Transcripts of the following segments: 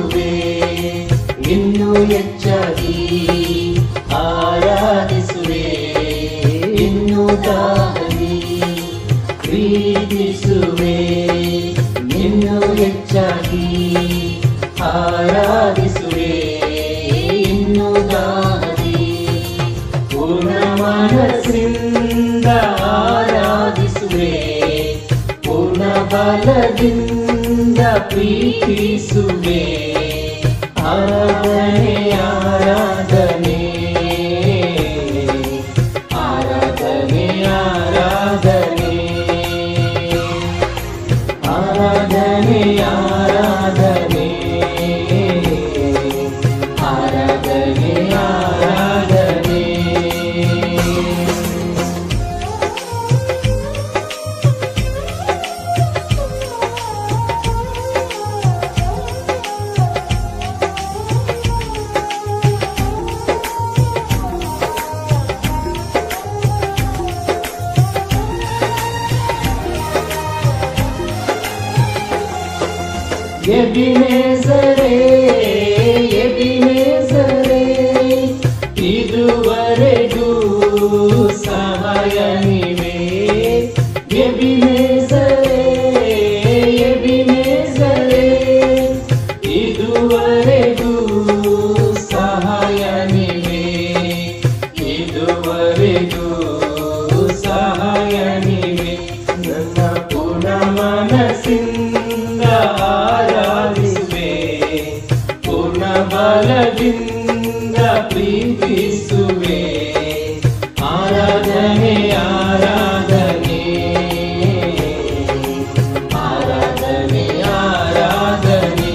ಪ್ರೀತಿಸುವೆ ಇನ್ನೂ ಹೆಚ್ಚಾಗಿ ಆರಾಧಿಸುವೆ ಇನ್ನೂ ದಾಹದಿ ಪ್ರೀತಿಸುವೆ ಇನ್ನೂ ಹೆಚ್ಚಾಗಿ ಆರಾಧಿಸುವೆ ಇನ್ನೂ ದಾಹದಿ ಪೂರ್ಣ ಮನಸ್ಸಿಂದ ಆರಾಧಿಸುವೆ ಪೂರ್ಣ ಬಲದಿಂದ ಪ್ರೀತಿಸುವೆ ಆರಾಧನೆ ಆರಾಧನೆ ಆರಾಧನೆ ಆರಾಧನೆ ಆರಾಧನೆ ಆರಾಧನೆ ಆರಾಧನೆ ಆರಾಧನೆ ಎಬಿನೆಜರೇ ಎಬಿನೆಜರೇ ಇದುವರೆಗೂ ಸಹಾಯ ನೀವೇ ಎಬಿನೆಜರೇ ಎಬಿನೆಜರೇ ಇದುವರೆಗೂ ಸಹಾಯ ನೀವೇ ಇದುವರೆಗೂ ಸಹಾಯ ನೀವೇ ನನ್ನ ಪೂರ್ಣ ಮನಸ್ಸಿಂದ ಆರಾಧಿಸುವೆ ಪೂರ್ಣ ಬಲದಿಂದ ಪ್ರೀತಿಸುವೆ ಆರಾಧನೆ ಆರಾಧನೆ ಆರಾಧನೆ ಆರಾಧನೆ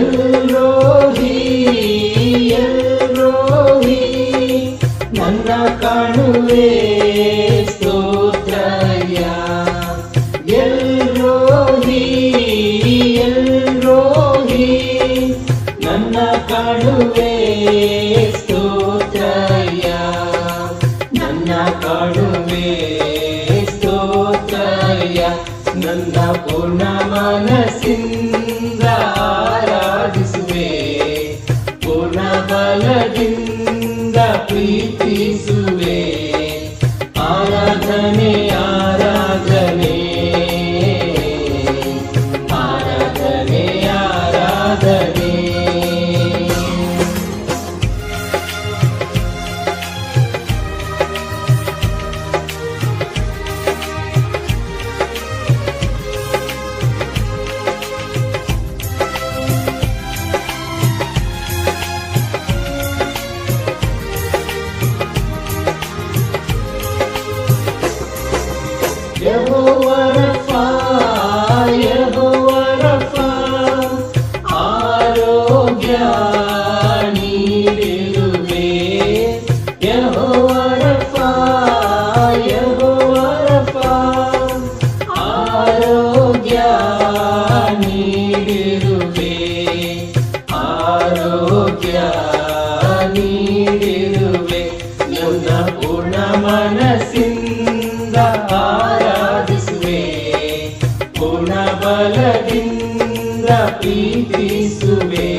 ಎಲ್ರೋಹಿ ಎಲ್ರೋಹಿ ನನ್ನ ಕಾಣುವೆ ಸ್ತೋತ್ರಯ ಎಲ್ರೋಹಿ ಎಲ್ರೋಹಿ ನನ್ನ ಕಾಣುವೆ ಸ್ತೋತ್ರಯ ನನ್ನ ಕಾಣುವೆ ಸ್ತೋತ್ರಯ ನನ್ನ ಪೂರ್ಣ ಮನಸ್ಸಿಂದ ಆರಾಧಿಸುವೆ ಪೂರ್ಣ ಬಲದಿಂದ ಪ್ರೀತಿಸುವೆ ಆರಾಧನೆ ಆರಾಧನೆ ಆರಾಧನೆ ಆರಾಧನೆ ಯೆಹೋವಾ ರಫಾ ಯೆಹೋವಾ ರಫಾ ಆರೋಗ್ಯ ನೀಡಿರುವೆ ಯೆಹೋವಾ ರಫಾ ಯೆಹೋವಾ ರಫಾ ಆರೋಗ್ಯ ನೀಡಿರುವೆ ಆರೋಗ್ಯ ನೀಡಿರುವೆ ನನ್ನ ಪೂರ್ಣ ಮನಸ್ಸಿಂದ ಆರಾಧಿಸುವೆ ಪೂರ್ಣ ಬಲದಿಂದ ಪ್ರೀತಿಸುವೆ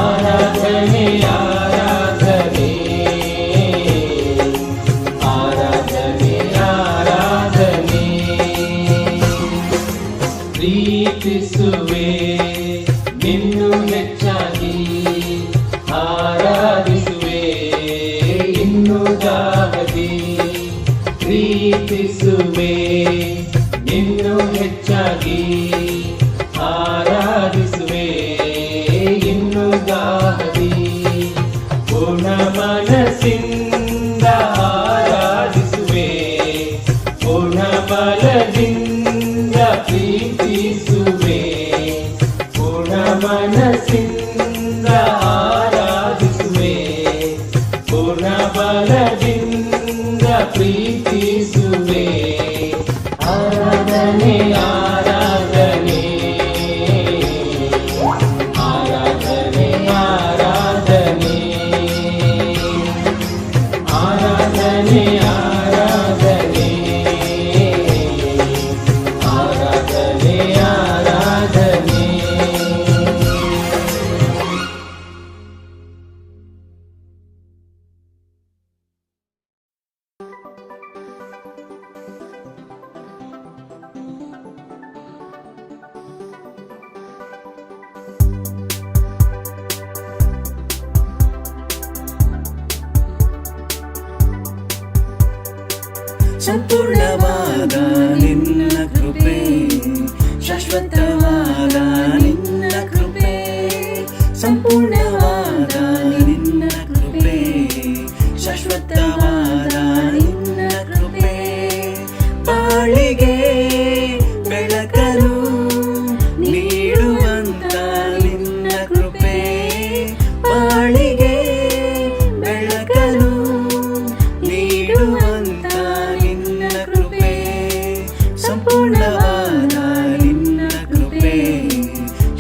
ಆರಾಧನೆ ಆರಾಧನೆ ಆರಾಧನೆ ಆರಾಧನೆ ಪ್ರೀತಿಸುವೆ ನಿನ್ನೂ ಹೆಚ್ಚಾಗಿ ಆರಾಧಿಸುವೆ ಇನ್ನೂ ದಾಹದಿ ಪ್ರೀತಿಸುವೆ ಇನ್ನೂ ಹೆಚ್ಚಾಗಿ ಆರಾಧಿಸುವೆ ಇನ್ನೂ ದಾಹದಿ ಪೂರ್ಣ ಮನಸ್ಸಿಂದ ಆರಾಧಿಸುವೆ ಪೂರ್ಣ ಬಲದಿಂದ ಪ್ರೀತಿಸುವೆ ಪೂರ್ಣ ಮನಸ್ಸಿಂದ ಆರಾಧಿಸುವೆ ಪೂರ್ಣ ಬಲದಿಂದ ಪ್ರೀತಿಸುವೆ. ಆರಾಧನೆ ಆರಾಧನೆ ಆರಾಧನೆ ಆರಾಧನೆ ಆರಾಧನೆ ಆರಾಧನೆ ಆರಾಧನೆ ಆರಾಧನೆ. ಸಂಪೂರ್ಣವಾದ ನಿನ್ನ ಕೃಪೆ, ಶಾಶ್ವತವಾದ ನಿನ್ನ ಕೃಪೆ, ಸಂಪೂರ್ಣವಾದ ನಿನ್ನ ಕೃಪೆ, ಶಾಶ್ವತವಾದ ನಿನ್ನ ಕೃಪೆ, ಬಾಳಿಗೆ ಬೆಳಕನ್ನು ನೀಡುವಂತ ನಿನ್ನ ಕೃಪೆ, ಬಾಳಿಗೆ ಬೆಳಕನ್ನು ನೀಡುವಂತ ನಿನ್ನ ಕೃಪೆ, ಸಂಪೂರ್ಣವಾದ ನಿನ್ನ ಕೃಪೆ,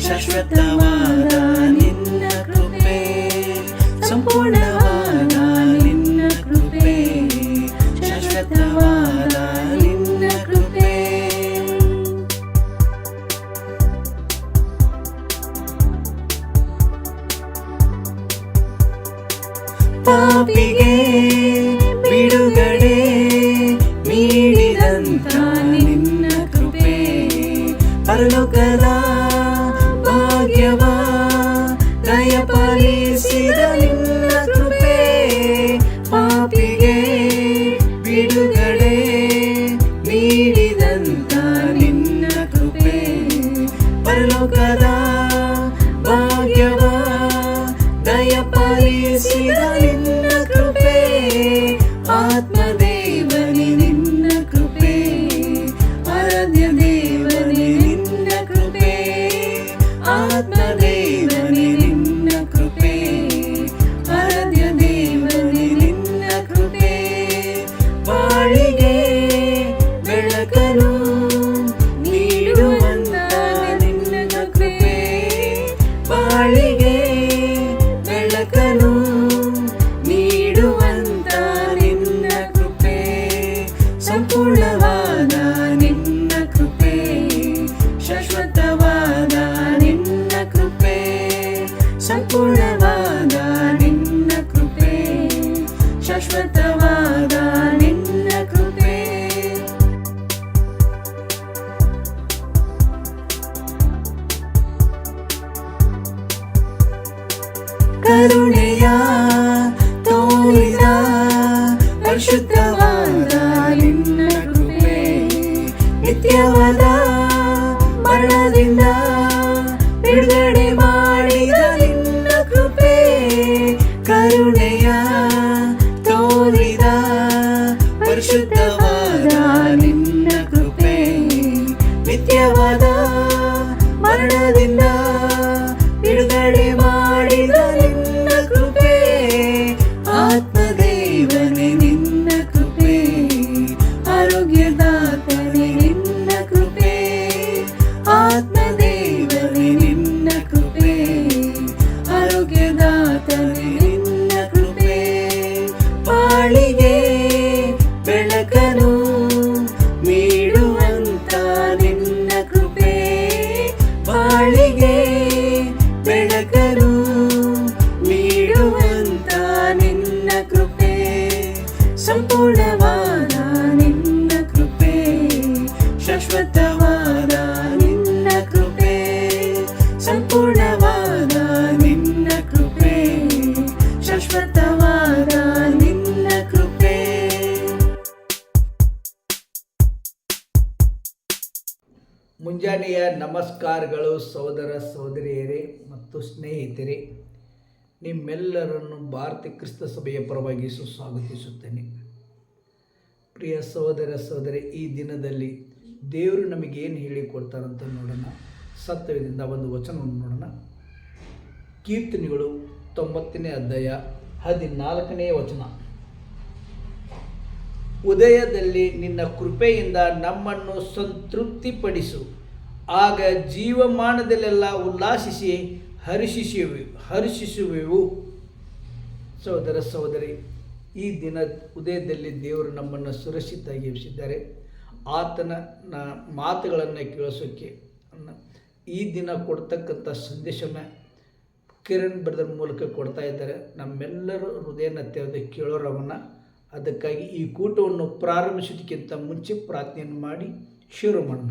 ಶಾಶ್ವತವಾದ ನಿನ್ನ ಕೃಪೆ, ಸಂಪೂರ್ಣವಾದ ನಿನ್ನ ಕೃಪೆ, ಶಾಶ್ವತವಾದ ನಿನ್ನ ಕೃಪೆ. ಪಾಪಿಗೆ ಬಿಡುಗಡೆ ನೀಡಿದಂತ ನಿನ್ನ ಕೃಪೆ, ಪರಲೋಕದ ಭಾಗ್ಯವ ದಯಪಾಲಿಸಿದ ನಿನ್ನ ಕೃಪೆ, ಪಾಪಿಗೆ ಬಿಡುಗಡೆ ನೀಡಿದಂತ ನಿನ್ನ ಕೃಪೆ, ಪರಲೋಕದ ಭಾಗ್ಯವ ದಯಪಾಲಿಸಿದ ನಿನ್ನ ಕೃಪೆ, ಆತ್ಮದೇವನೇ ನಿನ್ನ ಕೃಪೆ, ಆರಾಧ್ಯ ದೇವನೇ ನಿನ್ನ ಕೃಪೆ, ಆತ್ಮದೇವನೇ ನಿನ್ನ ಕೃಪೆ, ಆರಾಧ್ಯ ದೇವನೇ ನಿನ್ನ ಕೃಪೆ, ಬಾಳಿಗೆ ಬೆಳಕನ್ನು ನೀಡುವಂತ ನಿನ್ನ ಕೃಪೆ, ಬಾಳಿಗೆ ಬೆಳಕನ್ನು ನೀಡುವಂತ ನಿನ್ನ ಕೃಪೆ, ಸಂಪೂರ್ಣವಾದ ನಿನ್ನ ಕೃಪೆ, ಶಾಶ್ವತವಾದ ನಿನ್ನ ಕೃಪೆ, ಸಂಪೂರ್ಣವಾದ ನಿನ್ನ ಕೃಪೆ, ಶಾಶ್ವತವಾದ ನಿನ್ನ ಕೃಪೆ. ಕರುಣೆಯ ತೋರಿದ ಪರಿಶುದ್ಧವಾದ ನಿನ್ನ ಕೃಪೆ, ನಿತ್ಯವಾದ ಮರಣದಿಂದ ಬಿಡುಗಡೆ ಮಾಡಿದ ನಿನ್ನ ಕೃಪೆ, ಕರುಣೆಯ ತೋರಿದ ಪರಿಶುದ್ಧವಾದ ನಿನ್ನ ಕೃಪೆ, ನಿತ್ಯವಾದ ಮರಣದಿಂದ ಬಿಡುಗಡೆ ಮಾಡಿದ ನಿನ್ನ ಕೃಪೆ, ಆತ್ಮದೇವನೇ ನಿನ್ನ ಕೃಪೆ, ಆರೋಗ್ಯದಾತನೇ ನಿನ್ನ ಕೃಪೆ, ಆತ್ಮದೇವನೇ ನಿನ್ನ ಕೃಪೆ, ಆರೋಗ್ಯದಾತನೇ ನಿನ್ನ ಕೃಪೆ, ಬಾಳಿಗೆ ಬೆಳಕನ್ನು ನೀಡುವಂತ ನಿನ್ನ ಕೃಪೆ, ಬಾಳಿಗೆ ಬೆಳಕನ್ನು ನೀಡುವಂತ ನಿನ್ನ ಕೃಪೆ, ಸಂಪೂರ್ಣವಾದ ನಿನ್ನ ಕೃಪೆ, ಶಾಶ್ವತವಾದ ನಿನ್ನ ಕೃಪೆ, ಸಂಪೂರ್ಣವಾದ ನಿನ್ನ ಕೃಪೆ, ಶಾಶ್ವತವಾದ ನಿನ್ನ ಕೃಪೆ. ಮುಂಜಾನೆಯ ನಮಸ್ಕಾರಗಳು ಸಹೋದರ ಸಹೋದರಿಯರೇ ಮತ್ತು ಸ್ನೇಹಿತರೆ, ನಿಮ್ಮೆಲ್ಲರನ್ನು ಭಾರತೀಯ ಕ್ರಿಸ್ತ ಸಭೆಯ ಪರವಾಗಿ ಸುಸ್ವಾಗತಿಸುತ್ತೇನೆ. ಪ್ರಿಯ ಸಹೋದರ ಸಹೋದರಿ, ಈ ದಿನದಲ್ಲಿ ದೇವರು ನಮಗೆ ಏನು ಹೇಳಿಕೊಡ್ತಾರಂತ ನೋಡೋಣ. ಸತ್ಯದಿಂದ ಒಂದು ವಚನವನ್ನು ನೋಡೋಣ. ಕೀರ್ತನೆಗಳು 90ನೇ ಅಧ್ಯಾಯ 14ನೇ ವಚನ. ಉದಯದಲ್ಲಿ ನಿನ್ನ ಕೃಪೆಯಿಂದ ನಮ್ಮನ್ನು ಸಂತೃಪ್ತಿಪಡಿಸು. ಆಗ ಜೀವಮಾನದಲ್ಲೆಲ್ಲ ಉಲ್ಲಾಸಿಸಿ ಹರ್ಷಿಸುವೆವು. ಸಹೋದರ ಸಹೋದರಿ, ಈ ದಿನ ಉದಯದಲ್ಲಿ ದೇವರು ನಮ್ಮನ್ನು ಸುರಕ್ಷಿತವಾಗಿ ಎಬ್ಬಿಸಿದ್ದಾರೆ. ಆತನ ಮಾತುಗಳನ್ನು ಕೇಳಿಸೋಕ್ಕೆ ಈ ದಿನ ಕೊಡ್ತಕ್ಕಂಥ ಸಂದೇಶವನ್ನು ಕಿರಣ್ ಬ್ರದರ್ ಮೂಲಕ ಕೊಡ್ತಾ ಇದ್ದಾರೆ. ನಮ್ಮೆಲ್ಲರೂ ಹೃದಯನ ತೆರೆದು ಕೇಳೋರವನ್ನ. ಅದಕ್ಕಾಗಿ ಈ ಕೂಟವನ್ನು ಪ್ರಾರಂಭಿಸೋದಕ್ಕಿಂತ ಮುಂಚೆ ಪ್ರಾರ್ಥನೆಯನ್ನು ಮಾಡಿ ಶುರು ಮಾಡೋಣ.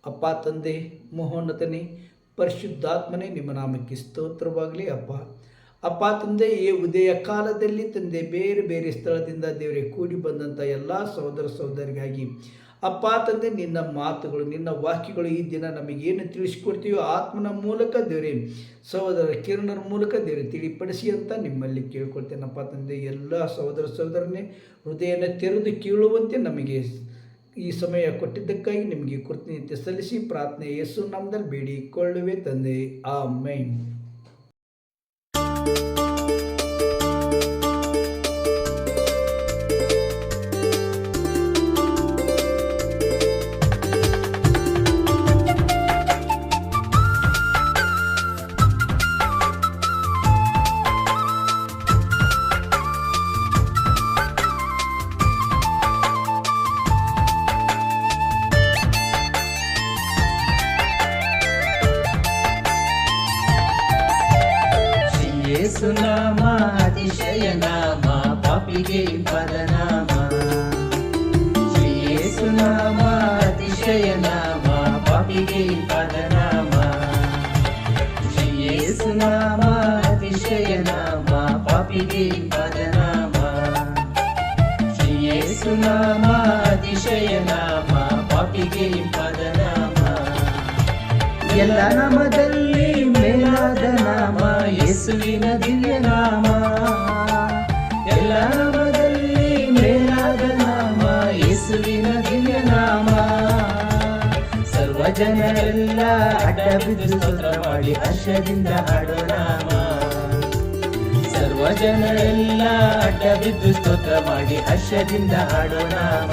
ಅಪ್ಪ ತಂದೆ ಮಹೋನ್ನತನೇ ಪರಿಶುದ್ಧಾತ್ಮನೇ, ನಿಮ್ಮ ನಾಮಕ್ಕೆ ಸ್ತೋತ್ರವಾಗಲಿ. ಅಪ್ಪ ತಂದೆ, ಈ ಉದಯ ಕಾಲದಲ್ಲಿ ತಂದೆ ಬೇರೆ ಬೇರೆ ಸ್ಥಳದಿಂದ ದೇವರೇ ಕೂಡಿ ಬಂದಂಥ ಎಲ್ಲ ಸಹೋದರ ಸಹೋದರಿಗಾಗಿ ಅಪ್ಪ ತಂದೆ, ನಿನ್ನ ಮಾತುಗಳು ನಿನ್ನ ವಾಕ್ಯಗಳು ಈ ದಿನ ನಮಗೇನು ತಿಳಿಸ್ಕೊಡ್ತೀವೋ ಆತ್ಮನ ಮೂಲಕ ದೇವರೇ, ಸಹೋದರ ಕಿರಣರ ಮೂಲಕ ದೇವರೇ ತಿಳಿಪಡಿಸಿ ಅಂತ ನಿಮ್ಮಲ್ಲಿ ಕೇಳ್ಕೊಳ್ತೇನಪ್ಪ ತಂದೆ. ಎಲ್ಲ ಸಹೋದರ ಸಹೋದರನೇ ಹೃದಯನ ತೆರೆದು ಕೇಳುವಂತೆ ನಮಗೆ ಈ ಸಮಯ ಕೊಟ್ಟಿದ್ದಕ್ಕಾಗಿ ನಿಮಗೆ ಕೃತಜ್ಞತೆ ಸಲ್ಲಿಸಿ ಪ್ರಾರ್ಥನೆ ಯೇಸು ನಾಮದಲ್ಲಿ ಬೇಡಿಕೊಳ್ಳುವೆ ತಂದೆ, ಆಮೆನ್. ಯೇಸುನಾಮ ಅತಿಶಯ ನಾಮ, ಪಾಪಿಗೆ ಪದನಾಮ. ಶ್ರೀ ಯೇಸುನಾಮ ಅತಿಶಯ ನಾಮ, ಪಾಪಿಗೆ ಪದನಾಮ. ಶ್ರೀ ಯೇಸುನಾಮ ಅತಿಶಯ ನಾಮ, ಪಾಪಿಗೆ ಪದನಾಮ. ಶ್ರೀ ಯೇಸುನಾಮ ಅತಿಶಯ ನಾಮ, ಪಾಪಿಗೆ ಪದನಾಮ. ಎಲ್ಲ ನಾಮದಲ್ಲಿ ಮೇಲಾದ ನಾಮ ಯೇಸುವಿನ ದಿವ್ಯ ನಾಮ. ಎಲ್ಲ ನಾಮದಲ್ಲಿ ಮೇಲಾದ ನಾಮ ಯೇಸುವಿನ ದಿವ್ಯ ನಾಮ. ಸರ್ವ ಜನರೆಲ್ಲ ಅಡ್ಡ ಬಿದ್ದು ಸ್ತೋತ್ರ ಮಾಡಿ ಹರ್ಷದಿಂದ ಹಾಡೋ ನಾಮ. ಸರ್ವ ಜನರೆಲ್ಲ ಅಡ್ಡ ಬಿದ್ದು ಸ್ತೋತ್ರ ಮಾಡಿ ಹರ್ಷದಿಂದ ಹಾಡೋ ನಾಮ.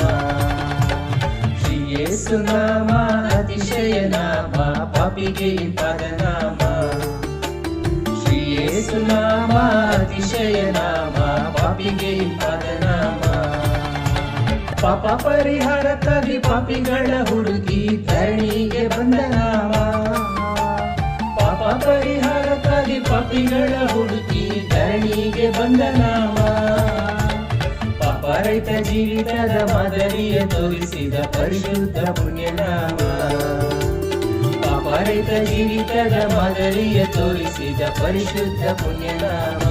ಶ್ರೀ ಯೇಸುನಾಮ ಅತಿಶಯ ನಾಮ, ಪಾಪಿಗೆ ಪದನಾಮ. ಶ್ರೀ ಯೇಸುನಾಮ ಅತಿಶಯ ನಾಮ, ಪಾಪಿಗೆ ಪದನಾಮ. ಪಾಪ ಪರಿಹಾರಕ್ಕಾಗಿ ಪಾಪಿಗಳ ಹುಡುಕಿ ಧರಣಿಗೆ ಬಂದ ನಾಮ. ಪಾಪ ಪರಿಹಾರಕ್ಕಾಗಿ ಪಾಪಿಗಳ ಹುಡುಕಿ ಧರಣಿಗೆ ಬಂದ ನಾಮ. ಪಾಪರಹಿತ ಜೀವಿತದ ಮಾದರಿಯ ತೋರಿಸಿದ ಪರಿಶುದ್ಧ ಪುಣ್ಯನಾಮ. ಪಾಪರಹಿತ ಜೀವಿತದ ಮಾದರಿಯ ತೋರಿಸಿದ ಪರಿಶುದ್ಧ ಪುಣ್ಯನಾಮ.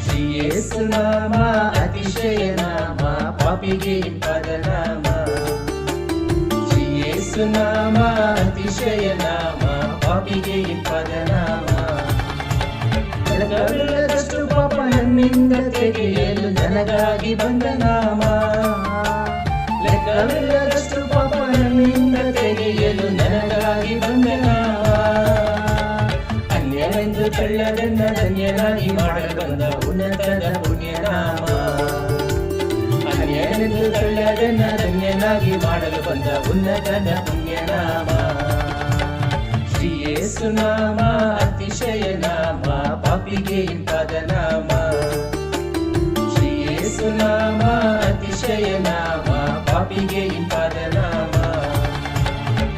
ಶ್ರೀ ಯೇಸುನಾಮ ಅತಿಶಯ ನಾಮ, ಪಾಪಿಗೆ ಪದನಾಮ. ಶ್ರೀ ಯೇಸುನಾಮ ಅತಿಶಯ ನಾಮ, ಪಾಪಿಗೆ ಪದನಾಮ. ಲೆಕ್ಕವಿಲ್ಲದಷ್ಟು ಪಾಪ ನನ್ನಿಂದ ತೆಗೆಯಲು ನನಗಾಗಿ ಬಂದ ನಾಮ. ಲೆಕ್ಕವಿಲ್ಲದಷ್ಟು ಪಾಪ ನನ್ನಿಂದ ತೆಗೆಯಲು ನನಗಾಗಿ ಬಂದ ನಾಮ. ಅನ್ಯವೆಂದು ತಳ್ಳದನ್ನ ಧನ್ಯನಾಗಿ ಮಾಡಲು ಬಂದ ಉನ್ನತದ ಪುಣ್ಯನಾಮ. ಅನ್ಯವೆಂದು ತಳ್ಳದನ್ನ ಧನ್ಯನಾಗಿ ಮಾಡಲು ಬಂದ ಉನ್ನತದ ಪುಣ್ಯನಾಮ. ಶ್ರೀ ಯೇಸುನಾಮ ಅತಿಶಯ ನಾಮ, ಪಾಪಿಗೆ ಪದನಾಮ. ಶ್ರೀ ಯೇಸುನಾಮ ಅತಿಶಯ ನಾಮ, ಪಾಪಿಗೆ ಪದನಾಮ.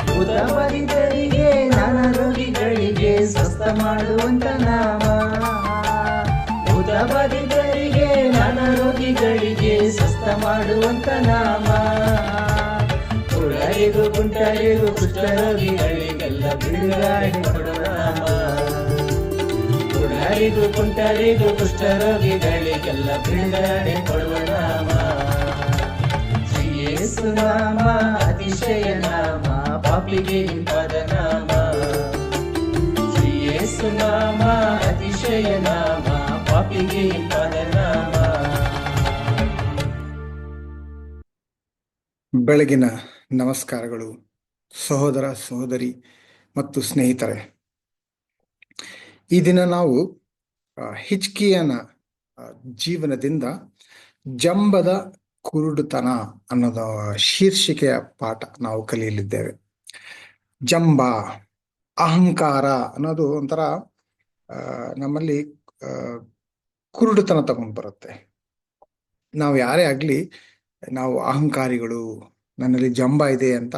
ಭೂತಬಾಧಿತರಿಗೆ ನಾನಾ ರೋಗಿಗಳಿಗೆ ಸ್ವಸ್ಥ ಮಾಡುವಂತ ನಾಮ. ಭೂತಬಾಧಿತರಿಗೆ ನಾನಾ ರೋಗಿಗಳಿಗೆ ಸ್ವಸ್ಥ ಮಾಡುವಂತ ನಾಮ. ಕುರುಡರಿಗೂ ಕುಂಟರಿಗೂ ಕುಷ್ಠರೋಗಿಗಳಿಗೆಲ್ಲ ಬಿಡುಗಡೆ ಕೊಡೋ ನಾಮ. ಕುರುಡರಿಗೂ ಕುಂಟರಿಗೂ ಕುಷ್ಠರೋಗಿಗಳಿಗೆಲ್ಲ ಬಿಡುಗಡೆ ಕೊಡುವ ನಾಮ. ಶ್ರೀ ಯೇಸುನಾಮ ಅತಿಶಯ ನಾಮ, ಪಾಪಿಗೆ ಪದನಾಮ. ಶ್ರೀ ಯೇಸುನಾಮ ಅತಿಶಯ ನಾಮ, ಪಾಪಿಗೆ ಪದನಾಮ. ಬೆಳಗಿನ ನಮಸ್ಕಾರಗಳು ಸಹೋದರ ಸಹೋದರಿ ಮತ್ತು ಸ್ನೇಹಿತರೆ. ಈ ದಿನ ನಾವು ಹಿಜ್ಕೀಯನ ಜೀವನದಿಂದ ಜಂಬದ ಕುರುಡುತನ ಅನ್ನೋದು ಶೀರ್ಷಿಕೆಯ ಪಾಠ ನಾವು ಕಲಿಯಲಿದ್ದೇವೆ. ಜಂಬ, ಅಹಂಕಾರ ಅನ್ನೋದು ಒಂಥರ ನಮ್ಮಲ್ಲಿ ಕುರುಡುತನ ತಗೊಂಡು ಬರುತ್ತೆ. ನಾವು ಯಾರೇ ಆಗ್ಲಿ, ನಾವು ಅಹಂಕಾರಿಗಳು, ನನ್ನಲ್ಲಿ ಜಂಬ ಇದೆ ಅಂತ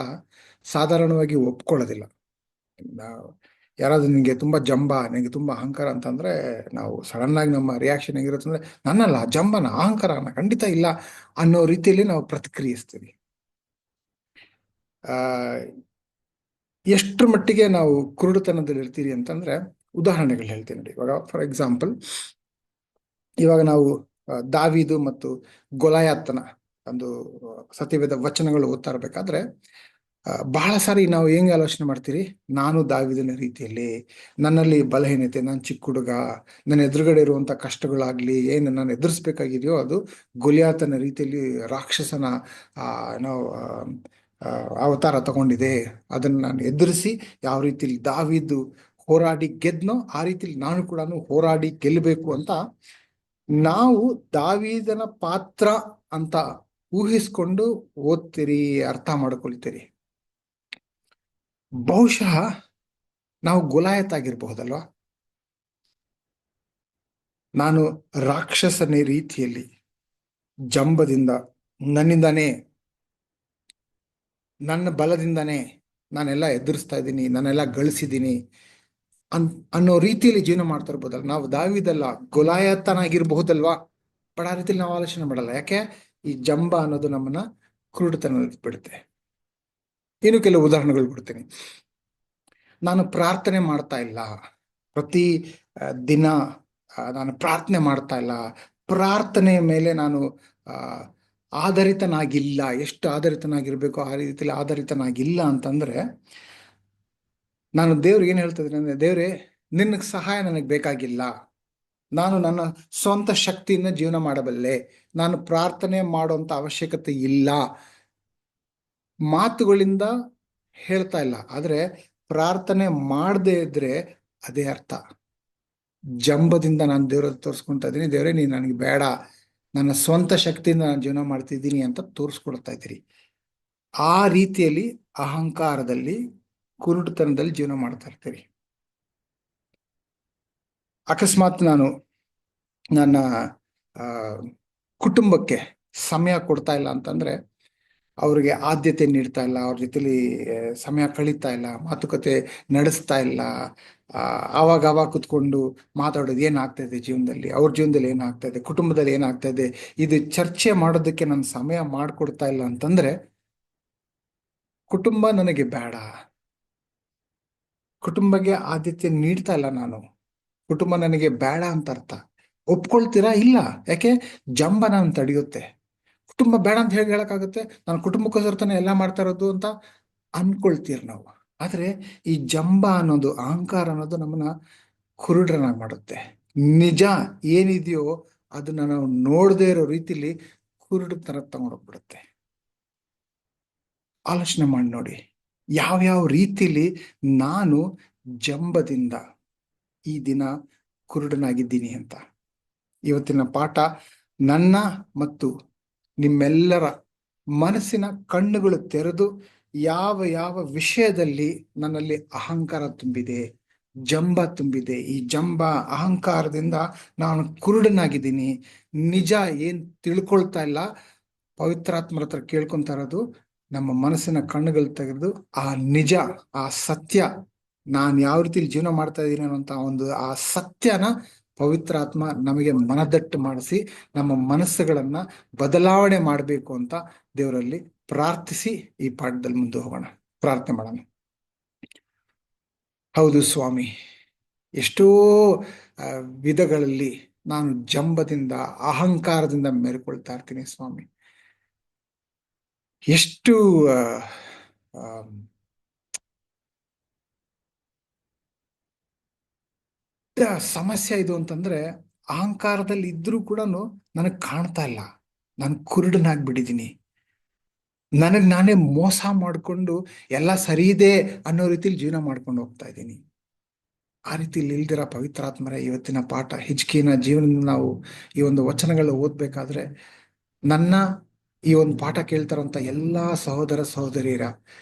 ಸಾಧಾರಣವಾಗಿ ಒಪ್ಕೊಳ್ಳೋದಿಲ್ಲ. ಯಾರಾದ್ರೂ ನಿನಗೆ ತುಂಬಾ ಜಂಬ, ನಿನಗೆ ತುಂಬಾ ಅಹಂಕಾರ ಅಂತಂದ್ರೆ ನಾವು ಸಡನ್ ಆಗಿ ನಮ್ಮ ರಿಯಾಕ್ಷನ್ ಹೇಗಿರುತ್ತೆ ಅಂದ್ರೆ, ನನ್ನಲ್ಲ ಜಂಬನ, ಅಹಂಕಾರನ ಖಂಡಿತ ಇಲ್ಲ ಅನ್ನೋ ರೀತಿಯಲ್ಲಿ ನಾವು ಪ್ರತಿಕ್ರಿಯಿಸ್ತೀವಿ. ಎಷ್ಟರ ಮಟ್ಟಿಗೆ ನಾವು ಕುರುಡುತನದಲ್ಲಿ ಇರ್ತೀರಿ ಅಂತಂದ್ರೆ ಉದಾಹರಣೆಗಳು ಹೇಳ್ತೀನಿ ನೋಡಿ. ಇವಾಗ ಫಾರ್ ಎಕ್ಸಾಂಪಲ್, ಇವಾಗ ನಾವು ದಾವೀದು ಮತ್ತು ಗೊಲಾಯಾತನ ಒಂದು ಸತ್ಯವೇದ ವಚನಗಳು ಓದ್ತಾ ಇರ್ಬೇಕಾದ್ರೆ ಬಹಳ ಸಾರಿ ನಾವು ಹೆಂಗೆ ಆಲೋಚನೆ ಮಾಡ್ತೀರಿ, ನಾನು ದಾವೀದನ ರೀತಿಯಲ್ಲಿ, ನನ್ನಲ್ಲಿ ಬಲಹೀನತೆ, ನಾನು ಚಿಕ್ಕ ಹುಡುಗ, ನನ್ನ ಎದುರುಗಡೆ ಇರುವಂತ ಕಷ್ಟಗಳಾಗ್ಲಿ, ಏನು ನಾನು ಎದುರಿಸ್ಬೇಕಾಗಿದೆಯೋ ಅದು ಗೊಲಿಯಾತನ ರೀತಿಯಲ್ಲಿ ರಾಕ್ಷಸನ ಏನೋ ಅವತಾರ ತಗೊಂಡಿದೆ, ಅದನ್ನ ನಾನು ಎದುರಿಸಿ ಯಾವ ರೀತಿಲಿ ದಾವೀದು ಹೋರಾಡಿ ಗೆದ್ನೋ ಆ ರೀತಿಲಿ ನಾನು ಕೂಡ ಹೋರಾಡಿ ಗೆಲ್ಲಬೇಕು ಅಂತ ನಾವು ದಾವೀದನ ಪಾತ್ರ ಅಂತ ಊಹಿಸ್ಕೊಂಡು ಓದ್ತೀರಿ, ಅರ್ಥ ಮಾಡ್ಕೊಳ್ತೀರಿ. ಬಹುಶಃ ನಾವು ಗೊಲಾಯತ್ ಆಗಿರಬಹುದಲ್ವಾ? ನಾನು ರಾಕ್ಷಸನೇ ರೀತಿಯಲ್ಲಿ ಜಂಬದಿಂದ, ನನ್ನಿಂದಾನೇ, ನನ್ನ ಬಲದಿಂದಾನೇ ನಾನೆಲ್ಲ ಎದುರಿಸ್ತಾ ಇದ್ದೀನಿ, ನಾನೆಲ್ಲ ಗಳಿಸಿದ್ದೀನಿ ಅನ್ನೋ ರೀತಿಯಲ್ಲಿ ಜೀವನ ಮಾಡ್ತಾ ಇರ್ಬೋದಲ್ಲ. ನಾವು ದಾವೀದಲ್ಲ, ಗೊಲಾಯತನಾಗಿರ್ಬಹುದಲ್ವಾ? ಬಟ್ ಆ ರೀತಿಯಲ್ಲಿ ನಾವು ಆಲೋಚನೆ ಮಾಡಲ್ಲ. ಯಾಕೆ? ಈ ಜಂಬ ಅನ್ನೋದು ನಮ್ಮನ್ನ ಕುರುಡುತನ ಬಿಡುತ್ತೆ. ಇನ್ನು ಕೆಲವು ಉದಾಹರಣೆಗಳು ಬಿಡ್ತೀನಿ. ನಾನು ಪ್ರಾರ್ಥನೆ ಮಾಡ್ತಾ ಇಲ್ಲ, ಪ್ರತಿ ದಿನ ನಾನು ಪ್ರಾರ್ಥನೆ ಮಾಡ್ತಾ ಇಲ್ಲ, ಪ್ರಾರ್ಥನೆಯ ಮೇಲೆ ನಾನು ಆಧಾರಿತನಾಗಿಲ್ಲ, ಎಷ್ಟು ಆಧಾರಿತನಾಗಿರ್ಬೇಕು ಆ ರೀತಿಯಲ್ಲಿ ಆಧಾರಿತನಾಗಿಲ್ಲ ಅಂತಂದ್ರೆ, ನಾನು ದೇವ್ರಿಗೆ ಏನ್ ಹೇಳ್ತಾ ಇದ್ದೀನಿ ಅಂದ್ರೆ, ದೇವ್ರೆ ನಿನ್ನ ಸಹಾಯ ನನಗೆ ಬೇಕಾಗಿಲ್ಲ, ನಾನು ನನ್ನ ಸ್ವಂತ ಶಕ್ತಿಯಿಂದ ಜೀವನ ಮಾಡಬಲ್ಲೆ, ನಾನು ಪ್ರಾರ್ಥನೆ ಮಾಡುವಂತ ಅವಶ್ಯಕತೆ ಇಲ್ಲ. ಮಾತುಗಳಿಂದ ಹೇಳ್ತಾ ಇಲ್ಲ, ಆದ್ರೆ ಪ್ರಾರ್ಥನೆ ಮಾಡದೇ ಇದ್ರೆ ಅದೇ ಅರ್ಥ. ಜಂಬದಿಂದ ನಾನು ದೇವ್ರ ತೋರಿಸ್ಕೊಳ್ತಾ ಇದ್ದೀನಿ, ದೇವ್ರೆ ನೀನು ನನಗೆ ಬೇಡ, ನನ್ನ ಸ್ವಂತ ಶಕ್ತಿಯಿಂದ ನಾನು ಜೀವನ ಮಾಡ್ತಿದ್ದೀನಿ ಅಂತ ತೋರಿಸ್ಕೊಳ್ತಾ ಇದ್ದೀರಿ. ಆ ರೀತಿಯಲ್ಲಿ ಅಹಂಕಾರದಲ್ಲಿ, ಕುರುಡುತನದಲ್ಲಿ ಜೀವನ ಮಾಡ್ತಾ ಇರ್ತೀರಿ. ಅಕಸ್ಮಾತ್ ನಾನು ನನ್ನ ಕುಟುಂಬಕ್ಕೆ ಸಮಯ ಕೊಡ್ತಾ ಇಲ್ಲ ಅಂತಂದ್ರೆ, ಅವ್ರಿಗೆ ಆದ್ಯತೆ ನೀಡ್ತಾ ಇಲ್ಲ, ಅವ್ರ ಜೊತೆಲಿ ಸಮಯ ಕಳೀತಾ ಇಲ್ಲ, ಮಾತುಕತೆ ನಡೆಸ್ತಾ ಇಲ್ಲ, ಆವಾಗ ಕುತ್ಕೊಂಡು ಮಾತಾಡೋದು ಏನಾಗ್ತಾ ಇದೆ ಜೀವನದಲ್ಲಿ, ಅವ್ರ ಜೀವನದಲ್ಲಿ ಏನಾಗ್ತಾ ಇದೆ, ಕುಟುಂಬದಲ್ಲಿ ಏನಾಗ್ತಾ ಇದೆ, ಇದು ಚರ್ಚೆ ಮಾಡೋದಕ್ಕೆ ನಾನು ಸಮಯ ಮಾಡ್ಕೊಡ್ತಾ ಇಲ್ಲ ಅಂತಂದ್ರೆ ಕುಟುಂಬ ನನಗೆ ಬೇಡ, ಕುಟುಂಬಕ್ಕೆ ಆದ್ಯತೆ ನೀಡ್ತಾ ಇಲ್ಲ ನಾನು, ಕುಟುಂಬ ನನಗೆ ಬೇಡ ಅಂತ ಅರ್ಥ. ಒಪ್ಕೊಳ್ತೀರಾ? ಇಲ್ಲ. ಯಾಕೆ? ಜಂಬ ನಾನು ತಡೆಯುತ್ತೆ. ಕುಟುಂಬ ಬೇಡ ಅಂತ ಹೇಳಕ್ಕಾಗುತ್ತೆ? ನಾನು ಕುಟುಂಬಕ್ಕೋಸ್ಕರ ತಾನೆ ಎಲ್ಲ ಮಾಡ್ತಾ ಇರೋದು ಅಂತ ಅನ್ಕೊಳ್ತೀರ ನಾವು. ಆದ್ರೆ ಈ ಜಂಬ ಅನ್ನೋದು, ಅಹಂಕಾರ ಅನ್ನೋದು ನಮ್ಮನ್ನ ಕುರುಡ್ರನಾಗಿ ಮಾಡುತ್ತೆ. ನಿಜ ಏನಿದೆಯೋ ಅದನ್ನ ನಾವು ನೋಡದೇ ಇರೋ ರೀತಿಲಿ ಕುರುಡು ತರ ತಗೊಂಡೋಗ್ಬಿಡುತ್ತೆ. ಆಲೋಚನೆ ಮಾಡಿ ನೋಡಿ, ಯಾವ್ಯಾವ ರೀತಿಲಿ ನಾನು ಜಂಬದಿಂದ ಈ ದಿನ ಕುರುಡನಾಗಿದ್ದೀನಿ ಅಂತ. ಇವತ್ತಿನ ಪಾಠ ನನ್ನ ಮತ್ತು ನಿಮ್ಮೆಲ್ಲರ ಮನಸ್ಸಿನ ಕಣ್ಣುಗಳು ತೆರೆದು ಯಾವ ಯಾವ ವಿಷಯದಲ್ಲಿ ನನ್ನಲ್ಲಿ ಅಹಂಕಾರ ತುಂಬಿದೆ, ಜಂಬ ತುಂಬಿದೆ, ಈ ಜಂಬ ಅಹಂಕಾರದಿಂದ ನಾನು ಕುರುಡನಾಗಿದ್ದೀನಿ, ನಿಜ ಏನ್ ತಿಳ್ಕೊಳ್ತಾ ಇಲ್ಲ, ಪವಿತ್ರಾತ್ಮರ ಹತ್ರ ಕೇಳ್ಕೊಂತ ಇರೋದು, ನಮ್ಮ ಮನಸ್ಸಿನ ಕಣ್ಣುಗಳು ತೆಗೆದು ಆ ನಿಜ, ಆ ಸತ್ಯ, ನಾನು ಯಾವ ರೀತಿಲಿ ಜೀವನ ಮಾಡ್ತಾ ಇದ್ದೀನಿ ಅನ್ನೋಂತ ಒಂದು ಆ ಸತ್ಯನ ಪವಿತ್ರಾತ್ಮ ನಮಗೆ ಮನದಟ್ಟು ಮಾಡಿಸಿ ನಮ್ಮ ಮನಸ್ಸುಗಳನ್ನ ಬದಲಾವಣೆ ಮಾಡಬೇಕು ಅಂತ ದೇವರಲ್ಲಿ ಪ್ರಾರ್ಥಿಸಿ ಈ ಪಾಠದಲ್ಲಿ ಮುಂದೆ ಹೋಗೋಣ. ಪ್ರಾರ್ಥನೆ ಮಾಡೋಣ. ಹೌದು ಸ್ವಾಮಿ, ಎಷ್ಟೋ ವಿಧಗಳಲ್ಲಿ ನಾನು ಜಂಬದಿಂದ, ಅಹಂಕಾರದಿಂದ ಮೆರೆಕೊಳ್ತಾ ಇರ್ತೀನಿ ಸ್ವಾಮಿ. ಎಷ್ಟು ಸಮಸ್ಯೆ ಇದು ಅಂತಂದ್ರೆ, ಅಹಂಕಾರದಲ್ಲಿ ಇದ್ರೂ ಕೂಡ ನನಗ್ ಕಾಣ್ತಾ ಇಲ್ಲ, ನಾನು ಕುರುಡನಾಗ್ಬಿಟ್ಟಿದ್ದೀನಿ, ನನಗ್ ನಾನೇ ಮೋಸ ಮಾಡ್ಕೊಂಡು ಎಲ್ಲ ಸರಿ ಇದೆ ಅನ್ನೋ ರೀತಿಲಿ ಜೀವನ ಮಾಡ್ಕೊಂಡು ಹೋಗ್ತಾ ಇದ್ದೀನಿ. ಆ ರೀತಿಲಿ ಇಲ್ದಿರ ಪವಿತ್ರಾತ್ಮರ ಇವತ್ತಿನ ಪಾಠ ಹಿಜ್ಕೀಯನ ಜೀವನದಿಂದ ನಾವು ಈ ಒಂದು ವಚನಗಳು ಓದ್ಬೇಕಾದ್ರೆ ನನ್ನ ಈ ಒಂದು ಪಾಠ ಕೇಳ್ತಾರಂತ ಎಲ್ಲಾ ಸಹೋದರ ಸಹೋದರಿಯರ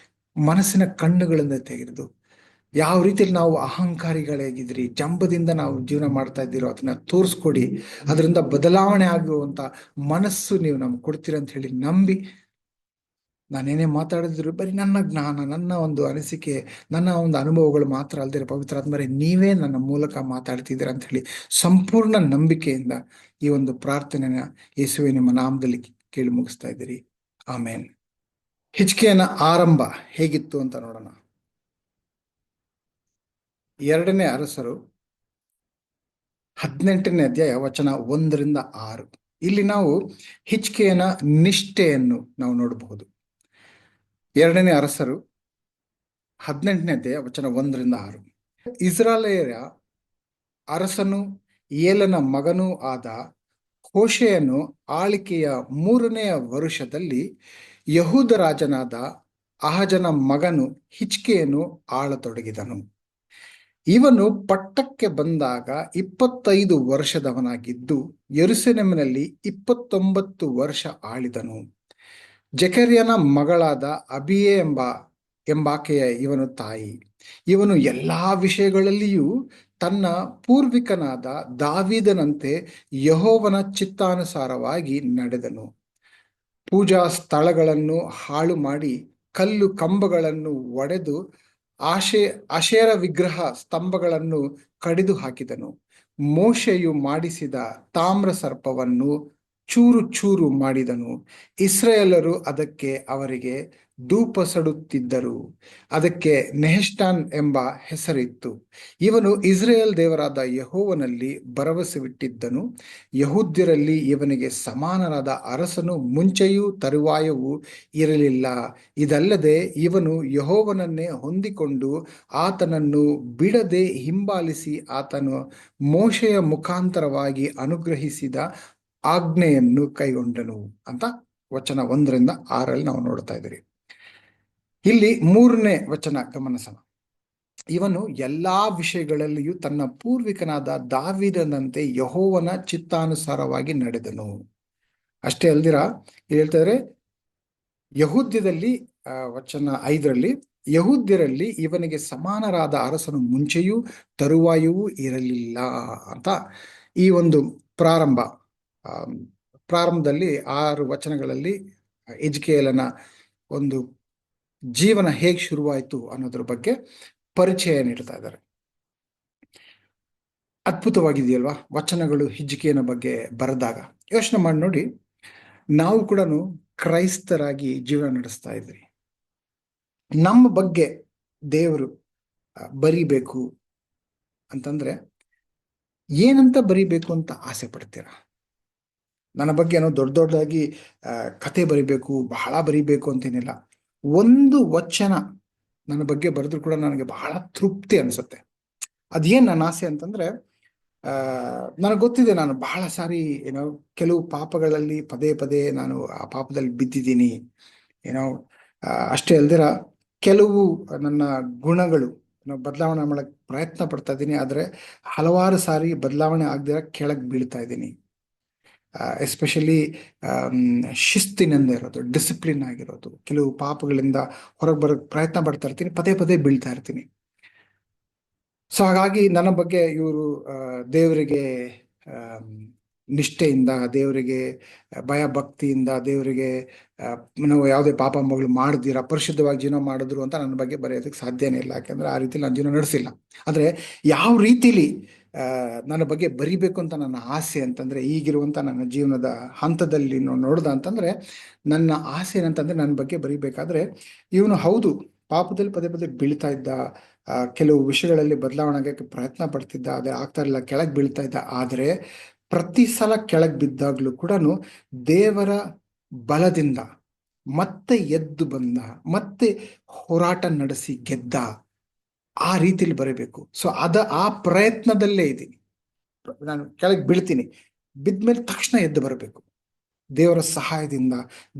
ಮನಸ್ಸಿನ ಕಣ್ಣುಗಳಿಂದ ತೆಗೆದು ಯಾವ ರೀತಿಯಲ್ಲಿ ನಾವು ಅಹಂಕಾರಿಗಳಾಗಿದ್ರಿ, ಜಂಬದಿಂದ ನಾವು ಜೀವನ ಮಾಡ್ತಾ ಇದ್ದೀರೋ ಅದನ್ನ ತೋರಿಸ್ಕೊಡಿ, ಅದರಿಂದ ಬದಲಾವಣೆ ಆಗುವಂತ ಮನಸ್ಸು ನೀವು ನಮ್ಗೆ ಕೊಡ್ತೀರ ಅಂತ ಹೇಳಿ ನಂಬಿ, ನಾನೇನೇ ಮಾತಾಡಿದ್ರು ಬರೀ ನನ್ನ ಜ್ಞಾನ, ನನ್ನ ಒಂದು ಅನಿಸಿಕೆ, ನನ್ನ ಒಂದು ಅನುಭವಗಳು ಮಾತ್ರ ಅಲ್ದಿರ ಪವಿತ್ರ ಆದ್ಮೇಲೆ ನೀವೇ ನನ್ನ ಮೂಲಕ ಮಾತಾಡ್ತಿದ್ದೀರ ಅಂತ ಹೇಳಿ ಸಂಪೂರ್ಣ ನಂಬಿಕೆಯಿಂದ ಈ ಒಂದು ಪ್ರಾರ್ಥನೆನ ಯೇಸುವೆ ನಿಮ್ಮ ನಾಮದಲ್ಲಿ ಕೇಳಿ ಮುಗಿಸ್ತಾ ಇದ್ದೀರಿ. ಆಮೇನ್. ಹಿಜ್ಕೀಯನ ಆರಂಭ ಹೇಗಿತ್ತು ಅಂತ ನೋಡೋಣ. 2ನೇ ಅರಸರು 18ನೇ ಅಧ್ಯಾಯ ವಚನ 1-6. ಇಲ್ಲಿ ನಾವು ಹಿಜ್ಕೀಯನ ನಿಷ್ಠೆಯನ್ನು ನಾವು ನೋಡಬಹುದು. 2ನೇ ಅರಸರು 18ನೇ ಅಧ್ಯಾಯ ವಚನ 1-6. ಇಸ್ರಾಯೇಲರ ಅರಸನು ಏಲನ ಮಗನೂ ಆದ ಹೋಶೇಯನು ಆಳಿಕೆಯ 3ನೇ ವರುಷದಲ್ಲಿ ಯಹೂದ ರಾಜನಾದ ಅಹಜನ ಮಗನು ಹಿಜ್ಕೀಯನು ಆಳತೊಡಗಿದನು. ಇವನು ಪಟ್ಟಕ್ಕೆ ಬಂದಾಗ 25 ವರ್ಷದವನಾಗಿದ್ದು ಯೆರೂಸಲೇಮಿನಲ್ಲಿ 29 ವರ್ಷ ಆಳಿದನು. ಜೆಕರ್ಯನ ಮಗಳಾದ ಅಬಿಯೆ ಎಂಬಾಕೆಯ ಇವನು ತಾಯಿ. ಇವನು ಎಲ್ಲಾ ವಿಷಯಗಳಲ್ಲಿಯೂ ತನ್ನ ಪೂರ್ವಿಕನಾದ ದಾವೀದನಂತೆ ಯೆಹೋವನ ಚಿತ್ತಾನುಸಾರವಾಗಿ ನಡೆದನು. ಪೂಜಾ ಸ್ಥಳಗಳನ್ನು ಹಾಳು ಮಾಡಿ ಕಲ್ಲು ಕಂಬಗಳನ್ನು ಒಡೆದು ಅಶೇರ ವಿಗ್ರಹ ಸ್ತಂಭಗಳನ್ನು ಕಡಿದು ಹಾಕಿದನು. ಮೋಶೆಯು ಮಾಡಿಸಿದ ತಾಮ್ರ ಸರ್ಪವನ್ನು ಚೂರು ಚೂರು ಮಾಡಿದನು. ಇಸ್ರಾಯೇಲರು ಅದಕ್ಕೆ ಅವರಿಗೆ ಧೂಪ ಸಡುತ್ತಿದ್ದರು. ಅದಕ್ಕೆ ನೆಹಷ್ಟಾನ್ ಎಂಬ ಹೆಸರಿತ್ತು. ಇವನು ಇಸ್ರಾಯೇಲ್ ದೇವರಾದ ಯೆಹೋವನಲ್ಲಿ ಭರವಸವಿಟ್ಟಿದ್ದನು. ಯಹೂದ್ಯರಲ್ಲಿ ಇವನಿಗೆ ಸಮಾನರಾದ ಅರಸನು ಮುಂಚೆಯೂ ತರುವಾಯವೂ ಇರಲಿಲ್ಲ. ಇದಲ್ಲದೆ ಇವನು ಯೆಹೋವನನ್ನೇ ಹೊಂದಿಕೊಂಡು ಆತನನ್ನು ಬಿಡದೆ ಹಿಂಬಾಲಿಸಿ ಆತನು ಮೋಶೆಯ ಮುಖಾಂತರವಾಗಿ ಅನುಗ್ರಹಿಸಿದ ಆಜ್ಞೆಯನ್ನು ಕೈಗೊಂಡನು ಅಂತ ವಚನ 1-6 ನಾವು ನೋಡ್ತಾ ಇದ್ದೀರಿ. ಇಲ್ಲಿ 3ನೇ ವಚನ ಗಮನಿಸೋಣ. ಇವನು ಎಲ್ಲಾ ವಿಷಯಗಳಲ್ಲಿಯೂ ತನ್ನ ಪೂರ್ವಿಕನಾದ ದಾವೀದನಂತೆ ಯೆಹೋವನ ಚಿತ್ತಾನುಸಾರವಾಗಿ ನಡೆದನು. ಅಷ್ಟೇ ಅಲ್ದಿರ ಹೇಳ್ತಾರೆ ಯಹೂದ್ಯದಲ್ಲಿ ವಚನ 5ರಲ್ಲಿ ಯಹೂದ್ಯರಲ್ಲಿ ಇವನಿಗೆ ಸಮಾನರಾದ ಅರಸನು ಮುಂಚೆಯೂ ತರುವಾಯವೂ ಇರಲಿಲ್ಲ ಅಂತ ಈ ಒಂದು ಪ್ರಾರಂಭದಲ್ಲಿ 6 ವಚನಗಳಲ್ಲಿ ಹಿಜ್ಕೀಯನ ಒಂದು ಜೀವನ ಹೇಗೆ ಶುರುವಾಯಿತು ಅನ್ನೋದ್ರ ಬಗ್ಗೆ ಪರಿಚಯ ನೀಡ್ತಾ ಇದ್ದಾರೆ. ಅದ್ಭುತವಾಗಿದೆಯಲ್ವಾ ವಚನಗಳು ಹಿಜ್ಕೀಯನ ಬಗ್ಗೆ ಬರೆದಾಗ. ಯೋಚನೆ ಮಾಡಿ ನೋಡಿ, ನಾವು ಕೂಡ ಕ್ರೈಸ್ತರಾಗಿ ಜೀವನ ನಡೆಸ್ತಾ ಇದ್ರಿ. ನಮ್ಮ ಬಗ್ಗೆ ದೇವರು ಬರಿಬೇಕು ಅಂತಂದ್ರೆ ಏನಂತ ಬರಿಬೇಕು ಅಂತ ಆಸೆ ಪಡ್ತೀರಾ? ನನ್ನ ಬಗ್ಗೆ ಏನೋ ದೊಡ್ಡದಾಗಿ ಕತೆ ಬರಿಬೇಕು, ಬಹಳ ಬರಿಬೇಕು ಅಂತೇನಿಲ್ಲ. ಒಂದು ವಚನ ನನ್ನ ಬಗ್ಗೆ ಬರೆದ್ರು ಕೂಡ ನನಗೆ ಬಹಳ ತೃಪ್ತಿ ಅನ್ಸುತ್ತೆ. ಅದೇನ್ ನನ್ನ ಆಸೆ ಅಂತಂದ್ರೆ, ನನಗೆ ಗೊತ್ತಿದೆ ನಾನು ಬಹಳ ಸಾರಿ ಕೆಲವು ಪಾಪಗಳಲ್ಲಿ ಪದೇ ಪದೇ ನಾನು ಆ ಪಾಪದಲ್ಲಿ ಬಿದ್ದಿದ್ದೀನಿ. ಅಷ್ಟೇ ಅಲ್ದಿರ ಕೆಲವು ನನ್ನ ಗುಣಗಳು ಬದಲಾವಣೆ ಮಾಡಕ್ ಪ್ರಯತ್ನ ಪಡ್ತಾ ಇದ್ದೀನಿ. ಆದ್ರೆ ಹಲವಾರು ಸಾರಿ ಬದಲಾವಣೆ ಆಗದಿರ ಕೆಳಗೆ ಬೀಳ್ತಾ ಇದ್ದೀನಿ. ಎಸ್ಪೆಷಲಿ ಶಿಸ್ತಿನಿಂದ ಇರೋದು, ಡಿಸಿಪ್ಲಿನ್ ಆಗಿರೋದು, ಕೆಲವು ಪಾಪಗಳಿಂದ ಹೊರಗೆ ಬರೋಕ್ ಪ್ರಯತ್ನ ಪಡ್ತಾ ಇರ್ತೀನಿ, ಪದೇ ಪದೇ ಬೀಳ್ತಾ ಇರ್ತೀನಿ. ಸೊ ಹಾಗಾಗಿ ನನ್ನ ಬಗ್ಗೆ ಇವರು ದೇವರಿಗೆ ನಿಷ್ಠೆಯಿಂದ, ದೇವರಿಗೆ ಭಯ ಭಕ್ತಿಯಿಂದ, ದೇವರಿಗೆ ನಾವು ಯಾವುದೇ ಪಾಪ ಮಗಳು ಮಾಡ್ದಿರ ಪರಿಶುದ್ಧವಾಗಿ ಜೀವನ ಮಾಡಿದ್ರು ಅಂತ ನನ್ನ ಬಗ್ಗೆ ಬರೆಯೋದಕ್ಕೆ ಸಾಧ್ಯನೇ ಇಲ್ಲ. ಯಾಕಂದ್ರೆ ಆ ರೀತಿ ನಾನು ಜೀವನ ನಡೆಸಿಲ್ಲ. ಆದ್ರೆ ಯಾವ ರೀತಿಲಿ ನನ್ನ ಬಗ್ಗೆ ಬರಿಬೇಕು ಅಂತ ನನ್ನ ಆಸೆ ಅಂತಂದ್ರೆ, ಈಗಿರುವಂತ ನನ್ನ ಜೀವನದ ಹಂತದಲ್ಲಿ ನೋಡ್ದ ಅಂತಂದ್ರೆ ನನ್ನ ಆಸೆ ಏನಂತಂದ್ರೆ, ನನ್ನ ಬಗ್ಗೆ ಬರಿಬೇಕಾದ್ರೆ ಇವನು ಹೌದು ಪಾಪದಲ್ಲಿ ಪದೇ ಪದೇ ಬೀಳ್ತಾ ಇದ್ದ, ಕೆಲವು ವಿಷಯಗಳಲ್ಲಿ ಬದಲಾವಣೆ ಆಗಕ್ಕೆ ಪ್ರಯತ್ನ ಪಡ್ತಿದ್ದ, ಅದೇ ಆಗ್ತಾ ಇರಲಿಲ್ಲ, ಕೆಳಗೆ ಬೀಳ್ತಾ ಇದ್ದ. ಆದ್ರೆ ಪ್ರತಿ ಸಲ ಕೆಳಗೆ ಬಿದ್ದಾಗ್ಲೂ ಕೂಡ ದೇವರ ಬಲದಿಂದ ಮತ್ತೆ ಎದ್ದು ಬಂದ, ಮತ್ತೆ ಹೋರಾಟ ನಡೆಸಿ ಗೆದ್ದ. ಆ ರೀತಿಲಿ ಬರೀಬೇಕು. ಸೊ ಆ ಪ್ರಯತ್ನದಲ್ಲೇ ಇದ್ದೀನಿ. ನಾನು ಕೆಳಗೆ ಬೀಳ್ತೀನಿ, ಬಿದ್ಮೇಲೆ ತಕ್ಷಣ ಎದ್ದು ಬರಬೇಕು. ದೇವರ ಸಹಾಯದಿಂದ,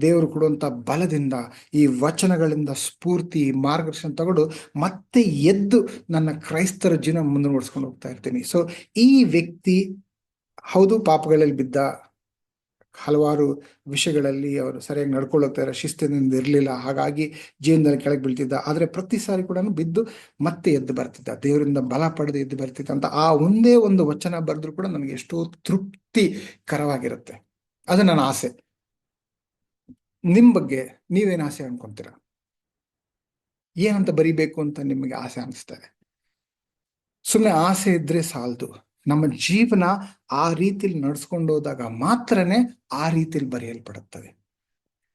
ದೇವರು ಕೊಡುವಂತ ಬಲದಿಂದ, ಈ ವಚನಗಳಿಂದ ಸ್ಫೂರ್ತಿ ಮಾರ್ಗದರ್ಶನ ತಗೊಂಡು ಮತ್ತೆ ಎದ್ದು ನನ್ನ ಕ್ರೈಸ್ತರ ಜೀವನ ಮುಂದುವರಿಸ್ಕೊಂಡು ಹೋಗ್ತಾ ಇರ್ತೀನಿ. ಸೊ ಈ ವ್ಯಕ್ತಿ ಹೌದು ಪಾಪಗಳಲ್ಲಿ ಬಿದ್ದ, ಹಲವಾರು ವಿಷಯಗಳಲ್ಲಿ ಅವರು ಸರಿಯಾಗಿ ನಡ್ಕೊಳ್ಳೋಕೆ ಶಿಸ್ತಿನಿಂದ ಇರಲಿಲ್ಲ, ಹಾಗಾಗಿ ಜೀವನದಲ್ಲಿ ಕೆಳಗೆ ಬೀಳ್ತಿದ್ದ. ಆದರೆ ಪ್ರತಿ ಸಾರಿ ಕೂಡ ಬಿದ್ದು ಮತ್ತೆ ಎದ್ದು ಬರ್ತಿದ್ದ, ದೇವರಿಂದ ಬಲ ಪಡೆದು ಎದ್ದು ಬರ್ತಿದ್ದ ಅಂತ ಆ ಒಂದೇ ಒಂದು ವಚನ ಬರೆದ್ರು ಕೂಡ ನನಗೆ ಎಷ್ಟೋ ತೃಪ್ತಿಕರವಾಗಿರುತ್ತೆ. ಅದು ನನ್ನ ಆಸೆ. ನಿಮ್ ಬಗ್ಗೆ ನೀವೇನು ಆಸೆ ಅನ್ಕೊಂತೀರ? ಏನಂತ ಬರಿಬೇಕು ಅಂತ ನಿಮಗೆ ಆಸೆ ಅನಿಸ್ತದೆ? ಸುಮ್ಮನೆ ಆಸೆ ಇದ್ರೆ ಸಾಲದು. ನಮ್ಮ ಜೀವನ ಆ ರೀತಿಲಿ ನಡ್ಸ್ಕೊಂಡು ಹೋದಾಗ ಮಾತ್ರನೇ ಆ ರೀತಿಲಿ ಬರೆಯಲ್ಪಡುತ್ತದೆ.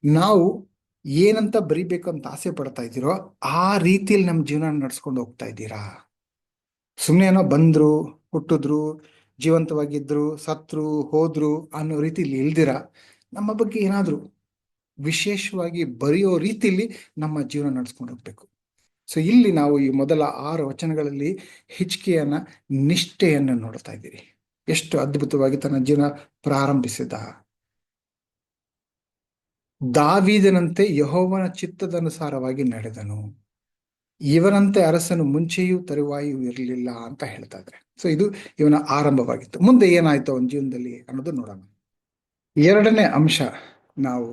ನಾವು ಏನಂತ ಬರಿಬೇಕು ಅಂತ ಆಸೆ ಪಡ್ತಾ ಇದ್ದೀರೋ ಆ ರೀತಿಯಲ್ಲಿ ನಮ್ಮ ಜೀವನ ನಡ್ಸ್ಕೊಂಡು ಹೋಗ್ತಾ ಇದ್ದೀರಾ? ಸುಮ್ಮನೆ ಏನೋ ಬಂದ್ರು, ಹುಟ್ಟಿದ್ರು, ಜೀವಂತವಾಗಿದ್ರು, ಸತ್ರು, ಹೋದ್ರು ಅನ್ನೋ ರೀತಿಲಿ ಇಲ್ದಿರ ನಮ್ಮ ಬಗ್ಗೆ ಏನಾದ್ರು ವಿಶೇಷವಾಗಿ ಬರೆಯೋ ರೀತಿಯಲ್ಲಿ ನಮ್ಮ ಜೀವನ ನಡ್ಸ್ಕೊಂಡು ಹೋಗ್ಬೇಕು. ಸೊ ಇಲ್ಲಿ ನಾವು ಈ ಮೊದಲ 6 ವಚನಗಳಲ್ಲಿ ಹಿಜ್ಕೀಯನ ನಿಷ್ಠೆಯನ್ನು ನೋಡ್ತಾ ಇದ್ದೀರಿ. ಎಷ್ಟು ಅದ್ಭುತವಾಗಿ ತನ್ನ ಜೀವನ ಪ್ರಾರಂಭಿಸಿದ. ದಾವೀದನಂತೆ ಯೆಹೋವನ ಚಿತ್ತದನುಸಾರವಾಗಿ ನಡೆದನು, ಇವನಂತೆ ಅರಸನು ಮುಂಚೆಯೂ ತರುವಾಯೂ ಇರಲಿಲ್ಲ ಅಂತ ಹೇಳ್ತಾ ಇದ್ದಾರೆ. ಸೊ ಇದು ಇವನ ಆರಂಭವಾಗಿತ್ತು. ಮುಂದೆ ಏನಾಯ್ತು ಅವನ ಜೀವನದಲ್ಲಿ ಅನ್ನೋದು ನೋಡೋಣ. ಎರಡನೇ ಅಂಶ ನಾವು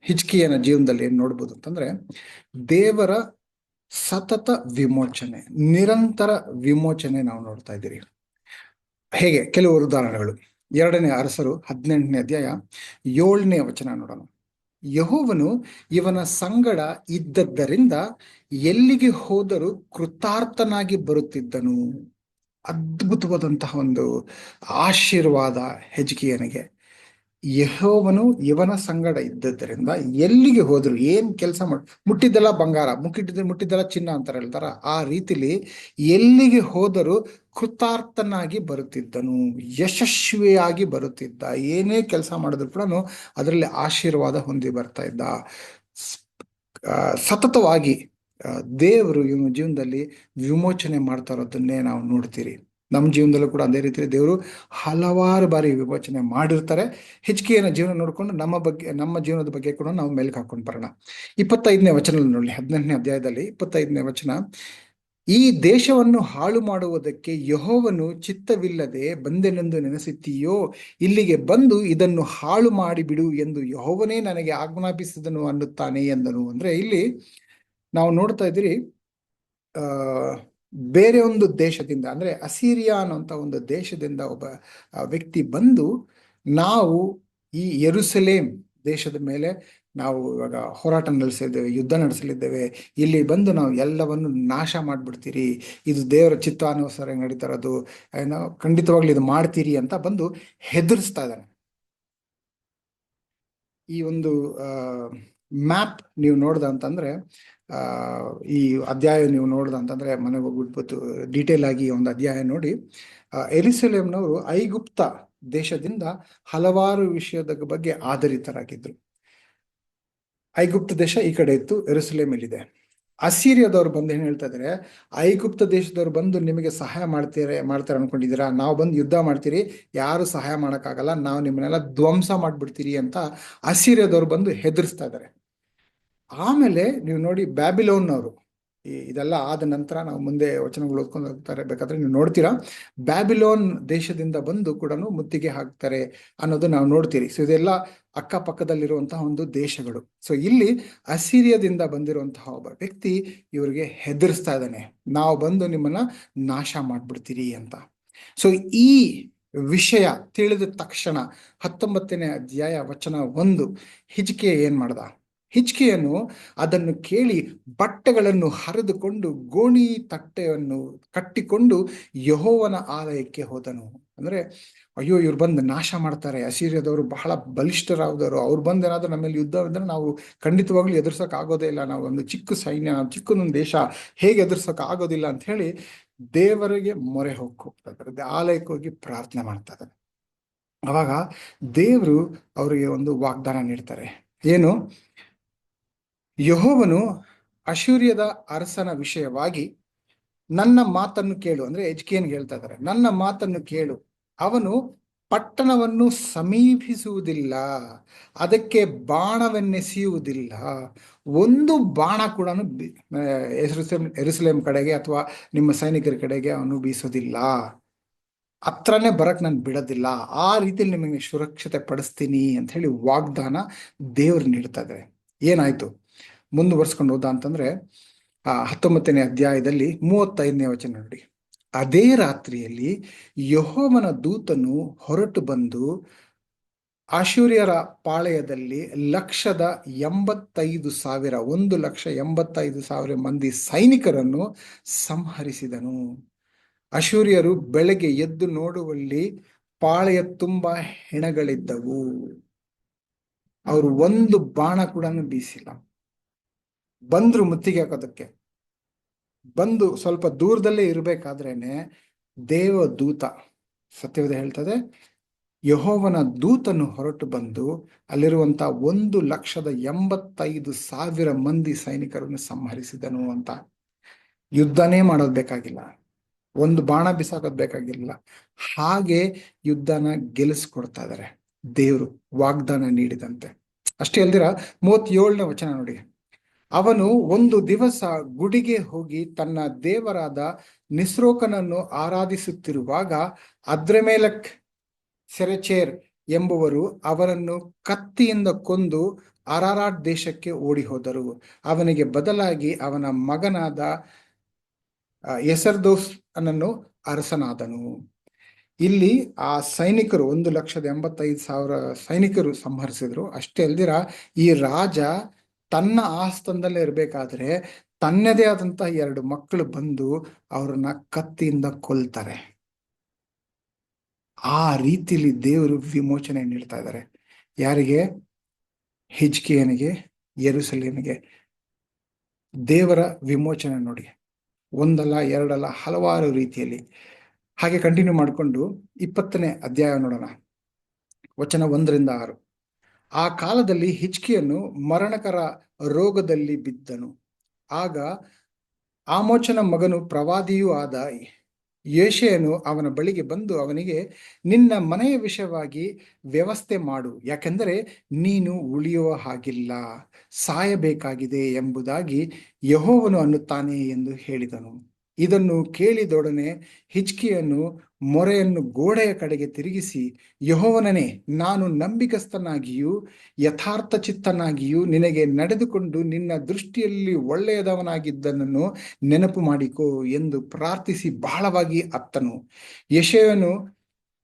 ಹಿಜ್ಕೀಯನ ಜೀವನದಲ್ಲಿ ಏನ್ ನೋಡ್ಬೋದು ಅಂತಂದ್ರೆ, ದೇವರ ಸತತ ವಿಮೋಚನೆ, ನಿರಂತರ ವಿಮೋಚನೆ ನಾವು ನೋಡ್ತಾ ಇದ್ದೀರಿ. ಹೇಗೆ? ಕೆಲವು ಉದಾಹರಣೆಗಳು. 2ನೇ ಅರಸರು 18ನೇ ಅಧ್ಯಾಯ 7ನೇ ವಚನ ನೋಡೋಣ. ಯೆಹೋವನು ಇವನ ಸಂಗಡ ಇದ್ದದ್ದರಿಂದ ಎಲ್ಲಿಗೆ ಹೋದರೂ ಕೃತಾರ್ಥನಾಗಿ ಬರುತ್ತಿದ್ದನು. ಅದ್ಭುತವಾದಂತಹ ಒಂದು ಆಶೀರ್ವಾದ ಹಿಜ್ಕೀಯನಿಗೆ. ಯೆಹೋವನು ಇವನ ಸಂಗಡ ಇದ್ದದ್ದರಿಂದ ಎಲ್ಲಿಗೆ ಹೋದ್ರು, ಏನ್ ಕೆಲಸ ಮುಟ್ಟಿದ್ದೆಲ್ಲ ಬಂಗಾರ, ಮುಟ್ಟಿದ್ದೆಲ್ಲ ಚಿನ್ನ ಅಂತ ಹೇಳ್ತಾರ, ಆ ರೀತಿಲಿ ಎಲ್ಲಿಗೆ ಹೋದರೂ ಕೃತಾರ್ಥನಾಗಿ ಬರುತ್ತಿದ್ದನು, ಯಶಸ್ವಿಯಾಗಿ ಬರುತ್ತಿದ್ದ. ಏನೇ ಕೆಲಸ ಮಾಡಿದ್ರು ಕೂಡ ಅದರಲ್ಲಿ ಆಶೀರ್ವಾದ ಹೊಂದಿ ಬರ್ತಾ ಇದ್ದ. ಸತತವಾಗಿ ದೇವರು ಇವನ ಜೀವನದಲ್ಲಿ ವಿಮೋಚನೆ ಮಾಡ್ತಾ ಇರೋದನ್ನೇ ನಾವು ನೋಡ್ತೀರಿ. ನಮ್ಮ ಜೀವನದಲ್ಲೂ ಕೂಡ ಅದೇ ರೀತಿ ದೇವರು ಹಲವಾರು ಬಾರಿ ವಿಮೋಚನೆ ಮಾಡಿರ್ತಾರೆ. ಹಿಜ್ಕೀಯನ ಜೀವನ ನೋಡ್ಕೊಂಡು ನಮ್ಮ ಜೀವನದ ಬಗ್ಗೆ ಕೂಡ ನಾವು ಮೇಲ್ಗೆ ಹಾಕೊಂಡು ಬರೋಣ. 25ನೇ ವಚನ ನೋಡಿ, 18ನೇ ಅಧ್ಯಾಯದಲ್ಲಿ 25ನೇ ವಚನ. ಈ ದೇಶವನ್ನು ಹಾಳು ಮಾಡುವುದಕ್ಕೆ ಯೆಹೋವನು ಚಿತ್ತವಿಲ್ಲದೆ ಬಂದೆನೆಂದು ನೆನೆಸುತ್ತೀಯೋ? ಇಲ್ಲಿಗೆ ಬಂದು ಇದನ್ನು ಹಾಳು ಮಾಡಿಬಿಡು ಎಂದು ಯೆಹೋವನೇ ನನಗೆ ಆಜ್ಞಾಪಿಸಿದನು ಅನ್ನುತ್ತಾನೆ ಎಂದನು. ಅಂದ್ರೆ ಇಲ್ಲಿ ನಾವು ನೋಡ್ತಾ ಇದ್ದೀರಿ, ಬೇರೆ ಒಂದು ದೇಶದಿಂದ, ಅಂದ್ರೆ ಅಸಿರಿಯಾ ಅನ್ನುವಂಥ ಒಂದು ದೇಶದಿಂದ ಒಬ್ಬ ವ್ಯಕ್ತಿ ಬಂದು, ನಾವು ಈ ಯೆರೂಸಲೇಮ್ ದೇಶದ ಮೇಲೆ ನಾವು ಇವಾಗ ಹೋರಾಟ ನಡೆಸಿದ್ದೇವೆ, ಯುದ್ಧ ನಡೆಸಲಿದ್ದೇವೆ, ಇಲ್ಲಿ ಬಂದು ನಾವು ಎಲ್ಲವನ್ನು ನಾಶ ಮಾಡ್ಬಿಡ್ತೀರಿ, ಇದು ದೇವರ ಚಿತ್ತಾನುಸಾರ ನಡೀತಾ ಇರೋದು, ಏನೋ ಖಂಡಿತವಾಗ್ಲೂ ಇದು ಮಾಡ್ತೀರಿ ಅಂತ ಬಂದು ಹೆದರ್ಸ್ತಾ ಇದ್ದಾನೆ. ಈ ಒಂದು ಮ್ಯಾಪ್ ನೀವು ನೋಡ್ದ ಅಂತಂದ್ರೆ, ಈ ಅಧ್ಯಾಯ ನೀವು ನೋಡ್ದ ಅಂತಂದ್ರೆ, ಮನೆಗೆ ಹೋಗ್ಬಿಟ್ಟು ಡೀಟೇಲ್ ಆಗಿ ಒಂದು ಅಧ್ಯಾಯ ನೋಡಿ. ಯೆರೂಸಲೇಮ್ನವರು ಐಗುಪ್ತ ದೇಶದಿಂದ ಹಲವಾರು ವಿಷಯದ ಬಗ್ಗೆ ಆಧಾರಿತರಾಗಿದ್ರು. ಐಗುಪ್ತ ದೇಶ ಈ ಕಡೆ ಇತ್ತು, ಯೆರೂಸಲೇಮ್ ಇಲ್ಲಿದೆ. ಅಸಿರಿಯಾದವ್ರು ಬಂದು ಏನ್ ಹೇಳ್ತಾ ಇದಾರೆ, ಐಗುಪ್ತ ದೇಶದವ್ರು ಬಂದು ನಿಮಗೆ ಸಹಾಯ ಮಾಡ್ತಾರೆ ಅನ್ಕೊಂಡಿದ್ದೀರಾ? ನಾವು ಬಂದು ಯುದ್ಧ ಮಾಡ್ತೀರಿ, ಯಾರು ಸಹಾಯ ಮಾಡಕ್ಕಾಗಲ್ಲ, ನಾವು ನಿಮ್ಮನ್ನೆಲ್ಲ ಧ್ವಂಸ ಮಾಡ್ಬಿಡ್ತೀರಿ ಅಂತ ಅಸಿರಿಯಾದವ್ರು ಬಂದು ಹೆದರ್ಸ್ತಾ ಇದ್ದಾರೆ. ಆಮೇಲೆ ನೀವು ನೋಡಿ, ಬ್ಯಾಬಿಲೋನ್ನವರು, ಇದೆಲ್ಲ ಆದ ನಂತರ ನಾವು ಮುಂದೆ ವಚನಗಳು ಓದ್ಕೊಂಡು ಹೋಗ್ತಾರೆ, ಬೇಕಾದ್ರೆ ನೀವು ನೋಡ್ತೀರಾ, ಬ್ಯಾಬಿಲೋನ್ ದೇಶದಿಂದ ಬಂದು ಕೂಡ ಮುತ್ತಿಗೆ ಹಾಕ್ತಾರೆ ಅನ್ನೋದು ನಾವು ನೋಡ್ತೀರಿ. ಸೊ ಇದೆಲ್ಲ ಅಕ್ಕಪಕ್ಕದಲ್ಲಿರುವಂತಹ ಒಂದು ದೇಶಗಳು. ಸೊ ಇಲ್ಲಿ ಅಸಿರಿಯಾದಿಂದ ಬಂದಿರುವಂತಹ ಒಬ್ಬ ವ್ಯಕ್ತಿ ಇವರಿಗೆ ಹೆದರ್ಸ್ತಾ ಇದ್ದಾನೆ, ನಾವು ಬಂದು ನಿಮ್ಮನ್ನ ನಾಶ ಮಾಡ್ಬಿಡ್ತೀರಿ ಅಂತ. ಸೊ ಈ ವಿಷಯ ತಿಳಿದ ತಕ್ಷಣ 19ನೇ ಅಧ್ಯಾಯ ವಚನ 1, ಹಿಜ್ಕೀಯ ಏನ್ ಮಾಡ್ದ? ಹಿಜ್ಕೀಯನು ಅದನ್ನು ಕೇಳಿ ಬಟ್ಟೆಗಳನ್ನು ಹರಿದುಕೊಂಡು ಗೋಣಿ ತಟ್ಟೆಯನ್ನು ಕಟ್ಟಿಕೊಂಡು ಯೆಹೋವನ ಆಲಯಕ್ಕೆ ಹೋದನು. ಅಂದ್ರೆ ಅಯ್ಯೋ, ಇವ್ರು ಬಂದು ನಾಶ ಮಾಡ್ತಾರೆ, ಅಸಿರಿಯಾದವರು ಬಹಳ ಬಲಿಷ್ಠರಾದವರು, ಅವ್ರು ಬಂದು ಏನಾದ್ರು ನಮ್ಮಲ್ಲಿ ಯುದ್ಧ ಅಂದ್ರೆ ನಾವು ಖಂಡಿತವಾಗ್ಲೂ ಎದುರ್ಸಕ್ ಆಗೋದೇ ಇಲ್ಲ, ನಾವು ಒಂದು ಚಿಕ್ಕ ಸೈನ್ಯ, ಚಿಕ್ಕದೊಂದು ದೇಶ, ಹೇಗೆ ಎದುರ್ಸಕ್ ಆಗೋದಿಲ್ಲ ಅಂತ ಹೇಳಿ ದೇವರಿಗೆ ಮೊರೆ ಹೋಗ್ತಾ ಇದ್ದಾರೆ, ಆಲಯಕ್ಕೆ ಹೋಗಿ ಪ್ರಾರ್ಥನೆ ಮಾಡ್ತಾ ಇದ್ದಾರೆ. ಅವಾಗ ದೇವರು ಅವರಿಗೆ ಒಂದು ವಾಗ್ದಾನ ನೀಡ್ತಾರೆ. ಏನು? ಯೆಹೋವನು ಅಶ್ಶೂರ್ಯದ ಅರಸನ ವಿಷಯವಾಗಿ ನನ್ನ ಮಾತನ್ನು ಕೇಳು, ಅಂದ್ರೆ ಹಿಜ್ಕೀಯನಿಗೆ ಹೇಳ್ತಾ ಇದ್ದಾರೆ, ನನ್ನ ಮಾತನ್ನು ಕೇಳು, ಅವನು ಪಟ್ಟಣವನ್ನು ಸಮೀಪಿಸುವುದಿಲ್ಲ, ಅದಕ್ಕೆ ಬಾಣವೆನ್ನೆಸೆಯುವುದಿಲ್ಲ, ಒಂದು ಬಾಣ ಕೂಡ ಯೆರೂಸಲೇಮ್ ಕಡೆಗೆ ಅಥವಾ ನಿಮ್ಮ ಸೈನಿಕರ ಕಡೆಗೆ ಅವನು ಬೀಸೋದಿಲ್ಲ ಹತ್ರನೇ ಬರಕ್ ನಾನು ಬಿಡೋದಿಲ್ಲ, ಆ ರೀತಿಯಲ್ಲಿ ನಿಮಗೆ ಸುರಕ್ಷತೆ ಪಡಿಸ್ತೀನಿ ಅಂತ ಹೇಳಿ ವಾಗ್ದಾನ ದೇವ್ರು ನೀಡ್ತಾ ಇದ್ದಾರೆ. ಏನಾಯ್ತು ಮುಂದುವರ್ಸ್ಕೊಂಡು ಹೋದ ಅಂತಂದ್ರೆ 19ನೇ ಅಧ್ಯಾಯದಲ್ಲಿ 35ನೇ ವಚನ ನೋಡಿ. ಅದೇ ರಾತ್ರಿಯಲ್ಲಿ ಯೆಹೋವನ ದೂತನು ಹೊರಟು ಬಂದು ಅಶ್ಶೂರ್ಯರ ಪಾಳೆಯದಲ್ಲಿ 185,000 1,85,000 ಮಂದಿ ಸೈನಿಕರನ್ನು ಸಂಹರಿಸಿದನು. ಅಶ್ಶೂರ್ಯರು ಬೆಳಗ್ಗೆ ಎದ್ದು ನೋಡುವಲ್ಲಿ ಪಾಳೆಯ ತುಂಬಾ ಹೆಣಗಳಿದ್ದವು. ಅವರು ಒಂದು ಬಾಣ ಕೂಡ ಬೀಸಿಲ್ಲ. ಬಂದ್ರು ಮುತ್ತಿಗೆ ಹಾಕೋದಕ್ಕೆ, ಬಂದು ಸ್ವಲ್ಪ ದೂರದಲ್ಲೇ ಇರಬೇಕಾದ್ರೇನೆ ದೇವದೂತ, ಸತ್ಯವೇದ ಹೇಳ್ತದೆ, ಯೆಹೋವನ ದೂತನು ಹೊರಟು ಬಂದು ಅಲ್ಲಿರುವಂತ 1,85,000 ಮಂದಿ ಸೈನಿಕರನ್ನು ಸಂಹರಿಸಿದನು ಅಂತ. ಯುದ್ಧನೇ ಮಾಡೋದ್ ಬೇಕಾಗಿಲ್ಲ, ಒಂದು ಬಾಣ ಬಿಸಾಕೋದ್ ಬೇಕಾಗಿಲ್ಲ, ಹಾಗೆ ಯುದ್ಧನ ಗೆಲ್ಲಿಸ್ಕೊಡ್ತಾ ಇದ್ದಾರೆ ದೇವರು ವಾಗ್ದಾನ ನೀಡಿದಂತೆ. ಅಷ್ಟೇ ಅಲ್ದಿರ 37ನೇ ವಚನ ನೋಡಿ. ಅವನು ಒಂದು ದಿವಸ ಗುಡಿಗೆ ಹೋಗಿ ತನ್ನ ದೇವರಾದ ನಿಸ್ರೋಕನನ್ನು ಆರಾಧಿಸುತ್ತಿರುವಾಗ ಅದ್ರಮೇಲಕ್ ಸೆರೆಚೇರ್ ಎಂಬುವರು ಅವನನ್ನು ಕತ್ತಿಯಿಂದ ಕೊಂದು ಅರಾರಾಟ್ ದೇಶಕ್ಕೆ ಓಡಿ ಹೋದರು. ಅವನಿಗೆ ಬದಲಾಗಿ ಅವನ ಮಗನಾದ ಎಸರ್ದೋಸ್ ಅನನ್ನು ಅರಸನಾದನು. ಇಲ್ಲಿ ಆ ಸೈನಿಕರು 1,85,000 ಸೈನಿಕರು ಸಂಹರಿಸಿದ್ರು. ಅಷ್ಟೇ ಅಲ್ದಿರ ಈ ರಾಜ ತನ್ನ ಆಸ್ಥಾನದಲ್ಲೇ ಇರ್ಬೇಕಾದ್ರೆ ತನ್ನದೇ ಆದಂತಹ 2 ಮಕ್ಕಳು ಬಂದು ಅವ್ರನ್ನ ಕತ್ತಿಯಿಂದ ಕೊಲ್ತಾರೆ. ಆ ರೀತಿಲಿ ದೇವರು ವಿಮೋಚನೆ ನೀಡ್ತಾ ಇದ್ದಾರೆ. ಯಾರಿಗೆ? ಹಿಜ್ಕೀಯನಿಗೆ, ಯೆರೂಸಲೇಮಿಗೆ. ದೇವರ ವಿಮೋಚನೆ ನೋಡಿ, ಒಂದಲ್ಲ ಎರಡಲ್ಲ ಹಲವಾರು ರೀತಿಯಲ್ಲಿ. ಹಾಗೆ ಕಂಟಿನ್ಯೂ ಮಾಡಿಕೊಂಡು 20ನೇ ಅಧ್ಯಾಯ ನೋಡೋಣ, ವಚನ 1-6. ಆ ಕಾಲದಲ್ಲಿ ಹಿಜ್ಕೀಯನು ಮರಣಕರ ರೋಗದಲ್ಲಿ ಬಿದ್ದನು. ಆಗ ಆಮೋಚನ ಮಗನು ಪ್ರವಾದಿಯೂ ಆದ ಯೆಶಾಯನು ಅವನ ಬಳಿಗೆ ಬಂದು ಅವನಿಗೆ, ನಿನ್ನ ಮನೆಯ ವಿಷಯವಾಗಿ ವ್ಯವಸ್ಥೆ ಮಾಡು, ಯಾಕೆಂದರೆ ನೀನು ಉಳಿಯುವ ಹಾಗಿಲ್ಲ, ಸಾಯಬೇಕಾಗಿದೆ ಎಂಬುದಾಗಿ ಯೆಹೋವನು ಅನ್ನುತ್ತಾನೆ ಎಂದು ಹೇಳಿದನು. ಇದನ್ನು ಕೇಳಿದೊಡನೆ ಹಿಜ್ಕೀಯನು ಮೊರೆಯನ್ನು ಗೋಡೆಯ ಕಡೆಗೆ ತಿರುಗಿಸಿ, ಯೆಹೋವನೇ, ನಾನು ನಂಬಿಕಸ್ಥನಾಗಿಯೂ ಯಥಾರ್ಥ ಚಿತ್ತನಾಗಿಯೂ ನಿನಗೆ ನಡೆದುಕೊಂಡು ನಿನ್ನ ದೃಷ್ಟಿಯಲ್ಲಿ ಒಳ್ಳೆಯದವನಾಗಿದ್ದನನ್ನು ನೆನಪು ಮಾಡಿಕೋ ಎಂದು ಪ್ರಾರ್ಥಿಸಿ ಬಹಳವಾಗಿ ಅತ್ತನು. ಯೆಶಾಯನು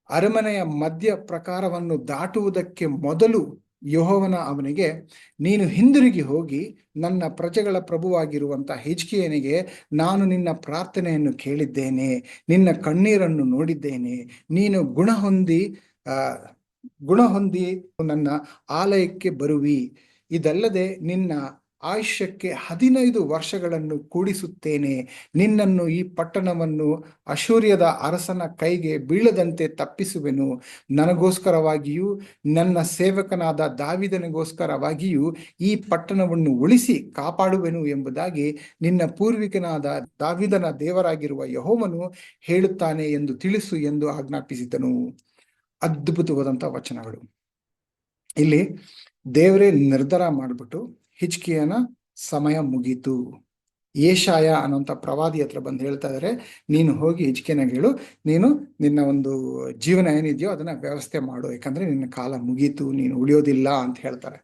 ಅರಮನೆಯ ಮಧ್ಯ ಪ್ರಕಾರವನ್ನು ದಾಟುವುದಕ್ಕೆ ಮೊದಲು ಯೆಹೋವನ ಅವನಿಗೆ, ನೀನು ಹಿಂದಿರುಗಿ ಹೋಗಿ ನನ್ನ ಪ್ರಜೆಗಳ ಪ್ರಭುವಾಗಿರುವಂತ ಹಿಜ್ಕೀಯನಿಗೆ, ನಾನು ನಿನ್ನ ಪ್ರಾರ್ಥನೆಯನ್ನು ಕೇಳಿದ್ದೇನೆ, ನಿನ್ನ ಕಣ್ಣೀರನ್ನು ನೋಡಿದ್ದೇನೆ, ನೀನು ಗುಣ ಹೊಂದಿ ನನ್ನ ಆಲಯಕ್ಕೆ ಬರುವಿ, ಇದಲ್ಲದೆ ನಿನ್ನ ಆಯುಷ್ಯಕ್ಕೆ 15 ವರ್ಷಗಳನ್ನು ಕೂಡಿಸುತ್ತೇನೆ, ನಿನ್ನನ್ನು ಈ ಪಟ್ಟಣವನ್ನು ಅಶ್ಶೂರ್ಯದ ಅರಸನ ಕೈಗೆ ಬೀಳದಂತೆ ತಪ್ಪಿಸುವೆನು, ನನಗೋಸ್ಕರವಾಗಿಯೂ ನನ್ನ ಸೇವಕನಾದ ದಾವಿದನಿಗೋಸ್ಕರವಾಗಿಯೂ ಈ ಪಟ್ಟಣವನ್ನು ಉಳಿಸಿ ಕಾಪಾಡುವೆನು ಎಂಬುದಾಗಿ ನಿನ್ನ ಪೂರ್ವಿಕನಾದ ದಾವಿದನ ದೇವರಾಗಿರುವ ಯೆಹೋವನು ಹೇಳುತ್ತಾನೆ ಎಂದು ತಿಳಿಸು ಎಂದು ಆಜ್ಞಾಪಿಸಿದನು. ಅದ್ಭುತವಾದಂಥ ವಚನಗಳು. ಇಲ್ಲಿ ದೇವರೇ ನಿರ್ಧಾರ ಮಾಡಿಬಿಟ್ಟು ಹಿಜ್ಕೀಯನ ಸಮಯ ಮುಗೀತು. ಯೆಶಾಯ ಅನ್ನೋಂಥ ಪ್ರವಾದಿ ಹತ್ರ ಬಂದು ಹೇಳ್ತಾ ಇದ್ದಾರೆ, ನೀನು ಹೋಗಿ ಹಿಜ್ಕೀಯನಿಗೆ ಹೇಳು, ನೀನು ನಿನ್ನ ಒಂದು ಜೀವನ ಏನಿದೆಯೋ ಅದನ್ನ ವ್ಯವಸ್ಥೆ ಮಾಡು, ಯಾಕಂದ್ರೆ ನಿನ್ನ ಕಾಲ ಮುಗೀತು, ನೀನು ಉಳಿಯೋದಿಲ್ಲ ಅಂತ ಹೇಳ್ತಾರೆ.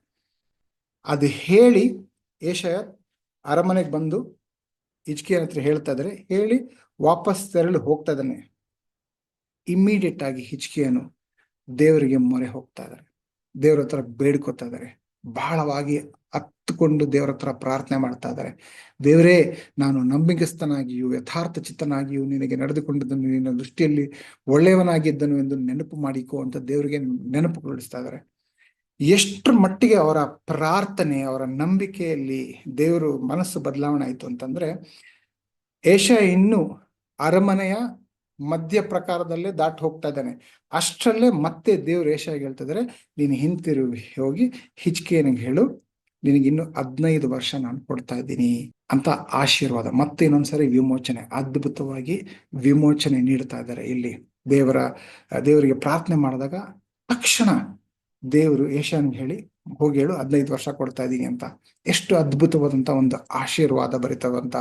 ಅದು ಹೇಳಿ ಯೆಶಾಯ ಅರಮನೆಗೆ ಬಂದು ಹಿಜ್ಕೀಯನ ಹತ್ರ ಹೇಳ್ತಾ ಇದ್ದಾರೆ, ಹೇಳಿ ವಾಪಸ್ ತೆರಳಿ ಹೋಗ್ತಾ ಇದ್ದಾನೆ. ಇಮ್ಮಿಡಿಯೇಟ್ ಆಗಿ ಹಿಜ್ಕೀಯನು ದೇವರಿಗೆ ಮೊರೆ ಹೋಗ್ತಾ ಇದ್ದಾರೆ, ದೇವ್ರ ಹತ್ರ ಬೇಡ್ಕೊತಾ ಇದ್ದಾರೆ, ಬಹಳವಾಗಿ ಹತ್ತುಕೊಂಡು ದೇವರ ಹತ್ರ ಪ್ರಾರ್ಥನೆ ಮಾಡ್ತಾ ಇದ್ದಾರೆ. ದೇವರೇ, ನಾನು ನಂಬಿಕಸ್ಥನಾಗಿಯೂ ಯಥಾರ್ಥ ಚಿತ್ತನಾಗಿಯೂ ನಿನಗೆ ನಡೆದುಕೊಂಡಿದ್ದನು, ನಿನ್ನ ದೃಷ್ಟಿಯಲ್ಲಿ ಒಳ್ಳೆಯವನಾಗಿದ್ದನು ಎಂದು ನೆನಪು ಮಾಡಿಕೋ ಅಂತ ದೇವರಿಗೆ ನೆನಪುಗೊಳಿಸ್ತಾ ಇದ್ದಾರೆ. ಎಷ್ಟರ ಮಟ್ಟಿಗೆ ಅವರ ಪ್ರಾರ್ಥನೆ, ಅವರ ನಂಬಿಕೆಯಲ್ಲಿ ದೇವರು ಮನಸ್ಸು ಬದಲಾವಣೆ ಆಯಿತು ಅಂತಂದ್ರೆ, ಯೆಶಾಯ ಇನ್ನೂ ಅರಮನೆಯ ಮಧ್ಯ ಪ್ರಕಾರದಲ್ಲೇ ದಾಟಿ ಹೋಗ್ತಾ ಇದ್ದಾನೆ. ಅಷ್ಟರಲ್ಲೇ ಮತ್ತೆ ದೇವ್ರು ಯೆಶಾಯಗೆ ಹೇಳ್ತಾ ಇದ್ದಾರೆ, ನೀನು ಹಿಂತಿರುಗಿ ಹೋಗಿ ಹಿಜ್ಕೀಯನಿಗೆ ಹೇಳು, ನಿನಗಿನ್ನು 15 ವರ್ಷ ನಾನು ಕೊಡ್ತಾ ಇದ್ದೀನಿ ಅಂತ ಆಶೀರ್ವಾದ. ಮತ್ತೆ ಇನ್ನೊಂದ್ಸರಿ ವಿಮೋಚನೆ, ಅದ್ಭುತವಾಗಿ ವಿಮೋಚನೆ ನೀಡ್ತಾ ಇದ್ದಾರೆ. ಇಲ್ಲಿ ದೇವರಿಗೆ ಪ್ರಾರ್ಥನೆ ಮಾಡಿದಾಗ ತಕ್ಷಣ ದೇವರು ಯೆಶಾಯನಿಗೆ ಹೇಳಿ, ಹೋಗಿ ಹೇಳು 15 ವರ್ಷ ಕೊಡ್ತಾ ಇದ್ದೀನಿ ಅಂತ. ಎಷ್ಟು ಅದ್ಭುತವಾದಂಥ ಒಂದು ಆಶೀರ್ವಾದ ಭರಿತವಂತ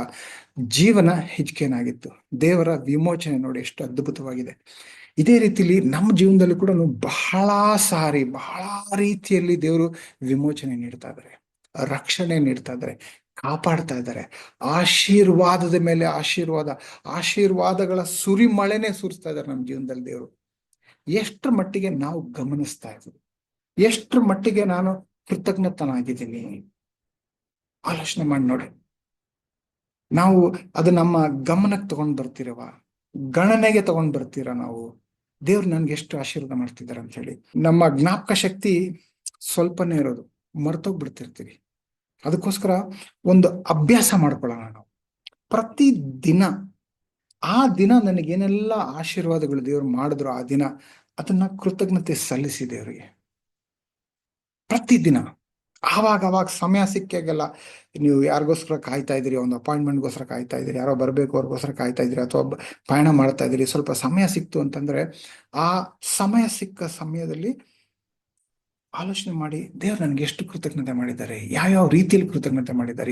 ಜೀವನ ಹಿಜ್ಕೀಯನಾಗಿತ್ತು. ದೇವರ ವಿಮೋಚನೆ ನೋಡಿ ಎಷ್ಟು ಅದ್ಭುತವಾಗಿದೆ. ಇದೇ ರೀತಿಲಿ ನಮ್ಮ ಜೀವನದಲ್ಲಿ ಕೂಡ ಬಹಳ ಸಾರಿ ಬಹಳ ರೀತಿಯಲ್ಲಿ ದೇವರು ವಿಮೋಚನೆ ನೀಡ್ತಾ ಇದ್ದಾರೆ, ರಕ್ಷಣೆ ನೀಡ್ತಾ ಇದ್ದಾರೆ, ಕಾಪಾಡ್ತಾ ಇದ್ದಾರೆ. ಆಶೀರ್ವಾದದ ಮೇಲೆ ಆಶೀರ್ವಾದ, ಆಶೀರ್ವಾದಗಳ ಸುರಿಮಳೆನೆ ಸುರಿಸ್ತಾ ಇದ್ದಾರೆ ನಮ್ಮ ಜೀವನದಲ್ಲಿ ದೇವರು. ಎಷ್ಟರ ಮಟ್ಟಿಗೆ ನಾವು ಗಮನಿಸ್ತಾ ಇದ್ದೀವಿ, ಎಷ್ಟರ ಮಟ್ಟಿಗೆ ನಾನು ಕೃತಜ್ಞತನಾಗಿದ್ದೀನಿ, ಆಲೋಚನೆ ಮಾಡಿ ನೋಡಿ. ನಾವು ಅದು ನಮ್ಮ ಗಮನಕ್ಕೆ ತಗೊಂಡ್ ಬರ್ತಿರವ, ಗಣನೆಗೆ ತಗೊಂಡ್ ಬರ್ತೀರ ನಾವು, ದೇವ್ರು ನನ್ಗೆ ಎಷ್ಟು ಆಶೀರ್ವಾದ ಮಾಡ್ತಿದ್ದಾರೆ ಅಂತ ಹೇಳಿ. ನಮ್ಮ ಜ್ಞಾಪಕ ಶಕ್ತಿ ಸ್ವಲ್ಪನೇ ಇರೋದು, ಮರ್ತೋಗ್ಬಿಡ್ತಿರ್ತೀವಿ. ಅದಕ್ಕೋಸ್ಕರ ಒಂದು ಅಭ್ಯಾಸ ಮಾಡ್ಕೊಳ್ಳೋಣ ನಾವು. ಪ್ರತಿ ದಿನ ಆ ದಿನ ನನಗೇನೆಲ್ಲ ಆಶೀರ್ವಾದಗಳು ದೇವ್ರು ಮಾಡಿದ್ರು ಆ ದಿನ, ಅದನ್ನ ಕೃತಜ್ಞತೆ ಸಲ್ಲಿಸಿ ದೇವರಿಗೆ ಪ್ರತಿದಿನ. ಆವಾಗ ಸಮಯ ಸಿಕ್ಕಾಗೆಲ್ಲ ನೀವು ಯಾರಿಗೋಸ್ಕರ ಕಾಯ್ತಾ ಇದ್ದೀರಿ, ಒಂದು ಅಪಾಯಿಂಟ್ಮೆಂಟ್ಗೋಸ್ಕರ ಕಾಯ್ತಾ ಇದ್ದೀರಿ, ಯಾರೋ ಬರಬೇಕು ಅವ್ರಿಗೋಸ್ಕರ ಕಾಯ್ತಾ ಇದ್ದೀರಿ, ಅಥವಾ ಪಯಣ ಮಾಡ್ತಾ ಇದ್ದೀರಿ, ಸ್ವಲ್ಪ ಸಮಯ ಸಿಕ್ತು ಅಂತಂದ್ರೆ ಆ ಸಮಯ ಸಿಕ್ಕ ಸಮಯದಲ್ಲಿ ಆಲೋಚನೆ ಮಾಡಿ, ದೇವ್ರು ನನಗೆ ಎಷ್ಟು ಕೃತಜ್ಞತೆ ಮಾಡಿದ್ದಾರೆ, ಯಾವ್ಯಾವ ರೀತಿಯಲ್ಲಿ ಕೃತಜ್ಞತೆ ಮಾಡಿದ್ದಾರೆ,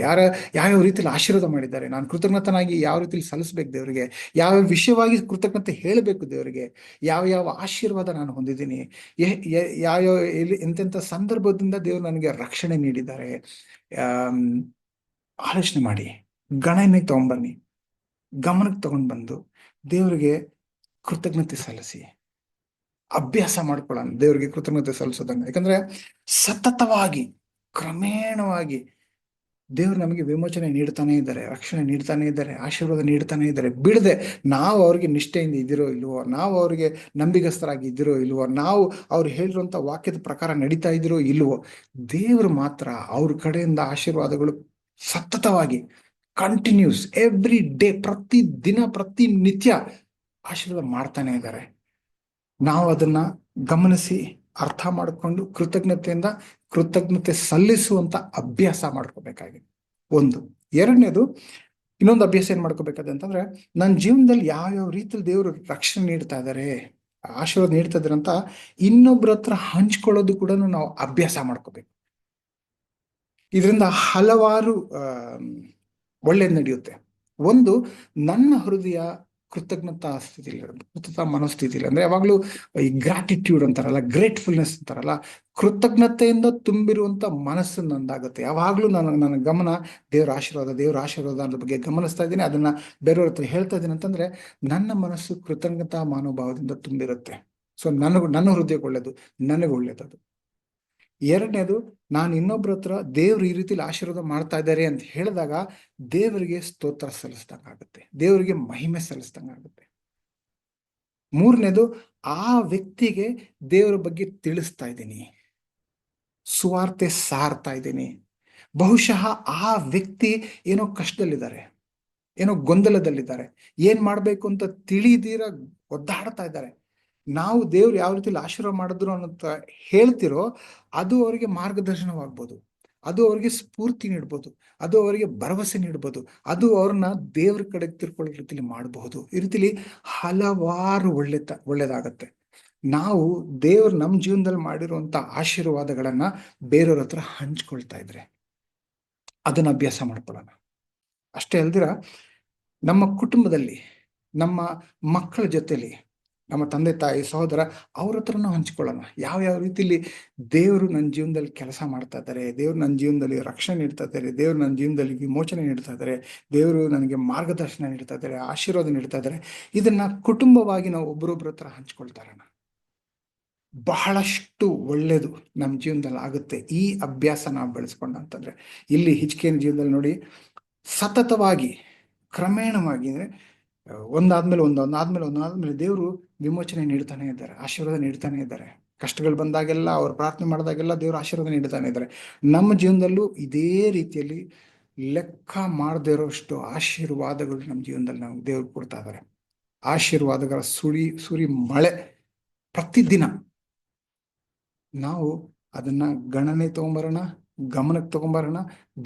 ಯಾವ್ಯಾವ ರೀತಿಯಲ್ಲಿ ಆಶೀರ್ವಾದ ಮಾಡಿದ್ದಾರೆ, ನಾನು ಕೃತಜ್ಞತನಾಗಿ ಯಾವ ರೀತಿಯಲ್ಲಿ ಸಲ್ಲಿಸ್ಬೇಕು ದೇವರಿಗೆ, ಯಾವ ವಿಷಯವಾಗಿ ಕೃತಜ್ಞತೆ ಹೇಳಬೇಕು ದೇವರಿಗೆ, ಯಾವ ಆಶೀರ್ವಾದ ನಾನು ಹೊಂದಿದ್ದೀನಿ, ಯಾವ್ಯಾವ ಎಂತೆಂಥ ಸಂದರ್ಭದಿಂದ ದೇವರು ನನಗೆ ರಕ್ಷಣೆ ನೀಡಿದ್ದಾರೆ. ಆಲೋಚನೆ ಮಾಡಿ, ಗಣನೆಗೆ ತಗೊಂಡ್ಬನ್ನಿ, ಗಮನಕ್ಕೆ ತಗೊಂಡು ಬಂದು ದೇವರಿಗೆ ಕೃತಜ್ಞತೆ ಸಲ್ಲಿಸಿ ಅಭ್ಯಾಸ ಮಾಡ್ಕೊಳ್ಳೋಣ ದೇವರಿಗೆ ಕೃತಜ್ಞತೆ ಸಲ್ಲಿಸೋದನ್ನ. ಯಾಕಂದ್ರೆ ಸತತವಾಗಿ ಕ್ರಮೇಣವಾಗಿ ದೇವರು ನಮಗೆ ವಿಮೋಚನೆ ನೀಡ್ತಾನೆ ಇದ್ದಾರೆ, ರಕ್ಷಣೆ ನೀಡ್ತಾನೆ ಇದ್ದಾರೆ, ಆಶೀರ್ವಾದ ನೀಡ್ತಾನೆ ಇದ್ದಾರೆ. ಬಿಡದೆ ನಾವು ಅವ್ರಿಗೆ ನಿಷ್ಠೆಯಿಂದ ಇದ್ದಿರೋ ಇಲ್ವೋ, ನಾವು ಅವ್ರಿಗೆ ನಂಬಿಗಸ್ತರಾಗಿ ಇದ್ದಿರೋ ಇಲ್ವೋ, ನಾವು ಅವ್ರು ಹೇಳಿರುವಂತ ವಾಕ್ಯದ ಪ್ರಕಾರ ನಡೀತಾ ಇದ್ದಿರೋ ಇಲ್ವೋ, ದೇವರು ಮಾತ್ರ ಅವ್ರ ಕಡೆಯಿಂದ ಆಶೀರ್ವಾದಗಳು ಸತತವಾಗಿ ಕಂಟಿನ್ಯೂಸ್ ಎವ್ರಿ ಡೇ, ಪ್ರತಿ ದಿನ ಪ್ರತಿನಿತ್ಯ ಆಶೀರ್ವಾದ ಮಾಡ್ತಾನೆ ಇದ್ದಾರೆ. ನಾವು ಅದನ್ನ ಗಮನಿಸಿ ಅರ್ಥ ಮಾಡಿಕೊಂಡು ಕೃತಜ್ಞತೆ ಸಲ್ಲಿಸುವಂತ ಅಭ್ಯಾಸ ಮಾಡ್ಕೋಬೇಕಾಗಿದೆ. ಒಂದು. ಎರಡನೇದು, ಇನ್ನೊಂದು ಅಭ್ಯಾಸ ಏನ್ ಮಾಡ್ಕೋಬೇಕಾದ ಅಂತಂದ್ರೆ, ನನ್ನ ಜೀವನದಲ್ಲಿ ಯಾವ್ಯಾವ ರೀತಿಯಲ್ಲಿ ದೇವರು ರಕ್ಷಣೆ ನೀಡ್ತಾ ಇದ್ದಾರೆ, ಆಶೀರ್ವಾದ ನೀಡ್ತಾ ಇದ್ದಾರೆ ಅಂತ ಇನ್ನೊಬ್ಬರ ಹತ್ರ ಹಂಚ್ಕೊಳ್ಳೋದು ಕೂಡ ನಾವು ಅಭ್ಯಾಸ ಮಾಡ್ಕೋಬೇಕು. ಇದರಿಂದ ಹಲವಾರು ಒಳ್ಳೇದು ನಡೆಯುತ್ತೆ. ಒಂದು, ನನ್ನ ಹೃದಯ ಕೃತಜ್ಞತಾ ಸ್ಥಿತಿಲಿ, ಕೃತಜ್ಞತಾ ಮನೋಸ್ಥಿತಿಲಿ, ಅಂದ್ರೆ ಯಾವಾಗ್ಲೂ ಈ ಗ್ರಾಟಿಟ್ಯೂಡ್ ಅಂತಾರಲ್ಲ, ಗ್ರೇಟ್ಫುಲ್ನೆಸ್ ಅಂತಾರಲ್ಲ, ಕೃತಜ್ಞತೆಯಿಂದ ತುಂಬಿರುವಂತ ಮನಸ್ಸು ನಂದಾಗುತ್ತೆ. ಯಾವಾಗ್ಲೂ ನನ್ನ ಗಮನ ದೇವರ ಆಶೀರ್ವಾದ ಅನ್ನೋ ಬಗ್ಗೆ ಗಮನಿಸ್ತಾ ಇದ್ದೀನಿ, ಅದನ್ನ ಬೇರೆಯವ್ರ ಹತ್ರ ಹೇಳ್ತಾ ಇದ್ದೀನಿ ಅಂತಂದ್ರೆ ನನ್ನ ಮನಸ್ಸು ಕೃತಜ್ಞತಾ ಮನೋಭಾವದಿಂದ ತುಂಬಿರುತ್ತೆ. ಸೊ ನನ್ನ ಹೃದಯಕ್ಕೆ ಒಳ್ಳೇದು, ನನಗೆ ಒಳ್ಳೇದದು. ಎರಡನೇದು, ನಾನು ಇನ್ನೊಬ್ಬರ ಹತ್ರ ದೇವ್ರು ಈ ರೀತಿಲಿ ಆಶೀರ್ವಾದ ಮಾಡ್ತಾ ಇದ್ದಾರೆ ಅಂತ ಹೇಳಿದಾಗ ದೇವರಿಗೆ ಸ್ತೋತ್ರ ಸಲ್ಲಿಸ್ದಂಗಾಗುತ್ತೆ, ದೇವರಿಗೆ ಮಹಿಮೆ ಸಲ್ಲಿಸ್ದಂಗಾಗುತ್ತೆ. ಮೂರನೇದು, ಆ ವ್ಯಕ್ತಿಗೆ ದೇವರ ಬಗ್ಗೆ ತಿಳಿಸ್ತಾ ಇದ್ದೀನಿ, ಸುವಾರ್ತೆ ಸಾರ್ತಾ ಇದ್ದೀನಿ. ಬಹುಶಃ ಆ ವ್ಯಕ್ತಿ ಏನೋ ಕಷ್ಟದಲ್ಲಿದ್ದಾರೆ, ಏನೋ ಗೊಂದಲದಲ್ಲಿದ್ದಾರೆ, ಏನ್ ಮಾಡ್ಬೇಕು ಅಂತ ತಿಳಿದೀರ ಒದ್ದಾಡ್ತಾ ಇದ್ದಾರೆ. ನಾವು ದೇವ್ರು ಯಾವ ರೀತಿಲಿ ಆಶೀರ್ವಾದ ಮಾಡಿದ್ರು ಅನ್ನೋಂತ ಹೇಳ್ತಿರೋ ಅದು ಅವರಿಗೆ ಮಾರ್ಗದರ್ಶನವಾಗ್ಬೋದು, ಅದು ಅವರಿಗೆ ಸ್ಫೂರ್ತಿ ನೀಡ್ಬೋದು, ಅದು ಅವರಿಗೆ ಭರವಸೆ ನೀಡ್ಬೋದು, ಅದು ಅವ್ರನ್ನ ದೇವ್ರ ಕಡೆಗೆ ತಿರ್ಕೊಳ್ಳೋ ರೀತಿಲಿ ಮಾಡಬಹುದು. ಈ ರೀತಿಲಿ ಹಲವಾರು ಒಳ್ಳೇದಾಗತ್ತೆ. ನಾವು ದೇವ್ರು ನಮ್ಮ ಜೀವನದಲ್ಲಿ ಮಾಡಿರುವಂತ ಆಶೀರ್ವಾದಗಳನ್ನ ಬೇರೆಯವ್ರ ಹತ್ರ ಹಂಚ್ಕೊಳ್ತಾ ಇದ್ರೆ ಅದನ್ನ ಅಭ್ಯಾಸ ಮಾಡ್ಕೊಳ್ಳೋಣ. ಅಷ್ಟೇ ಅಲ್ದಿರ ನಮ್ಮ ಕುಟುಂಬದಲ್ಲಿ, ನಮ್ಮ ಮಕ್ಕಳ ಜೊತೆಲಿ, ನಮ್ಮ ತಂದೆ ತಾಯಿ ಸಹೋದರ ಅವ್ರ ಹತ್ರನೂ ಹಂಚ್ಕೊಳ್ಳೋಣ. ಯಾವ ರೀತಿಲಿ ದೇವರು ನನ್ನ ಜೀವನದಲ್ಲಿ ಕೆಲಸ ಮಾಡ್ತಾ ಇದ್ದಾರೆ, ದೇವ್ರು ನನ್ನ ಜೀವನದಲ್ಲಿ ರಕ್ಷಣೆ ನೀಡ್ತಾ ಇದ್ದಾರೆ, ದೇವ್ರು ನನ್ನ ಜೀವನದಲ್ಲಿ ವಿಮೋಚನೆ ನೀಡ್ತಾ ಇದ್ದಾರೆ, ದೇವರು ನನಗೆ ಮಾರ್ಗದರ್ಶನ ನೀಡ್ತಾ ಇದ್ದಾರೆ, ಆಶೀರ್ವಾದ ನೀಡ್ತಾ ಇದ್ದಾರೆ. ಇದನ್ನ ಕುಟುಂಬವಾಗಿ ನಾವು ಒಬ್ಬರೊಬ್ಬರ ಹತ್ರ ಹಂಚ್ಕೊಳ್ತಾರೋಣ. ಬಹಳಷ್ಟು ಒಳ್ಳೇದು ನಮ್ಮ ಜೀವನದಲ್ಲಿ ಆಗುತ್ತೆ ಈ ಅಭ್ಯಾಸ ನಾವು ಬೆಳೆಸ್ಕೊಂಡ ಅಂತಂದ್ರೆ. ಇಲ್ಲಿ ಹಿಜ್ಕೀಯನ ಜೀವನದಲ್ಲಿ ನೋಡಿ, ಸತತವಾಗಿ ಕ್ರಮೇಣವಾಗಿ ಅಂದ್ರೆ ಒಂದಾದ್ಮೇಲೆ ದೇವರು ವಿಮೋಚನೆ ನೀಡ್ತಾನೆ ಇದ್ದಾರೆ, ಆಶೀರ್ವಾದ ನೀಡ್ತಾನೆ ಇದ್ದಾರೆ. ಕಷ್ಟಗಳು ಬಂದಾಗೆಲ್ಲ, ಅವ್ರು ಪ್ರಾರ್ಥನೆ ಮಾಡಿದಾಗೆಲ್ಲ ದೇವರು ಆಶೀರ್ವಾದ ನೀಡ್ತಾನೆ ಇದ್ದಾರೆ. ನಮ್ಮ ಜೀವನದಲ್ಲೂ ಇದೇ ರೀತಿಯಲ್ಲಿ ಲೆಕ್ಕ ಮಾಡದೇ ಇರೋಷ್ಟು ಆಶೀರ್ವಾದಗಳು ನಮ್ಮ ಜೀವನದಲ್ಲಿ ನಾವು ದೇವ್ರು ಕೊಡ್ತಾ ಇದ್ದಾರೆ. ಆಶೀರ್ವಾದಗಳ ಸುರಿ ಮಳೆ ಪ್ರತಿದಿನ. ನಾವು ಅದನ್ನ ಗಣನೆ ತಗೊಂಬರೋಣ, ಗಮನಕ್ಕೆ ತಗೊಂಬರೋಣ,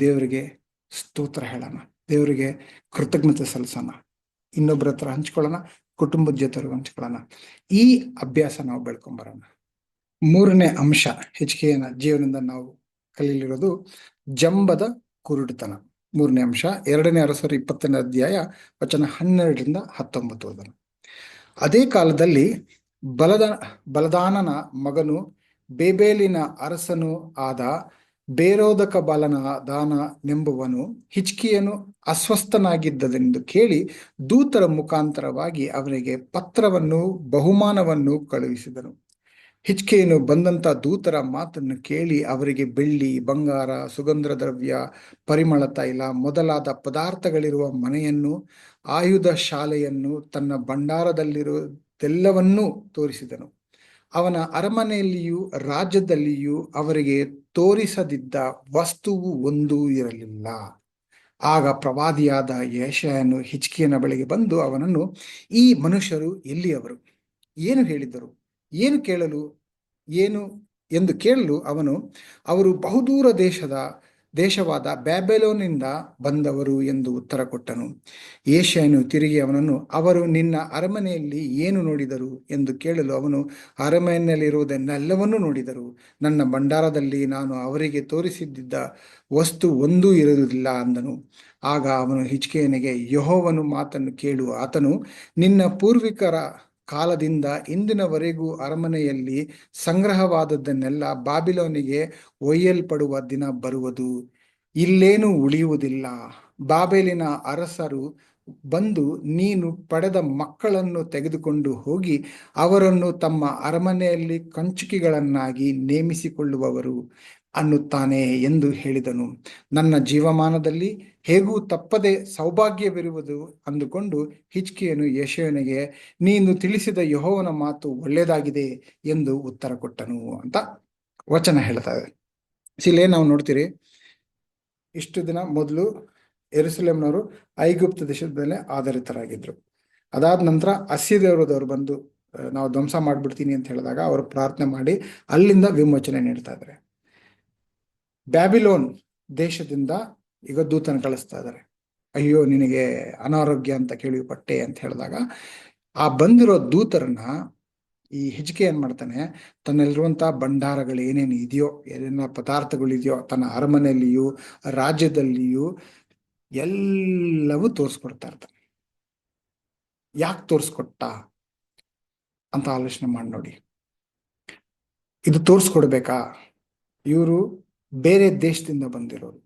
ದೇವರಿಗೆ ಸ್ತೋತ್ರ ಹೇಳೋಣ, ದೇವರಿಗೆ ಕೃತಜ್ಞತೆ ಸಲ್ಲಿಸೋಣ, ಇನ್ನೊಬ್ಬರ ಹತ್ರ ಹಂಚ್ಕೊಳ್ಳೋಣ, ಕುಟುಂಬದ ಜೊತೆ ಹಂಚ್ಕೊಳ್ಳೋಣ. ಈ ಅಭ್ಯಾಸ ನಾವು ಬೆಳ್ಕೊಂಬರೋಣ. ಮೂರನೇ ಅಂಶ ಹಿಜ್ಕೀಯನ ಜೀವನದಿಂದ ನಾವು ಕಲಿಯಲಿರೋದು ಜಂಬದ ಕುರುಡುತನ. ಮೂರನೇ ಅಂಶ 2ನೇ ಅರಸರು 20ನೇ ಅಧ್ಯಾಯ ವಚನ 12 ರಿಂದ 19. ಅದೇ ಕಾಲದಲ್ಲಿ ಬಲದ ಬಲದಾನನ ಮಗನು ಬೇಬೇಲಿನ ಅರಸನು ಆದ ಬೇರೋದಕ ದಾನನೆಂಬುವನು ಹಿಜ್ಕೀಯನು ಅಸ್ವಸ್ಥನಾಗಿದ್ದದೆಂದು ಕೇಳಿ ದೂತರ ಮುಖಾಂತರವಾಗಿ ಅವನಿಗೆ ಪತ್ರವನ್ನು ಬಹುಮಾನವನ್ನು ಕಳುಹಿಸಿದನು. ಹಿಜ್ಕೀಯನು ಬಂದಂತ ದೂತರ ಮಾತನ್ನು ಕೇಳಿ ಅವರಿಗೆ ಬೆಳ್ಳಿ, ಬಂಗಾರ, ಸುಗಂಧ ದ್ರವ್ಯ, ಪರಿಮಳ ತೈಲ ಮೊದಲಾದ ಪದಾರ್ಥಗಳಿರುವ ಮನೆಯನ್ನು, ಆಯುಧ ಶಾಲೆಯನ್ನು, ತನ್ನ ಭಂಡಾರದಲ್ಲಿರುವುದೆಲ್ಲವನ್ನೂ ತೋರಿಸಿದನು. ಅವನ ಅರಮನೆಯಲ್ಲಿಯೂ ರಾಜ್ಯದಲ್ಲಿಯೂ ಅವರಿಗೆ ತೋರಿಸದಿದ್ದ ವಸ್ತುವು ಒಂದೂ ಇರಲಿಲ್ಲ. ಆಗ ಪ್ರವಾದಿಯಾದ ಯೆಶಾಯನು ಹಿಜ್ಕೀಯನ ಬಳಿಗೆ ಬಂದು ಅವನನ್ನು, ಈ ಮನುಷ್ಯರು ಎಲ್ಲಿಯವರು, ಏನು ಹೇಳಿದರು, ಏನು ಕೇಳಲು, ಏನು ಎಂದು ಕೇಳಲು ಅವನು, ಅವರು ಬಹುದೂರ ದೇಶವಾದ ಬ್ಯಾಬಿಲೋನಿಂದ ಬಂದವರು ಎಂದು ಉತ್ತರ ಕೊಟ್ಟನು. ಯೆಶಾಯನು ತಿರುಗಿ ಅವನನ್ನು, ಅವರು ನಿನ್ನ ಅರಮನೆಯಲ್ಲಿ ಏನು ನೋಡಿದರು ಎಂದು ಕೇಳಲು ಅವನು, ಅರಮನೆಯಲ್ಲಿರುವುದನ್ನೆಲ್ಲವನ್ನೂ ನೋಡಿದರು. ನನ್ನ ಭಂಡಾರದಲ್ಲಿ ನಾನು ಅವರಿಗೆ ತೋರಿಸಿದ್ದ ವಸ್ತು ಒಂದೂ ಇರುವುದಿಲ್ಲ ಅಂದನು. ಆಗ ಅವನು ಹಿಜ್ಕೀಯನಿಗೆ, ಯೆಹೋವನ ಮಾತನ್ನು ಕೇಳು. ಆತನು, ನಿನ್ನ ಪೂರ್ವಿಕರ ಕಾಲದಿಂದ ಇಂದಿನವರೆಗೂ ಅರಮನೆಯಲ್ಲಿ ಸಂಗ್ರಹವಾದದ್ದನ್ನೆಲ್ಲ ಬಾಬಿಲೋನಿಗೆ ಒಯ್ಯಲ್ಪಡುವ ದಿನ ಬರುವುದು, ಇಲ್ಲೇನೂ ಉಳಿಯುವುದಿಲ್ಲ. ಬಾಬೆಲಿನ ಅರಸರು ಬಂದು ನೀನು ಪಡೆದ ಮಕ್ಕಳನ್ನು ತೆಗೆದುಕೊಂಡು ಹೋಗಿ ಅವರನ್ನು ತಮ್ಮ ಅರಮನೆಯಲ್ಲಿ ಕಂಚುಕಿಗಳನ್ನಾಗಿ ನೇಮಿಸಿಕೊಳ್ಳುವವರು ಅನ್ನುತ್ತಾನೆ ಎಂದು ಹೇಳಿದನು. ನನ್ನ ಜೀವಮಾನದಲ್ಲಿ ಹೇಗೂ ತಪ್ಪದೆ ಸೌಭಾಗ್ಯವಿರುವುದು ಅಂದುಕೊಂಡು ಹಿಜ್ಕೀಯನು ಯೆಶಾಯನಿಗೆ, ನೀನು ತಿಳಿಸಿದ ಯೆಹೋವನ ಮಾತು ಒಳ್ಳೆಯದಾಗಿದೆ ಎಂದು ಉತ್ತರ ಕೊಟ್ಟನು ಅಂತ ವಚನ ಹೇಳ್ತಾರೆ. ಇಲ್ಲೇ ನಾವು ನೋಡ್ತೀರಿ, ಇಷ್ಟು ದಿನ ಮೊದಲು ಯೆರೂಸಲೇಮ್ನವರು ಐಗುಪ್ತ ದೇಶದ ಮೇಲೆ ಆಧಾರಿತರಾಗಿದ್ರು. ಅದಾದ ನಂತರ ಅಸ್ಸೀರಿಯದವರು ಬಂದು ನಾವು ಧ್ವಂಸ ಮಾಡ್ಬಿಡ್ತೀನಿ ಅಂತ ಹೇಳಿದಾಗ ಅವರು ಪ್ರಾರ್ಥನೆ ಮಾಡಿ ಅಲ್ಲಿಂದ ವಿಮೋಚನೆ ನೀಡ್ತಾ ಇದ್ದಾರೆ. ಬ್ಯಾಬಿಲೋನ್ ದೇಶದಿಂದ ಈಗ ದೂತನ ಕಳಿಸ್ತಾ ಇದ್ದಾರೆ. ಅಯ್ಯೋ ನಿನಗೆ ಅನಾರೋಗ್ಯ ಅಂತ ಕೇಳಿಪಟ್ಟೆ ಅಂತ ಹೇಳಿದಾಗ ಆ ಬಂದಿರೋ ದೂತರನ್ನ ಈ ಹಿಜ್ಕೀಯ ಏನ್ ಮಾಡ್ತಾನೆ, ತನ್ನಲ್ಲಿರುವಂತಹ ಭಂಡಾರಗಳು ಏನೇನು ಇದೆಯೋ, ಏನೇನ ಪದಾರ್ಥಗಳಿದೆಯೋ, ತನ್ನ ಅರಮನೆಯಲ್ಲಿಯೂ ರಾಜ್ಯದಲ್ಲಿಯೂ ಎಲ್ಲವೂ ತೋರಿಸ್ಕೊಡ್ತಾ ಇರ್ತಾನೆ. ಯಾಕೆ ತೋರಿಸ್ಕೊಟ್ಟ ಅಂತ ಆಲೋಚನೆ ಮಾಡಿ ನೋಡಿ. ಇದು ತೋರಿಸ್ಕೊಡ್ಬೇಕಾ? ಇವರು ಬೇರೆ ದೇಶದಿಂದ ಬಂದಿರೋರು,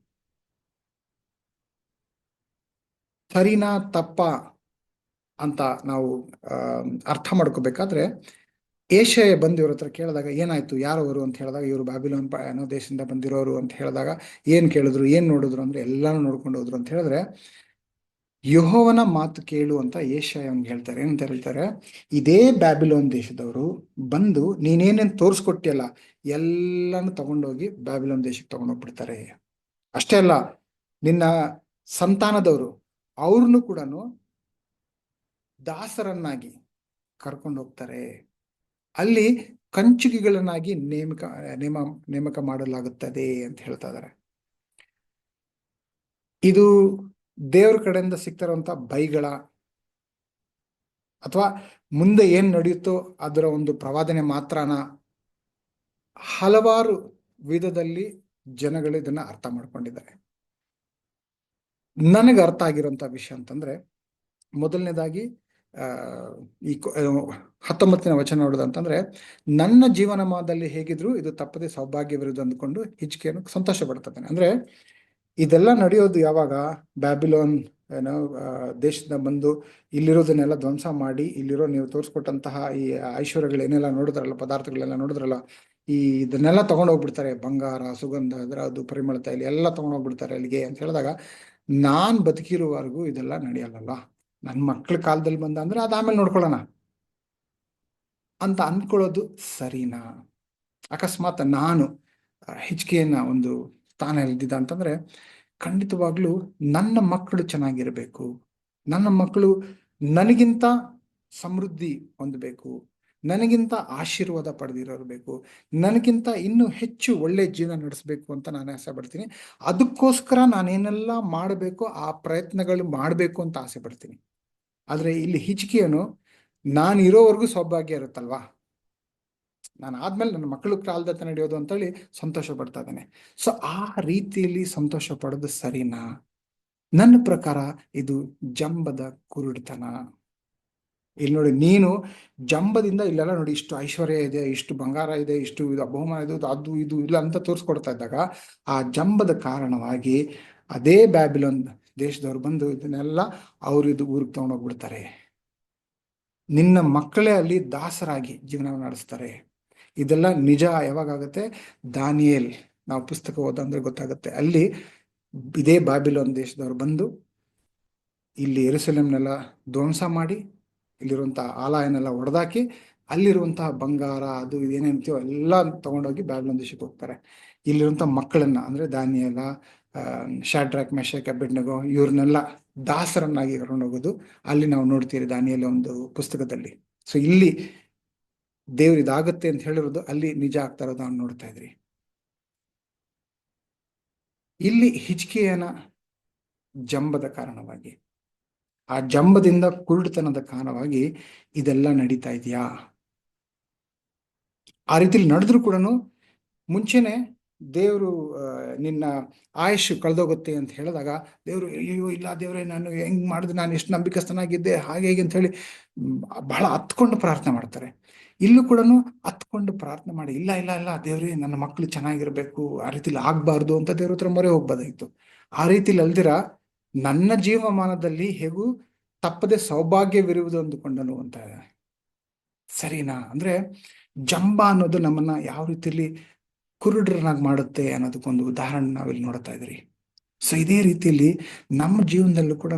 ಸರಿನಾ ತಪ್ಪ ಅಂತ ನಾವು ಅರ್ಥ ಮಾಡ್ಕೋಬೇಕಾದ್ರೆ ಯೆಶಾಯ ಬಂದು ಇವ್ರ ಹತ್ರ ಕೇಳಿದಾಗ ಏನಾಯ್ತು, ಯಾರವರು ಅಂತ ಹೇಳಿದಾಗ ಇವರು ಬಾಬಿಲೋನ್ ಅನ್ನೋ ದೇಶದಿಂದ ಬಂದಿರೋರು ಅಂತ ಹೇಳಿದಾಗ ಏನ್ ಕೇಳಿದ್ರು, ಏನ್ ನೋಡಿದ್ರು ಅಂದ್ರೆ ಎಲ್ಲಾನು ನೋಡ್ಕೊಂಡು ಹೋದ್ರು ಅಂತ ಹೇಳಿದ್ರೆ, ಯೆಹೋವನ ಮಾತು ಕೇಳು ಅಂತ ಯೆಶಾಯ ಅವ್ನಿಗೆ ಹೇಳ್ತಾರೆ. ಏನಂತ ಹೇಳ್ತಾರೆ, ಇದೇ ಬ್ಯಾಬಿಲೋನ್ ದೇಶದವರು ಬಂದು ನೀನೇನೇನು ತೋರಿಸ್ಕೊಟ್ಟಿಯಲ್ಲ ಎಲ್ಲಾನು ತಗೊಂಡೋಗಿ ಬ್ಯಾಬಿಲೋನ್ ದೇಶಕ್ಕೆ ತಗೊಂಡೋಗ್ಬಿಡ್ತಾರೆ. ಅಷ್ಟೇ ಅಲ್ಲ, ನಿನ್ನ ಸಂತಾನದವರು ಅವ್ರನ್ನು ಕೂಡ ದಾಸರನ್ನಾಗಿ ಕರ್ಕೊಂಡು ಹೋಗ್ತಾರೆ, ಅಲ್ಲಿ ಕಂಚುಕಿಗಳನ್ನಾಗಿ ನೇಮಕ ಮಾಡಲಾಗುತ್ತದೆ ಅಂತ ಹೇಳ್ತಾ ಇದ್ದಾರೆ. ಇದು ದೇವ್ರ ಕಡೆಯಿಂದ ಸಿಗ್ತಾರಂತ ಬೈಗಳ ಅಥವಾ ಮುಂದೆ ಏನ್ ನಡೆಯುತ್ತೋ ಅದರ ಒಂದು ಪ್ರವಾದನೆ ಮಾತ್ರನ? ಹಲವಾರು ವಿಧದಲ್ಲಿ ಜನಗಳು ಇದನ್ನ ಅರ್ಥ ಮಾಡ್ಕೊಂಡಿದ್ದಾರೆ. ನನಗೆ ಅರ್ಥ ಆಗಿರುವಂತ ವಿಷಯ ಅಂತಂದ್ರೆ, ಮೊದಲನೇದಾಗಿ ಈ 19ನೇ ವಚನ ನೋಡೋದಂತಂದ್ರೆ, ನನ್ನ ಜೀವನಮಾನದಲ್ಲಿ ಹೇಗಿದ್ರು ಇದು ತಪ್ಪದೆ ಸೌಭಾಗ್ಯವಿರುವುದು ಅಂದ್ಕೊಂಡು ಹಿಜ್ಕೀಯನು ಸಂತೋಷ ಪಡ್ತಾನೆ. ಅಂದ್ರೆ ಇದೆಲ್ಲ ನಡೆಯೋದು ಯಾವಾಗ? ಬ್ಯಾಬಿಲೋನ್ ದೇಶದಿಂದ ಬಂದು ಇಲ್ಲಿರೋದನ್ನೆಲ್ಲ ಧ್ವಂಸ ಮಾಡಿ ಇಲ್ಲಿರೋ ನೀವು ತೋರಿಸ್ಕೊಟ್ಟಂತಹ ಈ ಐಶ್ವರ್ಯಗಳೇನೆಲ್ಲ ನೋಡಿದ್ರಲ್ಲ, ಪದಾರ್ಥಗಳೆಲ್ಲ ನೋಡಿದ್ರಲ್ಲ, ಇದನ್ನೆಲ್ಲ ತಗೊಂಡೋಗ್ಬಿಡ್ತಾರೆ. ಬಂಗಾರ, ಸುಗಂಧ, ಅದು ಪರಿಮಳ ತೈಲ ಎಲ್ಲ ತಗೊಂಡೋಗ್ಬಿಡ್ತಾರೆ ಅಲ್ಲಿಗೆ ಅಂತ ಹೇಳಿದಾಗ, ನಾನ್ ಬದುಕಿರುವವರೆಗೂ ಇದೆಲ್ಲ ನಡೆಯಲ್ಲ, ನನ್ನ ಮಕ್ಕಳ ಕಾಲದಲ್ಲಿ ಬಂದ ಅಂದ್ರೆ ಅದು ಆಮೇಲೆ ನೋಡ್ಕೊಳ್ಳೋಣ ಅಂತ ಅನ್ಕೊಳ್ಳೋದು ಸರಿನಾ? ಅಕಸ್ಮಾತ್ ನಾನು ಹಿಜ್ಕೀಯನ ಒಂದು ಸ್ಥಾನ ಇದ್ದಿದ್ದ ಅಂತಂದ್ರೆ, ಖಂಡಿತವಾಗ್ಲೂ ನನ್ನ ಮಕ್ಕಳು ಚೆನ್ನಾಗಿರ್ಬೇಕು, ನನ್ನ ಮಕ್ಕಳು ನನಗಿಂತ ಸಮೃದ್ಧಿ ಹೊಂದಬೇಕು, ನನಗಿಂತ ಆಶೀರ್ವಾದ ಪಡೆದಿರಬೇಕು, ನನಗಿಂತ ಇನ್ನೂ ಹೆಚ್ಚು ಒಳ್ಳೆ ಜೀವನ ನಡೆಸಬೇಕು ಅಂತ ನಾನು ಆಸೆ ಪಡ್ತೀನಿ. ಅದಕ್ಕೋಸ್ಕರ ನಾನೇನೆಲ್ಲ ಮಾಡಬೇಕು ಆ ಪ್ರಯತ್ನಗಳು ಮಾಡಬೇಕು ಅಂತ ಆಸೆ ಪಡ್ತೀನಿ. ಆದ್ರೆ ಇಲ್ಲಿ ಹಿಜ್ಕೀಯನು ನಾನು ಇರೋವರೆಗೂ ಸೌಭಾಗ್ಯ ಇರುತ್ತಲ್ವಾ, ನಾನು ಆದ್ಮೇಲೆ ನನ್ನ ಮಕ್ಕಳು ಕಾಲದತ್ತ ನಡೆಯೋದು ಅಂತೇಳಿ ಸಂತೋಷ ಪಡ್ತಾ ಇದ್ದಾನೆ. ಸೊ ಆ ರೀತಿಯಲ್ಲಿ ಸಂತೋಷ ಪಡೋದು ಸರಿನಾ? ನನ್ನ ಪ್ರಕಾರ ಇದು ಜಂಬದ ಕುರುಡುತನ. ಇಲ್ಲಿ ನೋಡಿ, ನೀನು ಜಂಬದಿಂದ ಇಲ್ಲೆಲ್ಲ ನೋಡಿ ಇಷ್ಟು ಐಶ್ವರ್ಯ ಇದೆ, ಇಷ್ಟು ಬಂಗಾರ ಇದೆ, ಇಷ್ಟು ಇದು ಬಹುಮಾನ ಇದೆ, ಅದು ಇದು ಇಲ್ಲ ಅಂತ ತೋರಿಸ್ಕೊಡ್ತಾ ಇದ್ದಾಗ ಆ ಜಂಬದ ಕಾರಣವಾಗಿ ಅದೇ ಬ್ಯಾಬಿಲೋನ್ ದೇಶದವ್ರು ಬಂದು ಇದನ್ನೆಲ್ಲ ಅವ್ರು ಇದು ಊರಿಗೆ ತಗೊಂಡೋಗ್ಬಿಡ್ತಾರೆ. ನಿನ್ನ ಮಕ್ಕಳೇ ಅಲ್ಲಿ ದಾಸರಾಗಿ ಜೀವನ ನಡೆಸ್ತಾರೆ. ಇದೆಲ್ಲ ನಿಜ ಯಾವಾಗತ್ತೆ? ದಾನಿಯೇಲ್ ನಾವು ಪುಸ್ತಕ ಓದಂದ್ರೆ ಗೊತ್ತಾಗುತ್ತೆ. ಅಲ್ಲಿ ಇದೇ ಬ್ಯಾಬಿಲೋನ್ ದೇಶದವ್ರು ಬಂದು ಇಲ್ಲಿ ಯೆರೂಸಲೇಮ್ನೆಲ್ಲ ಧ್ವಂಸ ಮಾಡಿ ಇಲ್ಲಿರುವಂತಹ ಆಲಯನೆಲ್ಲ ಒಡೆದಾಕಿ ಅಲ್ಲಿರುವಂತಹ ಬಂಗಾರ ಅದು ಇದೇನೇಂತೀವೋ ಎಲ್ಲ ತಗೊಂಡೋಗಿ ಬ್ಯಾಬಿಲೋನ್ ದೇಶಕ್ಕೆ ಹೋಗ್ತಾರೆ. ಇಲ್ಲಿರುವಂತಹ ಮಕ್ಕಳನ್ನ ಅಂದ್ರೆ ದಾನಿಯೇಲ, ಶಾಡ್ರಾಕ್, ಮೆಷಕ್, ಅಬೇದ್ನೆಗೋ ಇವ್ರನ್ನೆಲ್ಲ ದಾಸರನ್ನಾಗಿ ಕರ್ಕೊಂಡೋಗೋದು ಅಲ್ಲಿ ನಾವು ನೋಡ್ತೀರಿ ದಾನಿಯೇಲ ಒಂದು ಪುಸ್ತಕದಲ್ಲಿ. ಸೊ ಇಲ್ಲಿ ದೇವ್ರು ಇದಾಗುತ್ತೆ ಅಂತ ಹೇಳಿರೋದು ಅಲ್ಲಿ ನಿಜ ಆಗ್ತಾ ಇರೋದು ನಾವು ನೋಡ್ತಾ ಇದ್ರಿ. ಇಲ್ಲಿ ಹಿಜ್ಕೀಯನ ಜಂಬದ ಕಾರಣವಾಗಿ, ಆ ಜಂಬದಿಂದ ಕುರುಡುತನದ ಕಾರಣವಾಗಿ ಇದೆಲ್ಲ ನಡೀತಾ ಇದೆಯಾ? ಆ ರೀತಿಲಿ ನಡೆದ್ರು ಕೂಡ ಮುಂಚೆನೆ ದೇವರು ನಿನ್ನ ಆಯುಷ್ ಕಳೆದೋಗುತ್ತೆ ಅಂತ ಹೇಳಿದಾಗ ದೇವರು ಅಯ್ಯೋ ಇಲ್ಲ ದೇವರೇ, ನಾನು ಹೆಂಗ್ ಮಾಡಿದೆ, ನಾನು ಎಷ್ಟು ನಂಬಿಕಸ್ಥನಾಗಿದ್ದೆ, ಹಾಗೆ ಹೇಗೆ ಅಂತ ಹೇಳಿ ಬಹಳ ಹತ್ಕೊಂಡು ಪ್ರಾರ್ಥನೆ ಮಾಡ್ತಾರೆ. ಇಲ್ಲೂ ಕೂಡ ಹತ್ಕೊಂಡು ಪ್ರಾರ್ಥನೆ ಮಾಡಿ, ಇಲ್ಲ ಇಲ್ಲ ಇಲ್ಲ ದೇವ್ರೇ, ನನ್ನ ಮಕ್ಕಳು ಚೆನ್ನಾಗಿರ್ಬೇಕು, ಆ ರೀತಿಲಿ ಆಗ್ಬಾರ್ದು ಅಂತ ದೇವ್ರ ಹತ್ರ ಮೊರೆ ಹೋಗ್ಬೋದಾಯ್ತು. ಆ ರೀತಿಲಿ ಅಲ್ದಿರ ನನ್ನ ಜೀವಮಾನದಲ್ಲಿ ಹೇಗೂ ತಪ್ಪದೆ ಸೌಭಾಗ್ಯವಿರುವುದು ಅಂದುಕೊಂಡನು ಅಂತ. ಸರಿನಾ? ಅಂದ್ರೆ ಜಂಬ ಅನ್ನೋದು ನಮ್ಮನ್ನ ಯಾವ ರೀತಿಯಲ್ಲಿ ಕುರುಡ್ರನ್ನಾಗಿ ಮಾಡುತ್ತೆ ಅನ್ನೋದಕ್ಕೊಂದು ಉದಾಹರಣೆ ನಾವಿಲ್ಲಿ ನೋಡ್ತಾ ಇದ್ರಿ. ಸೊ ಇದೇ ರೀತಿಯಲ್ಲಿ ನಮ್ಮ ಜೀವನದಲ್ಲೂ ಕೂಡ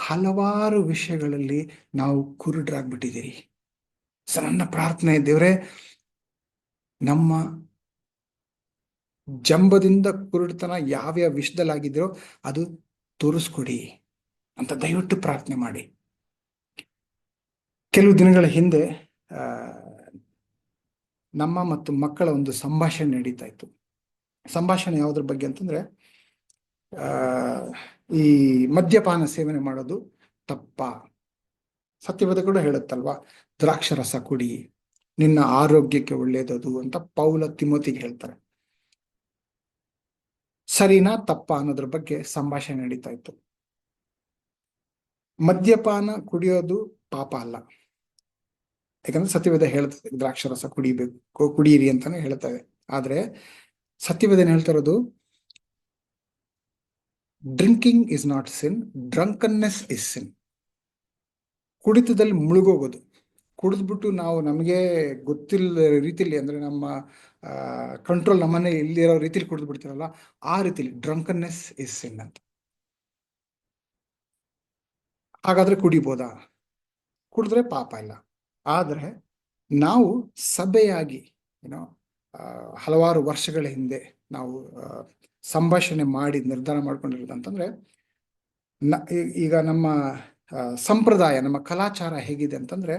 ಹಲವಾರು ವಿಷಯಗಳಲ್ಲಿ ನಾವು ಕುರುಡ್ರಾಗ್ಬಿಟ್ಟಿದ್ದೀರಿ. ಸೊ ನನ್ನ ಪ್ರಾರ್ಥನೆ, ದೇವರೇ, ನಮ್ಮ ಜಂಬದಿಂದ ಕುರುಡ್ತನ ಯಾವ್ಯಾವ ವಿಷಯದಲ್ಲಾಗಿದ್ರೋ ಅದು ತೋರಿಸ್ಕೊಡಿ ಅಂತ ದಯವಿಟ್ಟು ಪ್ರಾರ್ಥನೆ ಮಾಡಿ. ಕೆಲವು ದಿನಗಳ ಹಿಂದೆ ನಮ್ಮ ಮತ್ತು ಮಕ್ಕಳ ಒಂದು ಸಂಭಾಷಣೆ ನಡೀತಾ ಇತ್ತು. ಸಂಭಾಷಣೆ ಯಾವುದ್ರ ಬಗ್ಗೆ ಅಂತಂದ್ರೆ, ಈ ಮದ್ಯಪಾನ ಸೇವನೆ ಮಾಡೋದು ತಪ್ಪ? ಸತ್ಯವೇದ ಕೂಡ ಹೇಳುತ್ತಲ್ವಾ, ದ್ರಾಕ್ಷರಸ ಕುಡಿ, ನಿನ್ನ ಆರೋಗ್ಯಕ್ಕೆ ಒಳ್ಳೇದದು ಅಂತ ಪೌಲ ತಿಮೋತಿಗೆ ಹೇಳ್ತಾರೆ. ಸರಿನಾ ತಪ್ಪ ಅನ್ನೋದ್ರ ಬಗ್ಗೆ ಸಂಭಾಷಣೆ ನಡೀತಾ ಇತ್ತು. ಮದ್ಯಪಾನ ಕುಡಿಯೋದು ಪಾಪ ಅಲ್ಲ, ಯಾಕಂದ್ರೆ ಸತ್ಯವೇದ ಹೇಳ್ತದೆ ದ್ರಾಕ್ಷರಸ ಕುಡಿಬೇಕು, ಕುಡಿಯಿರಿ ಅಂತಾನೆ ಹೇಳ್ತದೆ. ಆದ್ರೆ ಸತ್ಯವೇದ ಹೇಳ್ತಾ ಇರೋದು, drinking is not sin, drunkenness is sin. ಕುಡಿತದಲ್ಲಿ ಮುಳುಗೋಗೋದು, ಕುಡಿದ್ಬಿಟ್ಟು ನಾವು ನಮಗೆ ಗೊತ್ತಿಲ್ಲ ರೀತಿಲಿ, ಅಂದ್ರೆ ನಮ್ಮ ಕಂಟ್ರೋಲ್ ನಮ್ಮನೆ ಇಲ್ಲಿರೋ ರೀತಿಲಿ ಕುಡಿದು ಬಿಡ್ತೀರಲ್ಲ, ಆ ರೀತಿಲಿ ಡ್ರಂಕನ್ನೆಸ್ ಇಸ್ ಸಿನ್ ಅಂತ. ಹಾಗಾದ್ರೆ ಕುಡಿಬೋದಾ? ಕುಡಿದ್ರೆ ಪಾಪ ಇಲ್ಲ. ಆದ್ರೆ ನಾವು ಸಭೆಯಾಗಿ ಏನೋ ಹಲವಾರು ವರ್ಷಗಳ ಹಿಂದೆ ನಾವು ಸಂಭಾಷಣೆ ಮಾಡಿ ನಿರ್ಧಾರ ಮಾಡ್ಕೊಂಡಿರೋದು ಅಂತಂದ್ರೆ, ಈಗ ನಮ್ಮ ಸಂಪ್ರದಾಯ, ನಮ್ಮ ಕಲಾಚಾರ ಹೇಗಿದೆ ಅಂತಂದ್ರೆ,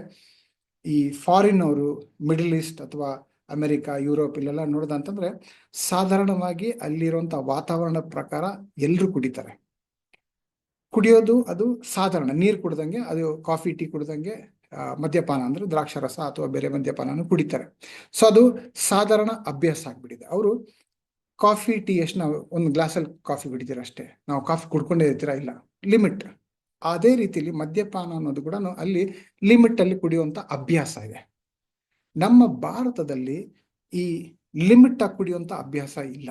ಈ ಫಾರಿನ್ ಅವರು, ಮಿಡಲ್ ಈಸ್ಟ್ ಅಥವಾ ಅಮೆರಿಕ, ಯುರೋಪ್ ಇಲ್ಲೆಲ್ಲ ನೋಡ್ದಂತಂದ್ರೆ ಸಾಧಾರಣವಾಗಿ ಅಲ್ಲಿರುವಂತ ವಾತಾವರಣ ಪ್ರಕಾರ ಎಲ್ಲರೂ ಕುಡಿತಾರೆ. ಕುಡಿಯೋದು ಅದು ಸಾಧಾರಣ, ನೀರು ಕುಡ್ದಂಗೆ, ಅದು ಕಾಫಿ ಟೀ ಕುಡ್ದಂಗೆ ಮದ್ಯಪಾನ ಅಂದ್ರೆ ದ್ರಾಕ್ಷರಸ ಅಥವಾ ಬೇರೆ ಮದ್ಯಪಾನನು ಕುಡಿತಾರೆ. ಸೊ ಅದು ಸಾಧಾರಣ ಅಭ್ಯಾಸ ಆಗ್ಬಿಟ್ಟಿದೆ. ಅವರು ಕಾಫಿ ಟೀ ಎಷ್ಟು ನಾವು ಒಂದು ಗ್ಲಾಸಲ್ಲಿ ಕಾಫಿ ಕುಡಿತೀರ ಅಷ್ಟೇ, ನಾವು ಕಾಫಿ ಕುಡ್ಕೊಂಡೇ ಇರ್ತೀರಾ? ಇಲ್ಲ, ಲಿಮಿಟ್. ಅದೇ ರೀತಿಲಿ ಮದ್ಯಪಾನ ಅನ್ನೋದು ಕೂಡ ಅಲ್ಲಿ ಲಿಮಿಟ್ ಅಲ್ಲಿ ಕುಡಿಯುವಂತ ಅಭ್ಯಾಸ ಇದೆ. ನಮ್ಮ ಭಾರತದಲ್ಲಿ ಈ ಲಿಮಿಟ್ ಆಗಿ ಕುಡಿಯುವಂತ ಅಭ್ಯಾಸ ಇಲ್ಲ,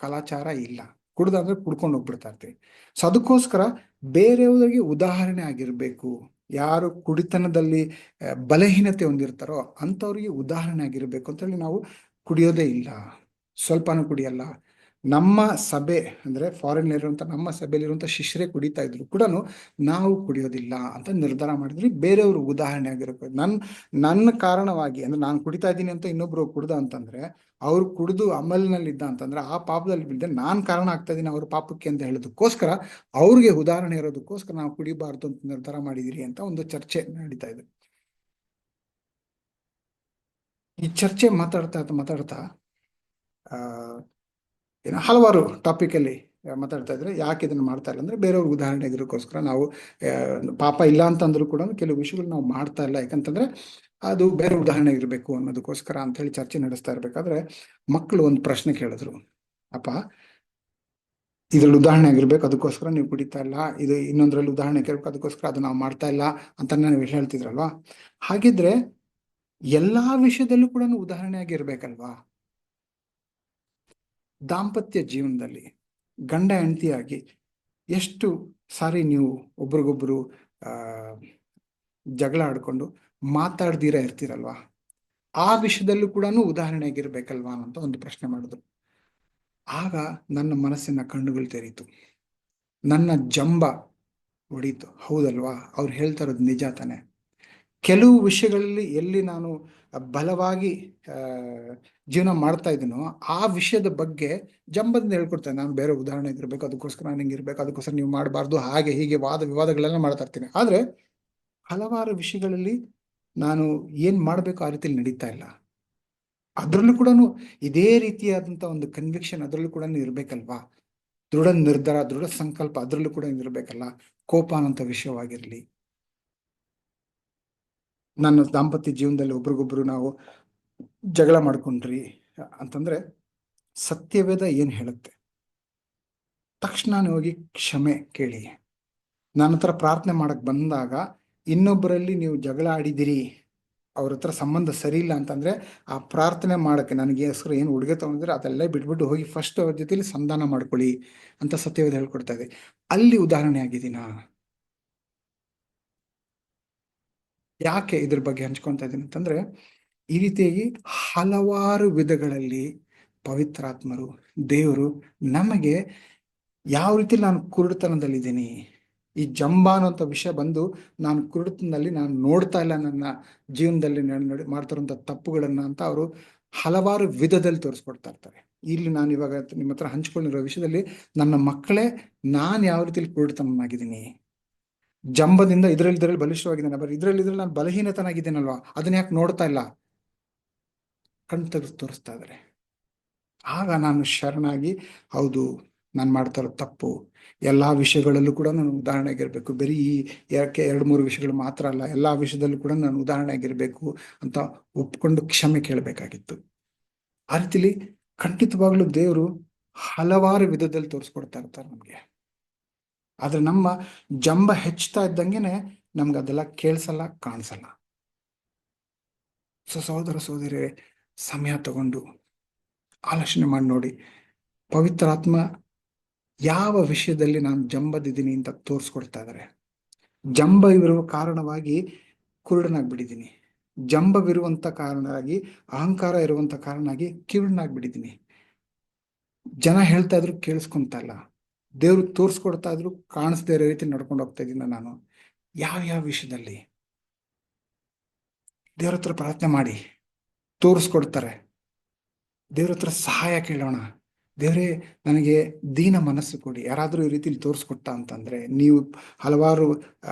ಕಲಾಚಾರ ಇಲ್ಲ. ಕುಡ್ದಂದ್ರೆ ಕುಡ್ಕೊಂಡು ಹೋಗ್ಬಿಡ್ತಾ ಇರ್ತೀವಿ. ಸೊ ಅದಕ್ಕೋಸ್ಕರ ಬೇರೆಯವರಿಗೆ ಉದಾಹರಣೆ ಆಗಿರ್ಬೇಕು. ಯಾರು ಕುಡಿತನದಲ್ಲಿ ಬಲಹೀನತೆ ಹೊಂದಿರ್ತಾರೋ ಅಂಥವ್ರಿಗೆ ಉದಾಹರಣೆ ಆಗಿರ್ಬೇಕು ಅಂತೇಳಿ ನಾವು ಕುಡಿಯೋದೇ ಇಲ್ಲ, ಸ್ವಲ್ಪನೂ ಕುಡಿಯಲ್ಲ. ನಮ್ಮ ಸಭೆ ಅಂದ್ರೆ ಫಾರಿನ್ ಇರುವಂತ ನಮ್ಮ ಸಭೆಯಲ್ಲಿರುವಂತ ಶಿಷ್ಯರೇ ಕುಡಿತಾ ಇದ್ರು ಕೂಡ ನಾವು ಕುಡಿಯೋದಿಲ್ಲ ಅಂತ ನಿರ್ಧಾರ ಮಾಡಿದ್ರಿ. ಬೇರೆಯವರು ಉದಾಹರಣೆ ಆಗಿರ್ಬೇಕು. ನನ್ನ ಕಾರಣವಾಗಿ, ಅಂದ್ರೆ ನಾನು ಕುಡಿತಾ ಇದ್ದೀನಿ ಅಂತ ಇನ್ನೊಬ್ರು ಕುಡ್ದ ಅಂತಂದ್ರೆ, ಅವ್ರು ಕುಡಿದು ಅಮಲಿನಲ್ಲಿ ಇದ್ದ ಅಂತಂದ್ರೆ ಆ ಪಾಪದಲ್ಲಿ ಬಿದ್ದೆ ನಾನು ಕಾರಣ ಆಗ್ತಾ ಇದ್ದೀನಿ ಅವ್ರ ಪಾಪಕ್ಕೆ ಅಂತ ಹೇಳೋದಕ್ಕೋಸ್ಕರ, ಅವ್ರಿಗೆ ಉದಾಹರಣೆ ಇರೋದಕ್ಕೋಸ್ಕರ ನಾವು ಕುಡಿಬಾರ್ದು ಅಂತ ನಿರ್ಧಾರ ಮಾಡಿದಿರಿ ಅಂತ ಒಂದು ಚರ್ಚೆ ನಡೀತಾ ಇದೆ. ಈ ಚರ್ಚೆ ಮಾತಾಡ್ತಾ ಹಲವಾರು ಟಾಪಿಕ್ ಅಲ್ಲಿ ಮಾತಾಡ್ತಾ ಇದ್ರೆ, ಯಾಕೆ ಇದನ್ನ ಮಾಡ್ತಾ ಇಲ್ಲ ಅಂದ್ರೆ ಬೇರೆಯವ್ರ ಉದಾಹರಣೆ ಆಗಿರೋಕ್ಕೋಸ್ಕರ. ನಾವು ಪಾಪ ಇಲ್ಲ ಅಂತಂದ್ರೂ ಕೂಡ ಕೆಲವು ವಿಷಯಗಳು ನಾವು ಮಾಡ್ತಾ ಇಲ್ಲ, ಯಾಕಂತಂದ್ರೆ ಅದು ಬೇರೆ ಉದಾಹರಣೆ ಇರಬೇಕು ಅನ್ನೋದಕ್ಕೋಸ್ಕರ ಅಂತ ಹೇಳಿ ಚರ್ಚೆ ನಡೆಸ್ತಾ ಇರ್ಬೇಕಾದ್ರೆ ಮಕ್ಕಳು ಒಂದು ಪ್ರಶ್ನೆ ಕೇಳಿದ್ರು, ಅಪ್ಪ ಇದ್ರಲ್ಲಿ ಉದಾಹರಣೆ ಆಗಿರ್ಬೇಕು, ಅದಕ್ಕೋಸ್ಕರ ನೀವು ಕುಡಿತಾ ಇಲ್ಲ, ಇದು ಇನ್ನೊಂದ್ರಲ್ಲಿ ಉದಾಹರಣೆ ಆಗಿರ್ಬೇಕು, ಅದಕ್ಕೋಸ್ಕರ ಅದು ನಾವು ಮಾಡ್ತಾ ಇಲ್ಲ ಅಂತ ನೀವು ಹೇಳ್ತಿದ್ರಲ್ವಾ. ಹಾಗಿದ್ರೆ ಎಲ್ಲಾ ವಿಷಯದಲ್ಲೂ ಕೂಡ ಉದಾಹರಣೆ ಆಗಿರ್ಬೇಕಲ್ವಾ. ದಾಂಪತ್ಯ ಜೀವನದಲ್ಲಿ ಗಂಡ ಹೆಂಡತಿಯಾಗಿ ಎಷ್ಟು ಸಾರಿ ನೀವು ಒಬ್ರಿಗೊಬ್ರು ಜಗಳ ಆಡ್ಕೊಂಡು ಮಾತಾಡ್ದಿರ ಇರ್ತೀರಲ್ವಾ. ಆ ವಿಷಯದಲ್ಲೂ ಕೂಡ ಉದಾಹರಣೆ ಆಗಿರ್ಬೇಕಲ್ವಾ ಅಂತ ಒಂದು ಪ್ರಶ್ನೆ ಮಾಡಿದ್ರು. ಆಗ ನನ್ನ ಮನಸ್ಸಿನ ಕಣ್ಣುಗಳು ತೆರೀತು, ನನ್ನ ಜಂಬ ಹೊಡೀತು. ಹೌದಲ್ವಾ, ಅವ್ರು ಹೇಳ್ತಾ ಇರೋದು ನಿಜ ತಾನೆ. ಕೆಲವು ವಿಷಯಗಳಲ್ಲಿ ಎಲ್ಲಿ ನಾನು ಬಲವಾಗಿ ಜೀವನ ಮಾಡ್ತಾ ಇದ್ದೀನೋ ಆ ವಿಷಯದ ಬಗ್ಗೆ ಜಂಬದಿಂದ ಹೇಳ್ಕೊಡ್ತೇನೆ. ನಾನು ಬೇರೆ ಉದಾಹರಣೆ ಇರಬೇಕು, ಅದಕ್ಕೋಸ್ಕರ ನಾನು ಹಿಂಗಿರ್ಬೇಕು, ಅದಕ್ಕೋಸ್ಕರ ನೀವು ಮಾಡಬಾರ್ದು, ಹಾಗೆ ಹೀಗೆ ವಾದ ವಿವಾದಗಳೆಲ್ಲ ಮಾಡ್ತಾ ಇರ್ತೀನಿ. ಆದ್ರೆ ಹಲವಾರು ವಿಷಯಗಳಲ್ಲಿ ನಾನು ಏನ್ ಮಾಡ್ಬೇಕು ಆ ರೀತಿಯಲ್ಲಿ ನಡೀತಾ ಇಲ್ಲ. ಅದರಲ್ಲೂ ಕೂಡ ಇದೇ ರೀತಿಯಾದಂತ ಒಂದು ಕನ್ವಿಕ್ಷನ್ ಅದರಲ್ಲೂ ಕೂಡ ಇರ್ಬೇಕಲ್ವಾ. ದೃಢ ನಿರ್ಧಾರ, ದೃಢ ಸಂಕಲ್ಪ ಅದರಲ್ಲೂ ಕೂಡ ಇರ್ಬೇಕಲ್ಲ. ಕೋಪ ಅನ್ನೋಂಥ ವಿಷಯವಾಗಿರ್ಲಿ, ನನ್ನ ದಾಂಪತ್ಯ ಜೀವನದಲ್ಲಿ ಒಬ್ರಿಗೊಬ್ರು ನಾವು ಜಗಳ ಮಾಡ್ಕೊಂಡ್ರಿ ಅಂತಂದ್ರೆ ಸತ್ಯವೇದ ಏನ್ ಹೇಳುತ್ತೆ, ತಕ್ಷಣ ಹೋಗಿ ಕ್ಷಮೆ ಕೇಳಿ. ನನ್ನ ಹತ್ರ ಪ್ರಾರ್ಥನೆ ಮಾಡಕ್ ಬಂದಾಗ ಇನ್ನೊಬ್ಬರಲ್ಲಿ ನೀವು ಜಗಳ ಆಡಿದಿರಿ, ಅವ್ರ ಹತ್ರ ಸಂಬಂಧ ಸರಿ ಇಲ್ಲ ಅಂತಂದ್ರೆ ಆ ಪ್ರಾರ್ಥನೆ ಮಾಡಕ್ಕೆ ನನಗೆ ಹೆಸರು ಏನು ಉಡುಗೆ ತಗೊಂಡಿದ್ರೆ ಅದೆಲ್ಲ ಬಿಟ್ಬಿಟ್ಟು ಹೋಗಿ ಫಸ್ಟ್ ಅವ್ರ ಜೊತೆಲಿ ಸಂಧಾನ ಮಾಡ್ಕೊಳ್ಳಿ ಅಂತ ಸತ್ಯವೇದ ಹೇಳ್ಕೊಡ್ತಾ ಇದೆ. ಅಲ್ಲಿ ಉದಾಹರಣೆ ಆಗಿದ್ದೀನ. ಯಾಕೆ ಇದ್ರ ಬಗ್ಗೆ ಹಂಚ್ಕೊತಾ ಇದ್ದೀನಿ ಅಂತಂದ್ರೆ, ಈ ರೀತಿಯಾಗಿ ಹಲವಾರು ವಿಧಗಳಲ್ಲಿ ಪವಿತ್ರಾತ್ಮರು, ದೇವರು ನಮಗೆ ಯಾವ ರೀತಿ ನಾನು ಕುರುಡುತನದಲ್ಲಿದ್ದೀನಿ, ಈ ಜಂಬ ಅನ್ನೋಂಥ ವಿಷಯ ಬಂದು ನಾನು ಕುರುಡುತನದಲ್ಲಿ ನಾನು ನೋಡ್ತಾ ಇಲ್ಲ ನನ್ನ ಜೀವನದಲ್ಲಿ ಮಾಡ್ತಾರಂಥ ತಪ್ಪುಗಳನ್ನ ಅಂತ ಅವರು ಹಲವಾರು ವಿಧದಲ್ಲಿ ತೋರಿಸ್ಕೊಡ್ತಾ ಇರ್ತಾರೆ. ಇಲ್ಲಿ ನಾನು ಇವಾಗ ನಿಮ್ಮ ಹತ್ರ ಹಂಚ್ಕೊಂಡಿರೋ ವಿಷಯದಲ್ಲಿ ನನ್ನ ಮಕ್ಕಳೇ ನಾನು ಯಾವ ರೀತಿಯಲ್ಲಿ ಕುರುಡುತನನಾಗಿದ್ದೀನಿ, ಜಂಬದಿಂದ ಇದ್ರಲ್ಲಿ ಬಲಿಷ್ಠವಾಗಿದ್ದೇನೆ, ಬರೀ ಇದ್ರಲ್ಲಿ ನಾನು ಬಲಹೀನತನಾಗಿದ್ದೇನಲ್ವಾ, ಅದನ್ನ ಯಾಕೆ ನೋಡ್ತಾ ಇಲ್ಲ, ಕಣ್ ತೆಗೆದು ತೋರಿಸ್ತಾ ಇದ್ದಾರೆ. ಆಗ ನಾನು ಶರಣಾಗಿ, ಹೌದು ನಾನು ಮಾಡ್ತಾ ಇರೋ ತಪ್ಪು, ಎಲ್ಲಾ ವಿಷಯಗಳಲ್ಲೂ ಕೂಡ ನಾನು ಉದಾಹರಣೆ ಆಗಿರ್ಬೇಕು. ಬರೀ ಯಾಕೆ 2-3 ವಿಷಯಗಳು ಮಾತ್ರ ಅಲ್ಲ, ಎಲ್ಲಾ ವಿಷಯದಲ್ಲೂ ಕೂಡ ನಾನು ಉದಾಹರಣೆ ಆಗಿರ್ಬೇಕು ಅಂತ ಒಪ್ಕೊಂಡು ಕ್ಷಮೆ ಕೇಳಬೇಕಾಗಿತ್ತು. ಆ ರೀತಿಲಿ ಖಂಡಿತವಾಗ್ಲೂ ದೇವರು ಹಲವಾರು ವಿಧದಲ್ಲಿ ತೋರಿಸ್ಕೊಡ್ತಾ ಇರ್ತಾರೆ ನಮ್ಗೆ. ಆದ್ರೆ ನಮ್ಮ ಜಂಬ ಹೆಚ್ಚುತ್ತಾ ಇದ್ದಂಗೆನೆ ನಮ್ಗೆ ಅದೆಲ್ಲ ಕೇಳಿಸಲ್ಲ, ಕಾಣಿಸಲ್ಲ. ಸಹೋದರ ಸಹೋದರಿಯರೇ, ಸಮಯ ತಗೊಂಡು ಆಲೋಚನೆ ಮಾಡಿ ನೋಡಿ, ಪವಿತ್ರಾತ್ಮ ಯಾವ ವಿಷಯದಲ್ಲಿ ನಾನು ಜಂಬದಿದ್ದೀನಿ ಅಂತ ತೋರಿಸ್ಕೊಡ್ತಾ ಇದ್ದಾರೆ. ಜಂಬವಿರುವ ಕಾರಣವಾಗಿ ಕುರುಡನಾಗ್ಬಿಟ್ಟಿದ್ದೀನಿ, ಜಂಬವಿರುವಂತ ಕಾರಣವಾಗಿ, ಅಹಂಕಾರ ಇರುವಂತ ಕಾರಣವಾಗಿ ಕಿರುಡನಾಗ್ಬಿಟ್ಟಿದ್ದೀನಿ. ಜನ ಹೇಳ್ತಾ ಇದ್ರು ಕೇಳಿಸ್ಕೊಂತ ಇಲ್ಲ, ದೇವ್ರು ತೋರಿಸ್ಕೊಡ್ತಾ ಇದ್ರು ಕಾಣಿಸ್ದೇ ಇರೋ ರೀತಿ ನಡ್ಕೊಂಡು ಹೋಗ್ತಾ ಇದ್ದೀನಿ ನಾನು. ಯಾವ ವಿಷಯದಲ್ಲಿ ದೇವ್ರ ಹತ್ರ ಪ್ರಾರ್ಥನೆ ಮಾಡಿ, ತೋರಿಸ್ಕೊಡ್ತಾರೆ. ದೇವ್ರ ಹತ್ರ ಸಹಾಯ ಕೇಳೋಣ. ದೇವರೇ ನನಗೆ ದೀನ ಮನಸ್ಸು ಕೊಡಿ. ಯಾರಾದ್ರೂ ಈ ರೀತಿಲಿ ತೋರಿಸ್ಕೊಟ್ಟ ಅಂತಂದ್ರೆ, ನೀವು ಹಲವಾರು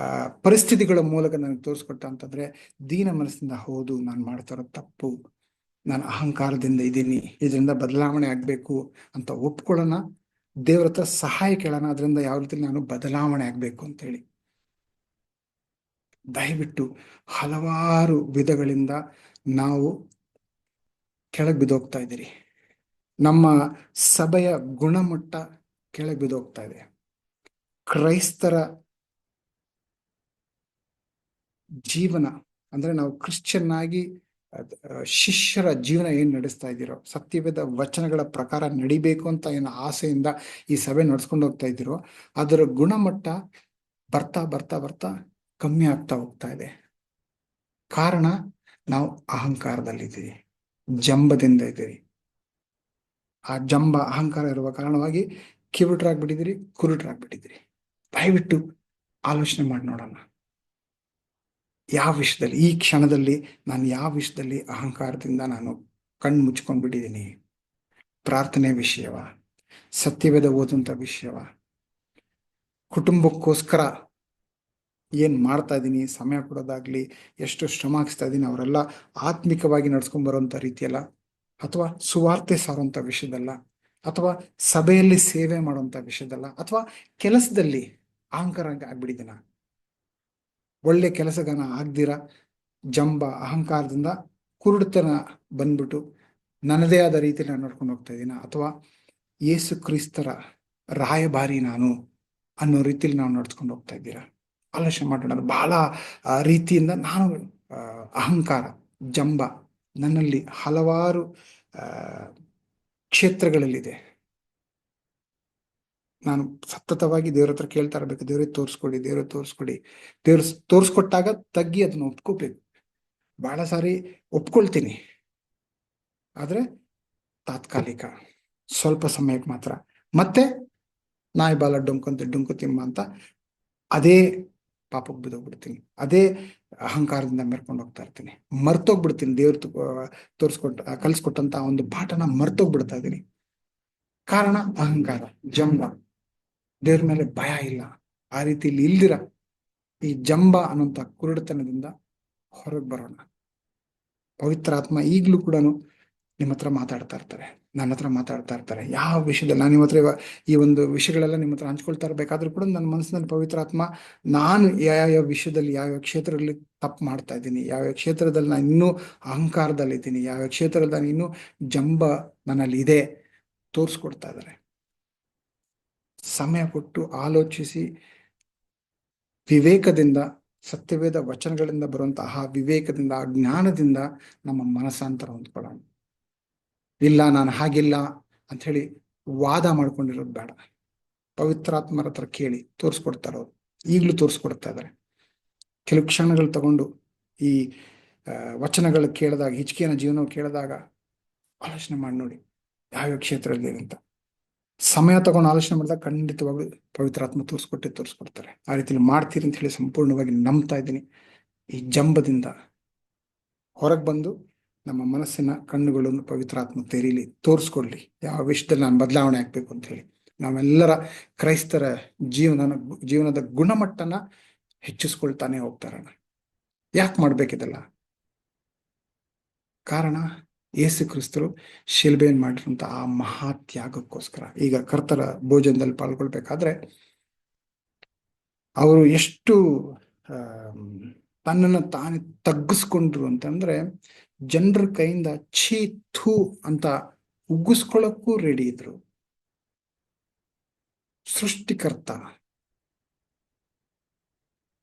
ಪರಿಸ್ಥಿತಿಗಳ ಮೂಲಕ ನನಗೆ ತೋರಿಸ್ಕೊಟ್ಟ ಅಂತಂದ್ರೆ ದೀನ ಮನಸ್ಸಿಂದ, ಹೌದು ನಾನು ಮಾಡ್ತಾ ಇರೋ ತಪ್ಪು, ನಾನು ಅಹಂಕಾರದಿಂದ ಇದ್ದೀನಿ, ಇದರಿಂದ ಬದಲಾವಣೆ ಆಗ್ಬೇಕು ಅಂತ ಒಪ್ಕೊಳ್ಳೋಣ. ದೇವ್ರ ಹತ್ರ ಸಹಾಯ ಕೇಳೋಣ, ಅದರಿಂದ ಯಾವ ರೀತಿ ನಾನು ಬದಲಾವಣೆ ಆಗ್ಬೇಕು ಅಂತೇಳಿ. ದಯವಿಟ್ಟು ಹಲವಾರು ವಿಧಗಳಿಂದ ನಾವು ಕೆಳಗೆ ಬಿದ್ದೋಗ್ತಾ ಇದ್ದೀರಿ. ನಮ್ಮ ಸಭೆಯ ಗುಣಮಟ್ಟ ಕೆಳಗೆ ಬಿದ್ದೋಗ್ತಾ ಇದೆ. ಕ್ರೈಸ್ತರ ಜೀವನ ಅಂದ್ರೆ ನಾವು ಕ್ರಿಶ್ಚಿಯನ್ ಆಗಿ ಶಿಷ್ಯರ ಜೀವನ ಏನ್ ನಡೆಸ್ತಾ ಇದ್ದೀರೋ, ಸತ್ಯವೇದ ವಚನಗಳ ಪ್ರಕಾರ ನಡಿಬೇಕು ಅಂತ ಏನು ಆಸೆಯಿಂದ ಈ ಸಭೆ ನಡ್ಸ್ಕೊಂಡು ಹೋಗ್ತಾ ಇದ್ದೀರೋ, ಅದರ ಗುಣಮಟ್ಟ ಬರ್ತಾ ಬರ್ತಾ ಬರ್ತಾ ಕಮ್ಮಿ ಆಗ್ತಾ ಹೋಗ್ತಾ ಇದೆ. ಕಾರಣ ನಾವು ಅಹಂಕಾರದಲ್ಲಿದ್ದೀವಿ, ಜಂಬದಿಂದ ಇದ್ದೀವಿ. ಆ ಜಂಬ ಅಹಂಕಾರ ಇರುವ ಕಾರಣವಾಗಿ ಕಿವುಟರಾಗ್ಬಿಟ್ಟಿದ್ದೀರಿ, ಕುರುಟರಾಗ್ಬಿಟ್ಟಿದ್ದೀರಿ. ದಯವಿಟ್ಟು ಆಲೋಚನೆ ಮಾಡಿ ನೋಡೋಣ, ಯಾವ ವಿಷಯದಲ್ಲಿ ಈ ಕ್ಷಣದಲ್ಲಿ ನಾನು ಯಾವ ವಿಷಯದಲ್ಲಿ ಅಹಂಕಾರದಿಂದ ನಾನು ಕಣ್ಣು ಮುಚ್ಕೊಂಡ್ಬಿಟ್ಟಿದ್ದೀನಿ. ಪ್ರಾರ್ಥನೆ ವಿಷಯವ, ಸತ್ಯವೇದ ಓದುವಂತ ವಿಷಯವ, ಕುಟುಂಬಕ್ಕೋಸ್ಕರ ಏನ್ ಮಾಡ್ತಾ ಇದ್ದೀನಿ, ಸಮಯ ಕೊಡೋದಾಗ್ಲಿ, ಎಷ್ಟು ಶ್ರಮ ಹಾಕಿಸ್ತಾ ಇದ್ದೀನಿ, ಅವರೆಲ್ಲ ಆತ್ಮಿಕವಾಗಿ ನಡ್ಸ್ಕೊಂಡ್ ಬರುವಂತ ರೀತಿಯಲ್ಲ, ಅಥವಾ ಸುವಾರ್ತೆ ಸಾರುವಂತ ವಿಷಯದಲ್ಲ, ಅಥವಾ ಸಭೆಯಲ್ಲಿ ಸೇವೆ ಮಾಡುವಂತ ವಿಷಯದಲ್ಲ, ಅಥವಾ ಕೆಲಸದಲ್ಲಿ ಅಹಂಕಾರ ಆಗ್ಬಿಟ್ಟಿದ್ದೀನ, ಒಳ್ಳೆ ಕೆಲಸಗಾನ ಆಗ್ದಿರ ಜಂಬ ಅಹಂಕಾರದಿಂದ ಕುರುಡುತನ ಬಂದ್ಬಿಟ್ಟು ನನ್ನದೇ ಆದ ರೀತಿಯಲ್ಲಿ ನಾನು ನಡ್ಕೊಂಡು ಹೋಗ್ತಾ ಇದ್ದೀನ, ಅಥವಾ ಯೇಸು ಕ್ರಿಸ್ತರ ರಾಯಭಾರಿ ನಾನು ಅನ್ನೋ ರೀತಿಯಲ್ಲಿ ನಾವು ನಡ್ಸ್ಕೊಂಡು ಹೋಗ್ತಾ ಇದ್ದೀರಾ? ಆಲೋಚನೆ ಮಾಡೋಣ. ಬಹಳ ರೀತಿಯಿಂದ ನಾನು ಅಹಂಕಾರ, ಜಂಬ ನನ್ನಲ್ಲಿ ಹಲವಾರು ಕ್ಷೇತ್ರಗಳಲ್ಲಿದೆ. ನಾನು ಸತತವಾಗಿ ದೇವ್ರ ಹತ್ರ ಕೇಳ್ತಾ ಇರ್ಬೇಕು, ದೇವ್ರೇ ತೋರಿಸ್ಕೊಡಿ, ದೇವ್ರೇ ತೋರಿಸ್ಕೊಡಿ. ದೇವ್ರ ತೋರಿಸ್ಕೊಟ್ಟಾಗ ತಗ್ಗಿ ಅದನ್ನ ಒಪ್ಕೋಬೇಕು. ಬಹಳ ಸಾರಿ ಒಪ್ಕೊಳ್ತೀನಿ, ಆದ್ರೆ ತಾತ್ಕಾಲಿಕ, ಸ್ವಲ್ಪ ಸಮಯಕ್ಕೆ ಮಾತ್ರ. ಮತ್ತೆ ನಾಯಿ ಬಾಲ ಡುಂಕುತಿಮ್ಮ ಅಂತ ಅದೇ ಪಾಪಕ್ಕೆ ಬಿದ್ದೋಗ್ಬಿಡ್ತೀನಿ, ಅದೇ ಅಹಂಕಾರದಿಂದ ಮೆರ್ಕೊಂಡು ಹೋಗ್ತಾ ಇರ್ತೀನಿ, ಮರ್ತೋಗ್ಬಿಡ್ತೀನಿ. ದೇವ್ರ ಕಲ್ಸ್ಕೊಟ್ಟಂತ ಒಂದು ಪಾಠನ ಮರ್ತೋಗ್ಬಿಡ್ತಾ ಇದ್ದೀನಿ. ಕಾರಣ ಅಹಂಕಾರ, ಜಂಬ. ದೇವ್ರ ಮೇಲೆ ಭಯ ಇಲ್ಲ. ಆ ರೀತಿಯಲ್ಲಿ ಇಲ್ದಿರ ಈ ಜಂಬ ಅನ್ನೋಂಥ ಕುರುಡುತನದಿಂದ ಹೊರಗೆ ಬರೋಣ. ಪವಿತ್ರ ಆತ್ಮ ಈಗಲೂ ಕೂಡ ನಿಮ್ಮ ಹತ್ರ ಮಾತಾಡ್ತಾ ಇರ್ತಾರೆ, ನನ್ನ ಹತ್ರ ಮಾತಾಡ್ತಾ ಇರ್ತಾರೆ. ಯಾವ ವಿಷಯದಲ್ಲಿ ನಾನು ನಿಮ್ಮ ಹತ್ರ ಈ ಒಂದು ವಿಷಯಗಳೆಲ್ಲ ನಿಮ್ಮ ಹತ್ರ ಹಂಚ್ಕೊಳ್ತಾ ಇರಬೇಕಾದ್ರೂ ಕೂಡ ನನ್ನ ಮನಸ್ಸಿನಲ್ಲಿ ಪವಿತ್ರ ಆತ್ಮ ನಾನು ಯಾವ ವಿಷಯದಲ್ಲಿ, ಯಾವ ಕ್ಷೇತ್ರದಲ್ಲಿ ತಪ್ಪು ಮಾಡ್ತಾ ಇದ್ದೀನಿ, ಯಾವ ಕ್ಷೇತ್ರದಲ್ಲಿ ನಾನು ಇನ್ನೂ ಅಹಂಕಾರದಲ್ಲಿದ್ದೀನಿ, ಯಾವ ಕ್ಷೇತ್ರದಲ್ಲಿ ನಾನು ಇನ್ನೂ ಜಂಬ ನನ್ನಲ್ಲಿ ಇದೆ ತೋರಿಸ್ಕೊಡ್ತಾ ಇದ್ದಾರೆ. ಸಮಯ ಕೊಟ್ಟು ಆಲೋಚಿಸಿ ವಿವೇಕದಿಂದ, ಸತ್ಯವೇದ ವಚನಗಳಿಂದ ಬರುವಂತಹ ವಿವೇಕದಿಂದ, ಆ ಜ್ಞಾನದಿಂದ ನಮ್ಮ ಮನಸ್ಸಾಂತರ ಹೊಂದ್ಕೊಳ್ಳೋಣ. ಇಲ್ಲ ನಾನು ಹಾಗಿಲ್ಲ ಅಂತ ಹೇಳಿ ವಾದ ಮಾಡ್ಕೊಂಡಿರೋದು ಬೇಡ. ಪವಿತ್ರಾತ್ಮರ ಹತ್ರ ಕೇಳಿ ತೋರಿಸ್ಕೊಡ್ತಾರ ಅವ್ರು. ಈಗಲೂ ತೋರಿಸ್ಕೊಡ್ತಾ ಇದ್ದಾರೆ. ಕೆಲವು ಕ್ಷಣಗಳು ತಗೊಂಡು ಈ ವಚನಗಳು ಕೇಳಿದಾಗ, ಹಿಚ್ಕಿಯನ ಜೀವನ ಕೇಳಿದಾಗ ಆಲೋಚನೆ ಮಾಡಿ ನೋಡಿ ಯಾವ್ಯಾವ ಕ್ಷೇತ್ರದಲ್ಲಿ ಅಂತ. ಸಮಯ ತಗೊಂಡು ಆಲೋಚನೆ ಮಾಡಿದಾಗ ಖಂಡಿತವಾಗ್ಲೂ ಪವಿತ್ರಾತ್ಮ ತೋರಿಸ್ಕೊಡ್ತಾರೆ. ಆ ರೀತಿಯಲ್ಲಿ ಮಾಡ್ತೀರಿ ಅಂತ ಹೇಳಿ ಸಂಪೂರ್ಣವಾಗಿ ನಂಬ್ತಾ ಇದ್ದೀನಿ. ಈ ಜಂಬದಿಂದ ಹೊರಗೆ ಬಂದು ನಮ್ಮ ಮನಸ್ಸಿನ ಕಣ್ಣುಗಳನ್ನು ಪವಿತ್ರಾತ್ಮ ತೆರೀಲಿ, ತೋರಿಸ್ಕೊಡ್ಲಿ ಯಾವ ವಿಷಯದಲ್ಲಿ ನಾನು ಬದಲಾವಣೆ ಆಗ್ಬೇಕು ಅಂತ ಹೇಳಿ. ನಾವೆಲ್ಲರ ಕ್ರೈಸ್ತರ ಜೀವನದ ಗುಣಮಟ್ಟನ ಹೆಚ್ಚಿಸ್ಕೊಳ್ತಾನೆ ಹೋಗ್ತಾರಣ. ಯಾಕೆ ಮಾಡ್ಬೇಕಿದೆಲ್ಲ? ಕಾರಣ ಯೇಸು ಕ್ರಿಸ್ತರು ಶಿಲ್ಬೆಯನ್ನು ಮಾಡಿರುವಂತ ಆ ಮಹಾ ತ್ಯಾಗಕ್ಕೋಸ್ಕರ. ಈಗ ಕರ್ತರ ಭೋಜನದಲ್ಲಿ ಪಾಲ್ಗೊಳ್ಬೇಕಾದ್ರೆ ಅವರು ಎಷ್ಟು ತನ್ನನ್ನು ತಾನೇ ತಗ್ಗಿಸ್ಕೊಂಡ್ರು ಅಂತಂದ್ರೆ, ಜನರ ಕೈಯಿಂದ ಛೀ ಥೂ ಅಂತ ಉಗ್ಗಿಸ್ಕೊಳ್ಳಕ್ಕೂ ರೆಡಿ ಇದ್ರು. ಸೃಷ್ಟಿಕರ್ತ,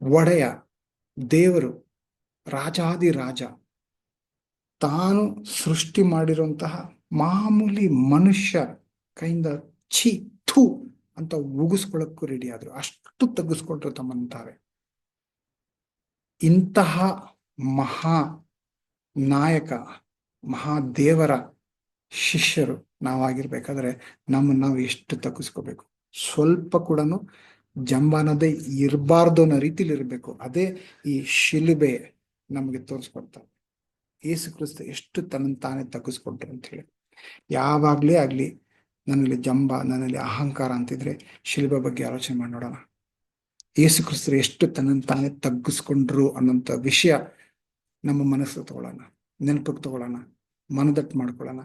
ಒಡೆಯ, ದೇವರು, ರಾಜಾದಿರಾಜ ತಾನು ಸೃಷ್ಟಿ ಮಾಡಿರುವಂತಹ ಮಾಮೂಲಿ ಮನುಷ್ಯ ಕೈಯಿಂದ ಛೀ ಥೂ ಅಂತ ಉಗಿಸ್ಕೊಳ್ಳಕ್ಕೂ ರೆಡಿ ಆದ್ರು. ಅಷ್ಟು ತಗ್ಗಿಸ್ಕೊಂಡ್ರು ತಮ್ಮನ್ನು ತಾವೇ. ಇಂತಹ ಮಹಾ ನಾಯಕ, ಮಹಾದೇವರ ಶಿಷ್ಯರು ನಾವಾಗಿರ್ಬೇಕಾದ್ರೆ ನಮ್ಮನ್ನು ನಾವು ಎಷ್ಟು ತಗ್ಗಿಸ್ಕೋಬೇಕು. ಸ್ವಲ್ಪ ಕೂಡ ಜಂಬ ಅನ್ನೋದೇ ಇರಬಾರ್ದು ಅನ್ನೋ ರೀತಿಲಿ ಇರಬೇಕು. ಅದೇ ಈ ಶಿಲುಬೆ ನಮಗೆ ತೋರಿಸ್ಕೊಡ್ತಾರೆ. ಯೇಸು ಕ್ರಿಸ್ತ ಎಷ್ಟು ತನ್ನನ್ನು ತಾನೇ ತಗ್ಗಿಸ್ಕೊಟ್ರು ಅಂತ ಹೇಳಿ. ಯಾವಾಗ್ಲೇ ಆಗ್ಲಿ ನನ್ನಲ್ಲಿ ಜಂಬ, ನನ್ನಲ್ಲಿ ಅಹಂಕಾರ ಅಂತಿದ್ರೆ ಶಿಲುಬೆ ಬಗ್ಗೆ ಆಲೋಚನೆ ಮಾಡಿ ನೋಡೋಣ. ಯೇಸು ಕ್ರಿಸ್ತರು ಎಷ್ಟು ತನ್ನನ್ನು ತಾನೇ ತಗ್ಗಿಸ್ಕೊಂಡ್ರು ಅನ್ನೋಂಥ ವಿಷಯ ನಮ್ಮ ಮನಸ್ಸು ತಗೊಳ್ಳೋಣ, ನೆನಪಿಗೆ ತಗೊಳ್ಳೋಣ, ಮನದಟ್ಟು ಮಾಡ್ಕೊಳ್ಳೋಣ.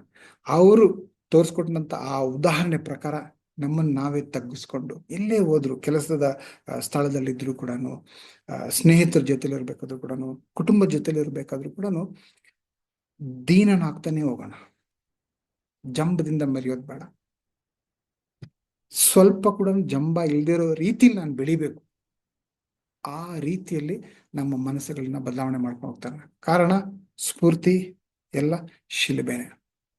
ಅವರು ತೋರಿಸ್ಕೊಟ್ಟಂತ ಆ ಉದಾಹರಣೆ ಪ್ರಕಾರ ನಮ್ಮನ್ನು ನಾವೇ ತಗ್ಗಿಸ್ಕೊಂಡು, ಎಲ್ಲೇ ಹೋದ್ರು, ಕೆಲಸದ ಸ್ಥಳದಲ್ಲಿದ್ರು ಕೂಡ, ಸ್ನೇಹಿತರ ಜೊತೆಲಿ ಇರ್ಬೇಕಾದ್ರೂ ಕೂಡ, ಕುಟುಂಬದ ಜೊತೆಲಿ ಇರ್ಬೇಕಾದ್ರೂ ಕೂಡ ದೀನನಾಗ್ತಾನೆ ಹೋಗೋಣ. ಜಂಬದಿಂದ ಮರೆಯೋದು ಬೇಡ. ಸ್ವಲ್ಪ ಕೂಡ ಜಂಬ ಇಲ್ದಿರೋ ರೀತಿಯಲ್ಲಿ ನಾನು ಬೆಳಿಬೇಕು. ಆ ರೀತಿಯಲ್ಲಿ ನಮ್ಮ ಮನಸ್ಸುಗಳನ್ನ ಬದಲಾವಣೆ ಮಾಡ್ಕೊಂಡು ಹೋಗ್ತಾರೆ. ಕಾರಣ ಸ್ಫೂರ್ತಿ ಎಲ್ಲ ಶಿಲುಬೆನೆ.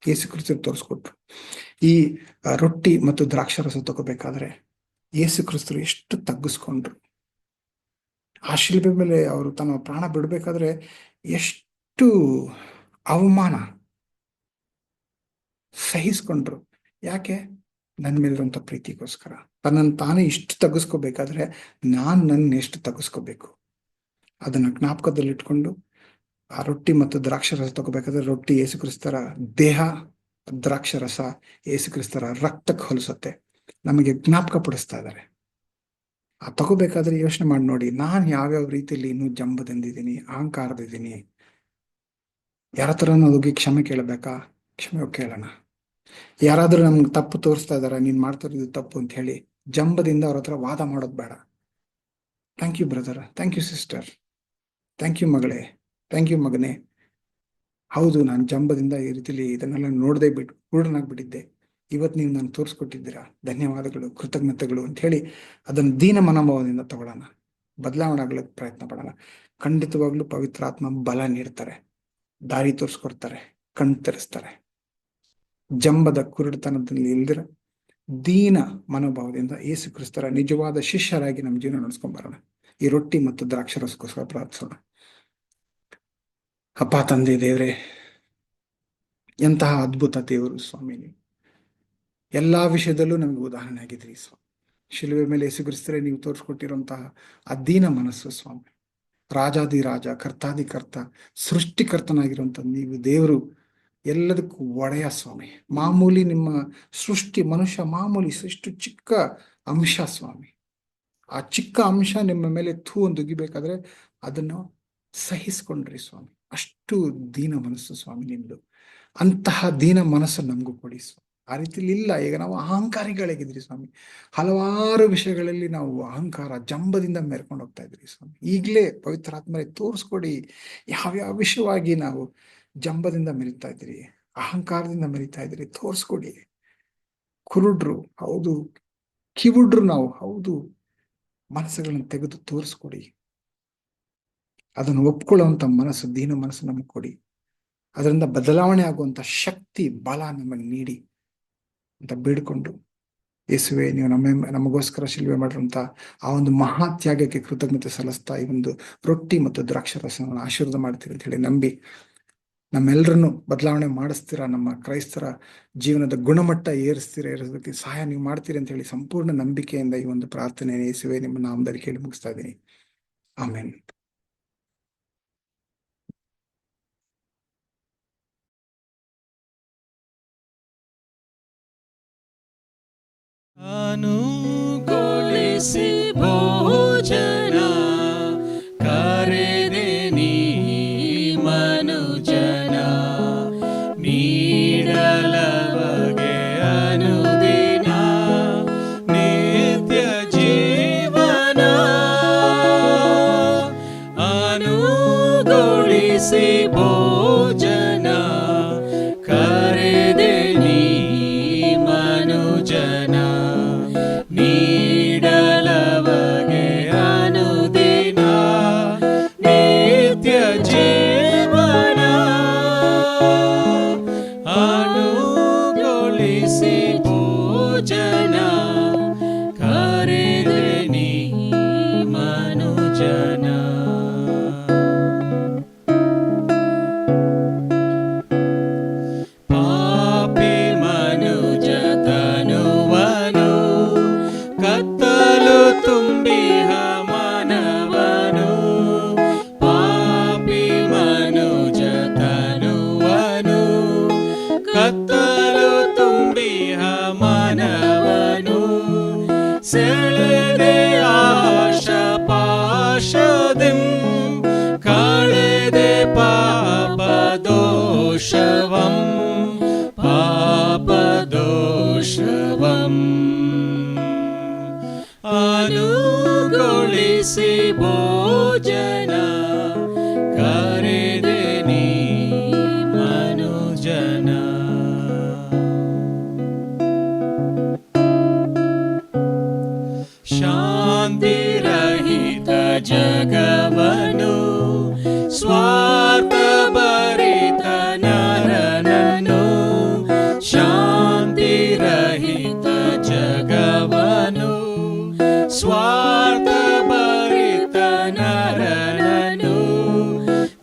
ಯೇಸು ಕ್ರಿಸ್ತರು ತೋರಿಸ್ಕೊಟ್ರು. ಈ ರೊಟ್ಟಿ ಮತ್ತು ದ್ರಾಕ್ಷಾರಸ ತಗೋಬೇಕಾದ್ರೆ ಯೇಸು ಕ್ರಿಸ್ತರು ಎಷ್ಟು ತಗ್ಗಿಸ್ಕೊಂಡ್ರು. ಆ ಶಿಲುಬೆ ಮೇಲೆ ಅವರು ತನ್ನ ಪ್ರಾಣ ಬಿಡ್ಬೇಕಾದ್ರೆ ಎಷ್ಟು ಅವಮಾನ ಸಹಿಸ್ಕೊಂಡ್ರು. ಯಾಕೆ? ನನ್ನ ಮೇಲಿರುವಂಥ ಪ್ರೀತಿಗೋಸ್ಕರ. ತನ್ನನ್ನು ತಾನೇ ಇಷ್ಟು ತಗ್ಗಿಸ್ಕೋಬೇಕಾದ್ರೆ ನಾನು ನನ್ನ ಎಷ್ಟು ತಗ್ಗಿಸ್ಕೋಬೇಕು ಅದನ್ನ ಜ್ಞಾಪಕದಲ್ಲಿಟ್ಕೊಂಡು ಆ ರೊಟ್ಟಿ ಮತ್ತು ದ್ರಾಕ್ಷಾರಸ ತಗೋಬೇಕಾದ್ರೆ, ರೊಟ್ಟಿ ಯೇಸು ಕ್ರಿಸ್ತರ ದೇಹ, ದ್ರಾಕ್ಷಾರಸ ಯೇಸು ಕ್ರಿಸ್ತರ ರಕ್ತಕ್ಕೆ ಹೋಲಿಸುತ್ತೆ, ನಮಗೆ ಜ್ಞಾಪಕ ಪಡಿಸ್ತಾ ಇದ್ದಾರೆ. ಆ ತಗೋಬೇಕಾದ್ರೆ ಯೋಚನೆ ಮಾಡಿ ನೋಡಿ, ನಾನು ಯಾವ್ಯಾವ ರೀತಿಯಲ್ಲಿ ಇನ್ನೂ ಜಂಬದಿಂದಿದ್ದೀನಿ, ಅಹಂಕಾರದಿದ್ದೀನಿ. ಯಾರ ಹತ್ರ ಹೋಗಿ ಕ್ಷಮೆ ಕೇಳಬೇಕಾ? ಕ್ಷಮೆ ಕೇಳೋಣ. ಯಾರಾದ್ರೂ ನಮ್ಗೆ ತಪ್ಪು ತೋರಿಸ್ತಾ ಇದಾರ, ನೀನ್ ಮಾಡ್ತಾ ಇರೋದು ತಪ್ಪು ಅಂತ ಹೇಳಿ ಜಂಬದಿಂದ ಅವ್ರ ಹತ್ರ ವಾದ ಮಾಡೋದು ಬೇಡ. Thank you brother, thank you sister, thank you ಮಗಳೇ, ಥ್ಯಾಂಕ್ ಯು ಮಗನೇ. ಹೌದು, ನಾನು ಜಂಬದಿಂದ ಈ ರೀತಿಲಿ ಇದನ್ನೆಲ್ಲ ನೋಡದೆ ಬಿಟ್ಟು ಕುರುಡನಾಗ್ಬಿಟ್ಟಿದ್ದೆ. ಇವತ್ತು ನೀವು ನಾನು ತೋರಿಸ್ಕೊಟ್ಟಿದ್ದೀರಾ, ಧನ್ಯವಾದಗಳು, ಕೃತಜ್ಞತೆಗಳು ಅಂತ ಹೇಳಿ ಅದನ್ನು ದೀನ ಮನೋಭಾವದಿಂದ ತಗೊಳ್ಳೋಣ, ಬದಲಾವಣೆ ಆಗ್ಲಿಕ್ಕೆ ಪ್ರಯತ್ನ ಪಡೋಣ. ಖಂಡಿತವಾಗ್ಲೂ ಪವಿತ್ರಾತ್ಮ ಬಲ ನೀಡ್ತಾರೆ, ದಾರಿ ತೋರಿಸ್ಕೊಡ್ತಾರೆ, ಕಣ್ ತೆರೆಸ್ತಾರೆ. ಜಂಬದ ಕುರುಡುತನದಲ್ಲಿ ಇಲ್ದಿರ ದೀನ ಮನೋಭಾವದಿಂದ ಯೇಸು ಕ್ರಿಸ್ತರ ನಿಜವಾದ ಶಿಷ್ಯರಾಗಿ ನಮ್ಮ ಜೀವನ ನಡೆಸ್ಕೊಂಡ್ ಬರೋಣ. ಈ ರೊಟ್ಟಿ ಮತ್ತು ದ್ರಾಕ್ಷರಸಕ್ಕೋಸ್ಕರ ಪ್ರಾರ್ಥಿಸೋಣ. ಅಪ್ಪ ತಂದೆ ದೇವರೇ, ಎಂತಹ ಅದ್ಭುತ ದೇವರು ಸ್ವಾಮಿ, ನೀವು ಎಲ್ಲಾ ವಿಷಯದಲ್ಲೂ ನಮಗೆ ಉದಾಹರಣೆ ಆಗಿದ್ರಿ ಸ್ವಾಮಿ. ಶಿಲುವೆ ಮೇಲೆ ಯೇಸು ಕ್ರಿಸ್ತರೇ ನೀವು ತೋರಿಸ್ಕೊಟ್ಟಿರುವಂತಹ ಅಧೀನ ಮನಸ್ಸು ಸ್ವಾಮಿ, ರಾಜಾದಿರಾಜ, ಕರ್ತಾದಿಕರ್ತ, ಸೃಷ್ಟಿಕರ್ತನಾಗಿರುವಂಥ ನೀವು ದೇವರು, ಎಲ್ಲದಕ್ಕೂ ಒಡೆಯ ಸ್ವಾಮಿ. ಮಾಮೂಲಿ ನಿಮ್ಮ ಸೃಷ್ಟಿ, ಮನುಷ್ಯ ಮಾಮೂಲಿ ಇಷ್ಟು ಚಿಕ್ಕ ಅಂಶ ಸ್ವಾಮಿ. ಆ ಚಿಕ್ಕ ಅಂಶ ನಿಮ್ಮ ಮೇಲೆ ಒಂದು ಉಗಿಬೇಕಾದ್ರೆ ಅದನ್ನು ಸಹಿಸ್ಕೊಂಡ್ರಿ ಸ್ವಾಮಿ. ಅಷ್ಟು ದೀನ ಮನಸ್ಸು ಸ್ವಾಮಿ ನಿಮ್ದು. ಅಂತಹ ದೀನ ಮನಸ್ಸು ನಮಗೂ ಕೊಡಿ ಸ್ವಾಮಿ. ಆ ರೀತಿಲಿ ಇಲ್ಲ. ಈಗ ನಾವು ಅಹಂಕಾರಿಗಳಾಗಿದ್ರಿ ಸ್ವಾಮಿ, ಹಲವಾರು ವಿಷಯಗಳಲ್ಲಿ ನಾವು ಅಹಂಕಾರ ಜಂಬದಿಂದ ಮೆರ್ಕೊಂಡು ಹೋಗ್ತಾ ಇದ್ರಿ ಸ್ವಾಮಿ. ಈಗಲೇ ಪವಿತ್ರಾತ್ಮರೇ ತೋರಿಸ್ಕೊಡಿ, ಯಾವ್ಯಾವ ವಿಷಯವಾಗಿ ನಾವು ಜಂಬದಿಂದ ಮೆರಿತಾ ಇದ್ರಿ, ಅಹಂಕಾರದಿಂದ ಮೆರಿತಾ ಇದ್ರಿ, ತೋರಿಸ್ಕೊಡಿ. ಕುರುಡ್ರು ಹೌದು, ಕಿವುಡ್ರು ನಾವು ಹೌದು, ಮನಸ್ಸುಗಳನ್ನು ತೆಗೆದು ತೋರಿಸ್ಕೊಡಿ. ಅದನ್ನು ಒಪ್ಕೊಳ್ಳುವಂತ ಮನಸ್ಸು, ದೀನ ಮನಸ್ಸು ನಮಗೆ ಕೊಡಿ. ಅದರಿಂದ ಬದಲಾವಣೆ ಆಗುವಂತ ಶಕ್ತಿ, ಬಲ ನಮಗೆ ನೀಡಿ ಅಂತ ಬೇಡ್ಕೊಂಡು, ಯೇಸುವೆ ನೀವು ನಮಗೋಸ್ಕರ ಶಿಲುಬೆ ಮಾಡಿರುವಂತ ಆ ಒಂದು ಮಹಾತ್ಯಾಗಕ್ಕೆ ಕೃತಜ್ಞತೆ ಸಲ್ಲಿಸ್ತಾ ಈ ಒಂದು ರೊಟ್ಟಿ ಮತ್ತು ದ್ರಾಕ್ಷರಸವನ್ನು ಆಶೀರ್ವಾದ ಮಾಡ್ತೀರಿ ಅಂತ ಹೇಳಿ ನಂಬಿ, ನಮ್ಮೆಲ್ಲರನ್ನು ಬದಲಾವಣೆ ಮಾಡಿಸ್ತೀರಾ, ನಮ್ಮ ಕ್ರೈಸ್ತರ ಜೀವನದ ಗುಣಮಟ್ಟ ಏರಿಸೋದಕ್ಕೆ ಸಹಾಯ ನೀವು ಮಾಡ್ತೀರಿ ಅಂತ ಹೇಳಿ ಸಂಪೂರ್ಣ ನಂಬಿಕೆಯಿಂದ ಈ ಒಂದು ಪ್ರಾರ್ಥನೆ ಯೇಸುವೆ ನಿಮ್ಮ ನಾಮದಲ್ಲಿ ಕೇಳಿ ಮುಗಿಸ್ತಾ ಇದ್ದೀನಿ. ಆಮೇನ್. ಅನುಗೊಳಿಸಿ ಭೋಜನ ಕರೆದೆ ನೀ ಮನುಜನ, ನೀಡಲವಗೆ ಅನುದಿನ ನಿತ್ಯ ಜೀವನ. ಅನುಗೊಳಿಸಿ ಭೋಜನ ಕರೆದೆ ನೀ ಮನುಜನ, ನೀಡಲವಗೆ ಅನುದಿನ ನಿತ್ಯ ಜೀವನ. ಅನುಗೊಳಿಸಿ ಭೋಜನ ಕರೆದೆ ನೀ ಮನುಜನ. ಪಾಪಿ ಮನುಜ ತನುವನು ಕತ್ತಲು ತುಂಬಿಹ ಮಾನವನು, ಪಾಪಿ ಮನುಜ ತನುವನು ಕತ್ತಲು ತುಂಬಿಹ ಮಾನವನು, ಸೆಳೆದೆ ಆಶ ಪಾಶದಿಂ ಕಳೆದೆ ಪಾಪ ದೋಷವಂ, ಪಾಪ ದೋಷವಂ. ಅನುಗೊಳಿಸಿ ಭೋಜನ ಕರೆದೆ ನೀ ಮನುಜನ. ಶಾಂತಿರಹಿತ ಜಗವನು ಸ್ವಾರ್ಥ ಭರಿತ ನರನನ್ನು, ಶಾಂತಿರಹಿತ ಜಗವನು ಸ್ವಾರ್ಥ ಭರಿತ ನರನನು,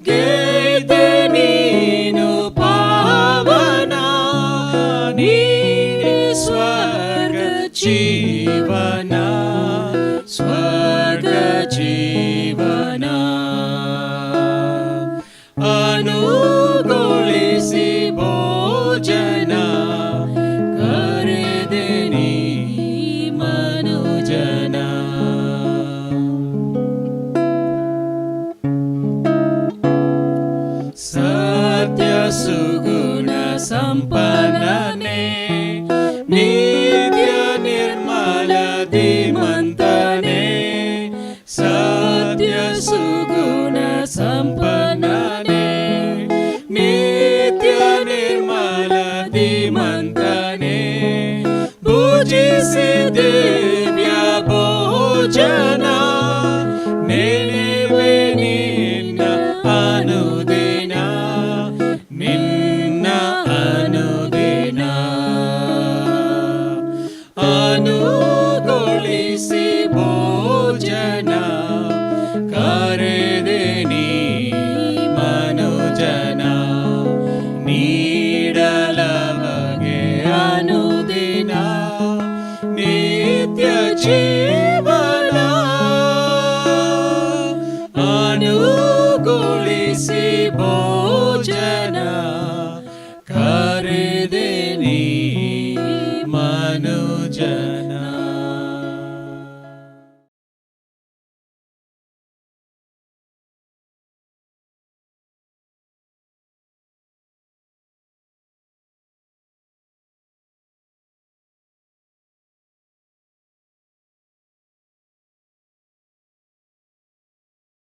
ಗೆದ್ದೆ ನೀನು ಪಾವನ ನೀಡಿ ಸ್ವರ್ಗ ಜೀವನ, ಸ್ವರ್ಗ ಜೀವನ. ಅನುಗೊಳಿಸಿ ಭೋಜನ ಕರೆದೆ ನೀ ಮನುಜನ. ಸತ್ಯ ಸುಗುಣ ಸಂಪನ್ನನೆ, ನಿತ್ಯ ನಿರ್ಮಲ ಧೀಮಂತನೆ, ಸತ್ಯ ಸುಗುಣ ಸಂಪನ್ನನೆ, ನಿತ್ಯ ನಿರ್ಮಲ ಧೀಮಂತನೆ, ಜಯ